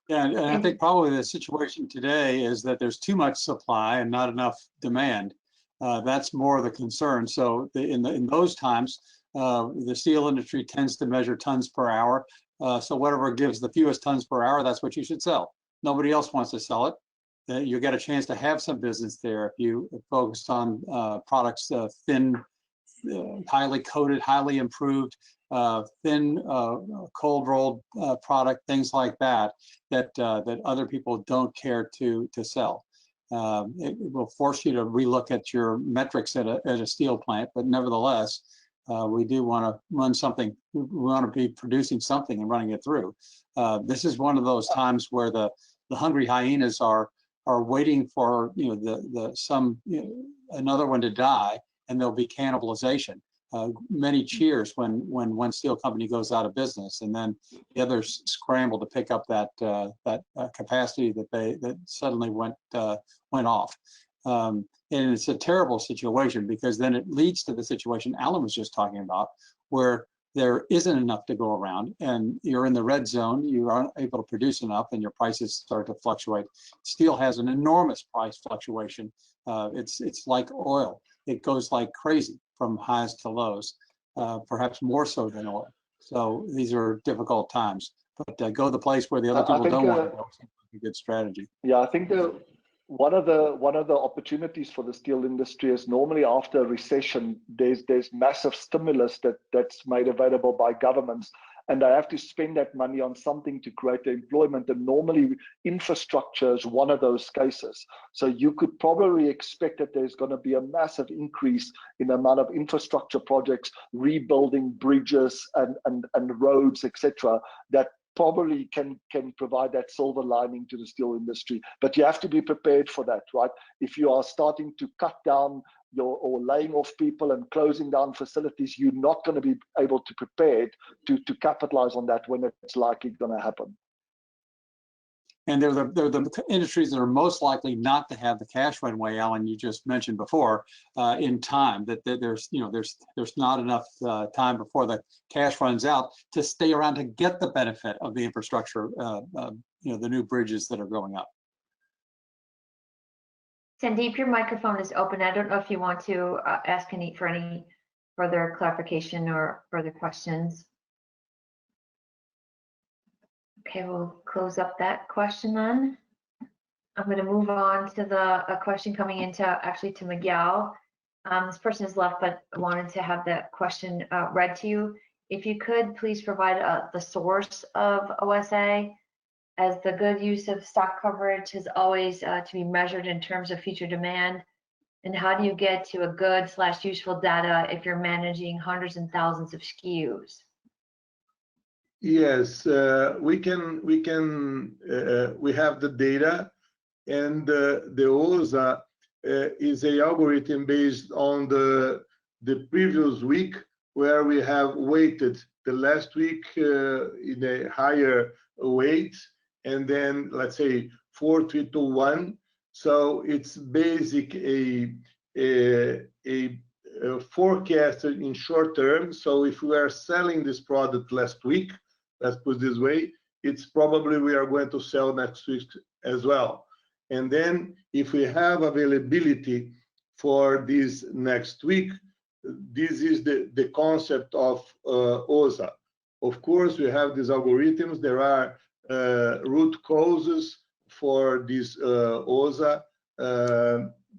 Yeah, and I think probably the situation today is that there's too much supply and not enough demand. That's more the concern. So in those times, the steel industry tends to measure tons per hour. So whatever gives the fewest tons per hour, that's what you should sell. Nobody else wants to sell it. You get a chance to have some business there if you focus on products, thin, highly coated, highly improved, thin, cold rolled product, things like that other people don't care to sell. It will force you to relook at your metrics at a steel plant, but nevertheless, we do want to run something. We want to be producing something and running it through. This is one of those times where the hungry hyenas are waiting for another one to die, and there'll be cannibalization. Many cheers when one steel company goes out of business, and then the others scramble to pick up that capacity that suddenly went off. And it's a terrible situation, because then it leads to the situation Alan was just talking about, where there isn't enough to go around, and you're in the red zone, you aren't able to produce enough, and your prices start to fluctuate. Steel has an enormous price fluctuation. It's like oil. It goes like crazy from highs to lows, perhaps more so than oil. So these are difficult times. But go the place where the other I people think, don't want to go. Seems like a good strategy. Yeah, I think one of the opportunities for the steel industry is normally after a recession, there's massive stimulus that's made available by governments, and they have to spend that money on something to create the employment. And normally, infrastructure is one of those cases. So you could probably expect that there's going to be a massive increase in the amount of infrastructure projects, rebuilding bridges and roads, etc. That probably can provide that silver lining to the steel industry. But you have to be prepared for that, right? If you are starting to cut down or laying off people and closing down facilities, you're not going to be able to prepare to capitalize on that when it's likely going to happen. And they're the industries that are most likely not to have the cash runway, Alan, you just mentioned before, in time. That there's not enough time before the cash runs out to stay around to get the benefit of the infrastructure, the new bridges that are going up. Sandeep, your microphone is open. I don't know if you want to ask for any further clarification or further questions. Okay, we'll close up that question then. I'm going to move on to a question coming into actually to Miguel. This person has left, but I wanted to have the question read to you. If you could please provide the source of OSA, as the good use of stock coverage is always to be measured in terms of future demand. And how do you get to a good/useful data if you're managing hundreds and thousands of SKUs? Yes, we have the data, and the OSA is a algorithm based on the previous week, where we have weighted the last week in a higher weight, and then let's say 4, 3, 2, 1. So it's basic a forecast in short term. So if we are selling this product last week, let's put it this way, it's probably we are going to sell next week as well. And then if we have availability for this next week, this is the concept of OSA. Of course, we have these algorithms. There are root causes for this OSA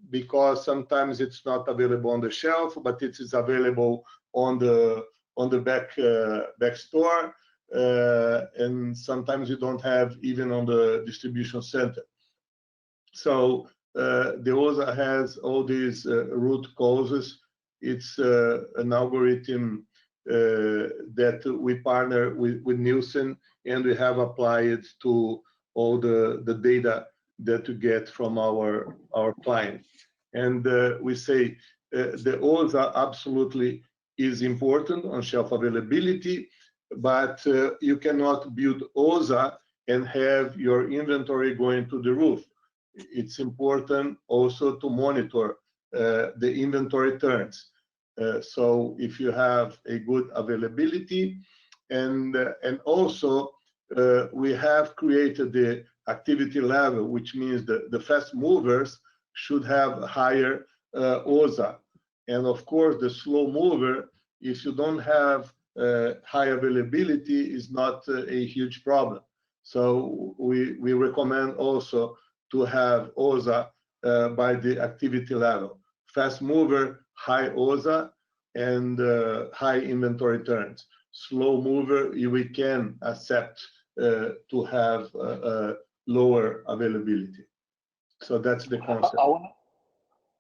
because sometimes it's not available on the shelf, but it is available on the back store. And sometimes you don't have even on the distribution center. So the OSA has all these root causes. It's an algorithm that we partner with Nielsen, and we have applied to all the data that we get from our clients. And we say the OSA absolutely is important on shelf availability, but you cannot build OSA and have your inventory going to the roof. It's important also to monitor the inventory turns. So if you have a good availability, and also we have created the activity level, which means the fast movers should have higher OSA. And of course, the slow mover, if you don't have high availability, is not a huge problem. So we recommend also to have OSA by the activity level. Fast mover, high OSA, and high inventory turns. Slow mover, we can accept to have lower availability. So that's the concept.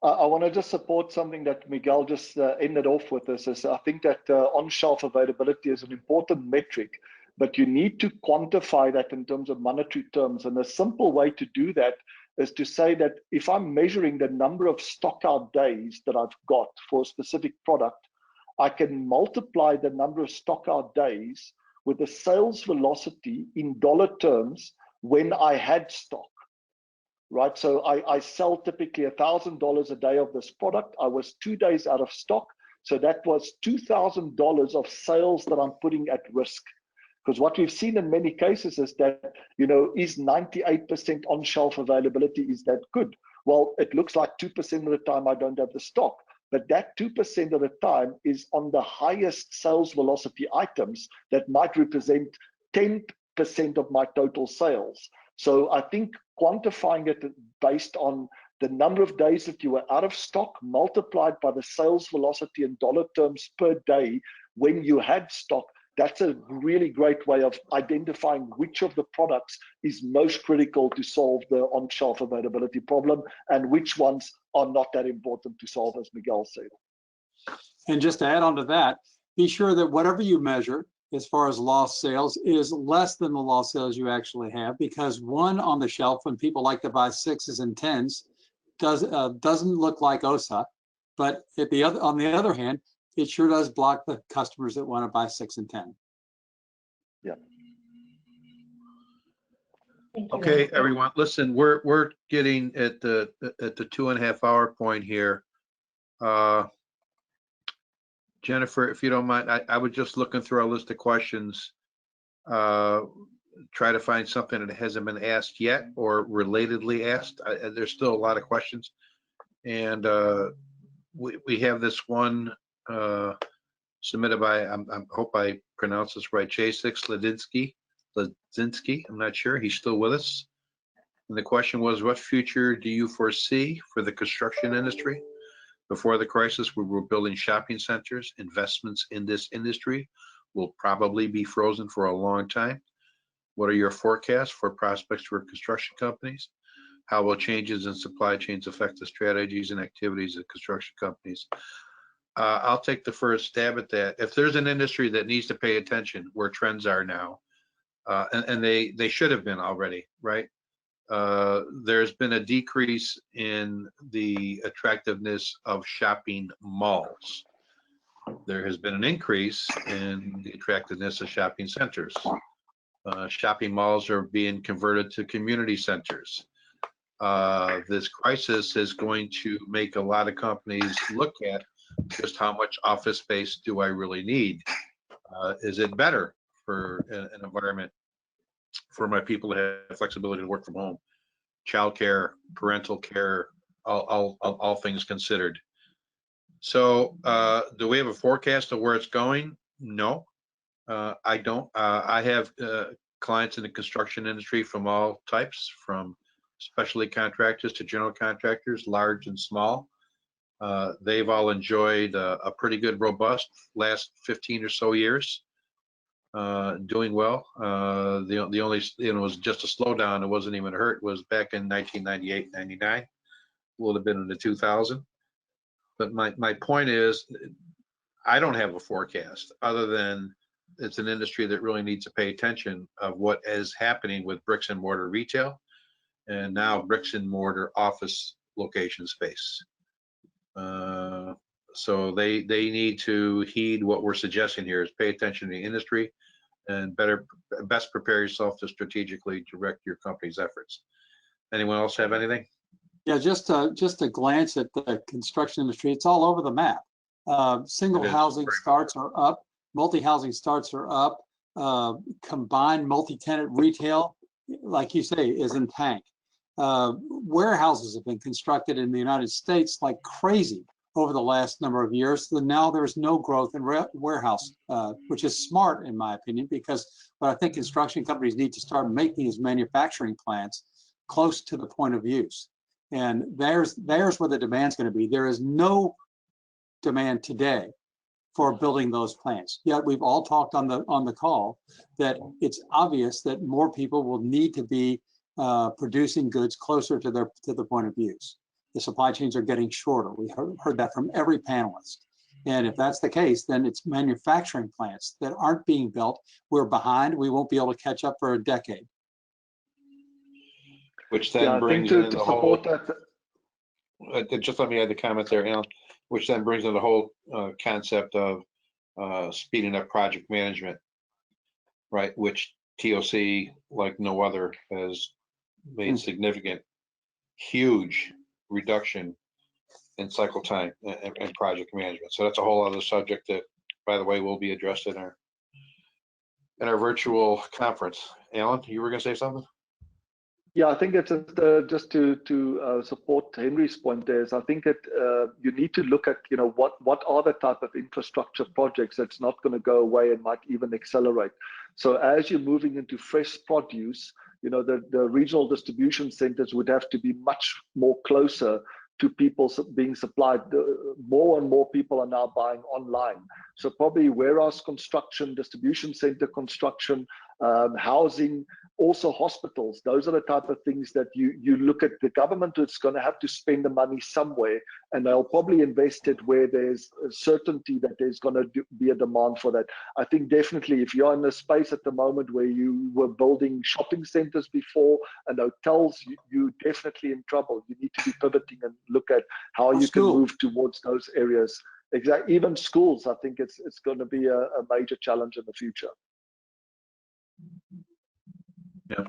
I want to just support something that Miguel just ended off with. This is, I think that on-shelf availability is an important metric, but you need to quantify that in terms of monetary terms. And a simple way to do that is to say that if I'm measuring the number of stock out days that I've got for a specific product, I can multiply the number of stock out days with the sales velocity in dollar terms when I had stock. Right, so I sell typically $1,000 a day of this product. I was 2 days out of stock, so that was $2,000 of sales that I'm putting at risk. Because what we've seen in many cases is that, is 98% on-shelf availability, is that good? Well, it looks like 2% of the time I don't have the stock, but that 2% of the time is on the highest sales velocity items that might represent 10 of my total sales. So I think quantifying it based on the number of days that you were out of stock multiplied by the sales velocity in dollar terms per day when you had stock, that's a really great way of identifying which of the products is most critical to solve the on-shelf availability problem and which ones are not that important to solve, as Miguel said. And just to add on to that, be sure that whatever you measure as far as lost sales is less than the lost sales you actually have, because one on the shelf, when people like to buy 6s and 10s, doesn't look like OSA, but on the other hand, it sure does block the customers that want to buy 6 and 10. Yeah. Okay, everyone, listen, we're getting at the 2.5 hour point here. Jennifer, if you don't mind, I was just looking through our list of questions, try to find something that hasn't been asked yet or relatedly asked. There's still a lot of questions, and we have this one submitted by, I hope I pronounce this right, Jacek Ledzinski. I'm not sure. He's still with us. And the question was, what future do you foresee for the construction industry? Before the crisis, we were building shopping centers. Investments in this industry will probably be frozen for a long time. What are your forecasts for prospects for construction companies? How will changes in supply chains affect the strategies and activities of construction companies? I'll take the first stab at that. If there's an industry that needs to pay attention where trends are now, and they should have been already, right? There's been a decrease in the attractiveness of shopping malls. There has been an increase in the attractiveness of shopping centers. Shopping malls are being converted to community centers. This crisis is going to make a lot of companies look at just how much office space do I really need? Is it better for an environment for my people to have flexibility to work from home? Childcare, parental care, all things considered. So do we have a forecast of where it's going? No, I don't. I have clients in the construction industry from all types, from specialty contractors to general contractors, large and small. They've all enjoyed a pretty good, robust last 15 or so years, doing well. The only, it was just a slowdown. It wasn't even a hurt. It was back in 1998, 99. Would have been in the 2000. But my point is, I don't have a forecast other than it's an industry that really needs to pay attention of what is happening with bricks and mortar retail and now bricks and mortar office location space. So they need to heed what we're suggesting here is pay attention to the industry and best prepare yourself to strategically direct your company's efforts. Anyone else have anything? Yeah, just a glance at the construction industry, it's all over the map. Single housing starts are up, multi-housing starts are up, combined multi-tenant retail, like you say, is in tank. Warehouses have been constructed in the United States like crazy over the last number of years. So now there's no growth in warehouse, which is smart in my opinion, because what I think construction companies need to start making is manufacturing plants close to the point of use. And there's where the demand's going to be. There is no demand today for building those plants. Yet we've all talked on the call that it's obvious that more people will need to be producing goods closer to the point of use. The supply chains are getting shorter. We heard that from every panelist. And if that's the case, then it's manufacturing plants that aren't being built. We're behind. We won't be able to catch up for a decade. Which then brings in the whole. Just let me add the comment there, Alan. Which then brings in the whole concept of speeding up project management, right? Which TOC, like no other, has made significant, huge reduction in cycle time and project management. So that's a whole other subject that, by the way, will be addressed in our virtual conference. Alan, you were going to say something? Yeah, I think it's just to support Henry's point there is I think that you need to look at, you know, what are the type of infrastructure projects that's not going to go away and might even accelerate. So as you're moving into fresh produce, the regional distribution centers would have to be much more closer to people being supplied. More and more people are now buying online. So probably warehouse construction, distribution center construction, housing, also hospitals. Those are the type of things that you look at. The government is going to have to spend the money somewhere, and they'll probably invest it where there's a certainty that there's going to be a demand for that. I think definitely if you're in a space at the moment where you were building shopping centers before and hotels, you're definitely in trouble. You need to be pivoting and look at how you can move towards those areas. Exactly. Even schools, I think it's going to be a major challenge in the future. Yeah.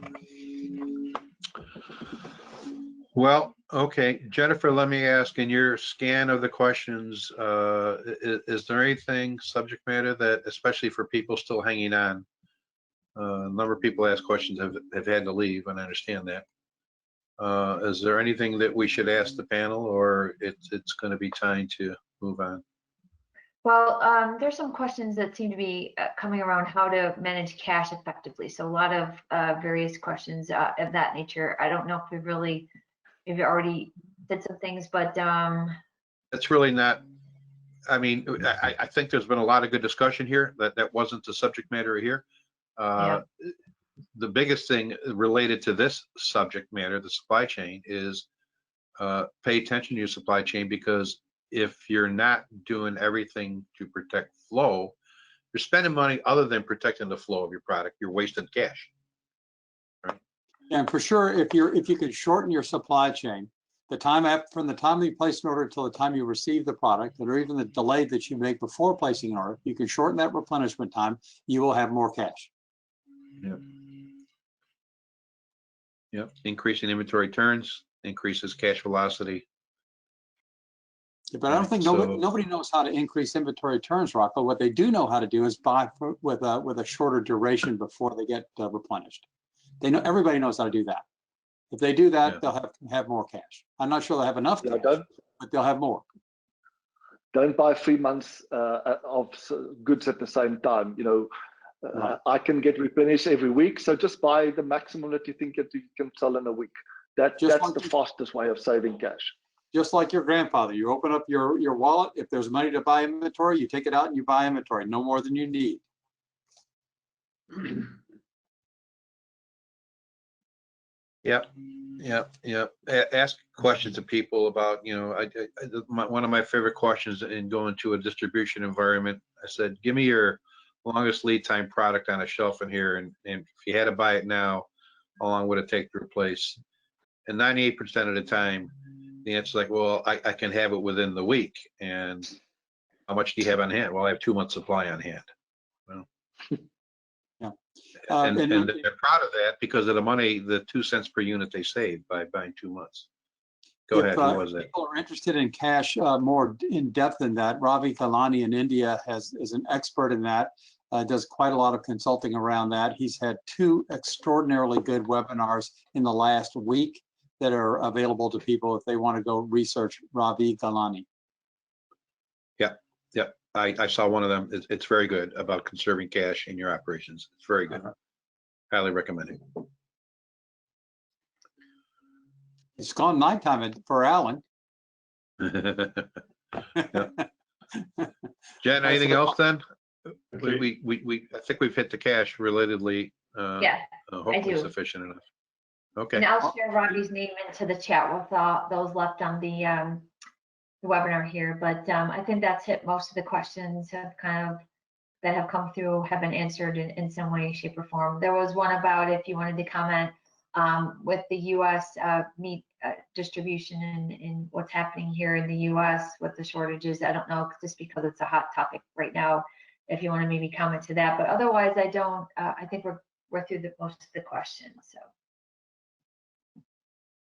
Well, okay, Jennifer, let me ask, in your scan of the questions, is there anything, subject matter, that, especially for people still hanging on, a number of people ask questions have had to leave, and I understand that. Is there anything that we should ask the panel, or it's going to be time to move on? Well, there's some questions that seem to be coming around how to manage cash effectively. So a lot of various questions of that nature. I don't know if we've already did some things, but that's really not. I mean, I think there's been a lot of good discussion here. That wasn't the subject matter here. Yeah. The biggest thing related to this subject matter, the supply chain, is pay attention to your supply chain, because if you're not doing everything to protect flow, you're spending money other than protecting the flow of your product. You're wasting cash. Right? And for sure, if you could shorten your supply chain, from the time you place an order till the time you receive the product, or even the delay that you make before placing an order, you can shorten that replenishment time. You will have more cash. Yep. Yep. Increasing inventory turns increases cash velocity. But I don't think nobody knows how to increase inventory turns, Rocco. What they do know how to do is buy with a shorter duration before they get replenished. Everybody knows how to do that. If they do that, they'll have more cash. I'm not sure they'll have enough cash, but they'll have more. Don't buy 3 months of goods at the same time. Right. I can get replenished every week, so just buy the maximum that you think that you can sell in a week. That's the fastest way of saving cash. Just like your grandfather, you open up your wallet. If there's money to buy inventory, you take it out and you buy inventory, no more than you need. Yep. Ask questions to people about, one of my favorite questions in going to a distribution environment, I said, give me your longest lead time product on a shelf in here, and if you had to buy it now, how long would it take to replace? And 98% of the time, the answer is like, well, I can have it within the week. And how much do you have on hand? Well, I have 2 months supply on hand. Well, yeah. And they're proud of that because of the money, the 2 cents per unit they saved by buying 2 months. Go ahead. Who was that? People are interested in cash more in depth than that. Ravi Kalani in India is an expert in that. Does quite a lot of consulting around that. He's had 2 extraordinarily good webinars in the last week that are available to people if they want to go research Ravi Kalani. Yep. I saw one of them. It's very good about conserving cash in your operations. It's very good. Highly recommend it. It's gone nighttime for Alan. Jen, anything else then? Okay. I think we've hit the cash relatedly. Yeah, hopefully sufficient enough. Okay. And I'll share Robbie's name into the chat with those left on the webinar here. But I think that's hit most of the questions that have come through have been answered in some way, shape, or form. There was one about if you wanted to comment with the U.S. Meat distribution and what's happening here in the U.S. with the shortages. I don't know, just because it's a hot topic right now, if you want to maybe comment to that. But otherwise, I don't. I think we're through most of the questions. So.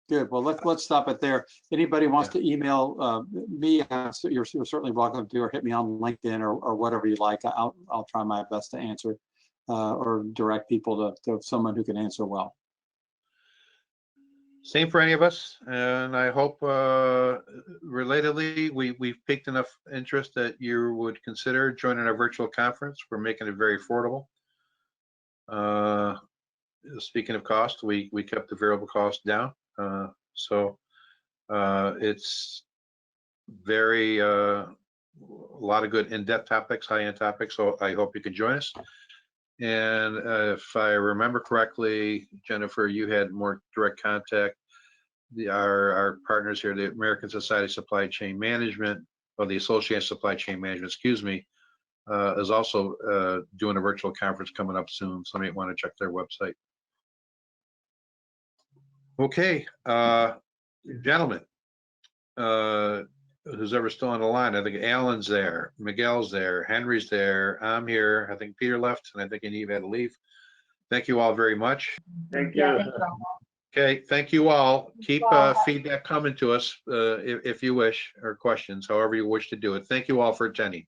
Good. Well, let's stop it there. Anybody wants to email me, you're certainly welcome to, or hit me on LinkedIn or whatever you like. I'll try my best to answer or direct people to someone who can answer well. Same for any of us, and I hope relatedly we've piqued enough interest that you would consider joining our virtual conference. We're making it very affordable. Speaking of cost, we kept the variable cost down. So it's very a lot of good in-depth topics, high-end topics. So I hope you can join us. And if I remember correctly, Jennifer, you had more direct contact. Our partners here, the American Society of Supply Chain Management, or the Association of Supply Chain Management, excuse me, is also doing a virtual conference coming up soon. So you might want to check their website. Okay, gentlemen, who's ever still on the line? I think Alan's there, Miguel's there, Henry's there, I'm here. I think Peter left, and I think Yaniv had to leave. Thank you all very much. Thank you. Yeah, thank you all. Okay, thank you all. Keep feedback coming to us if you wish, or questions, however you wish to do it. Thank you all for attending.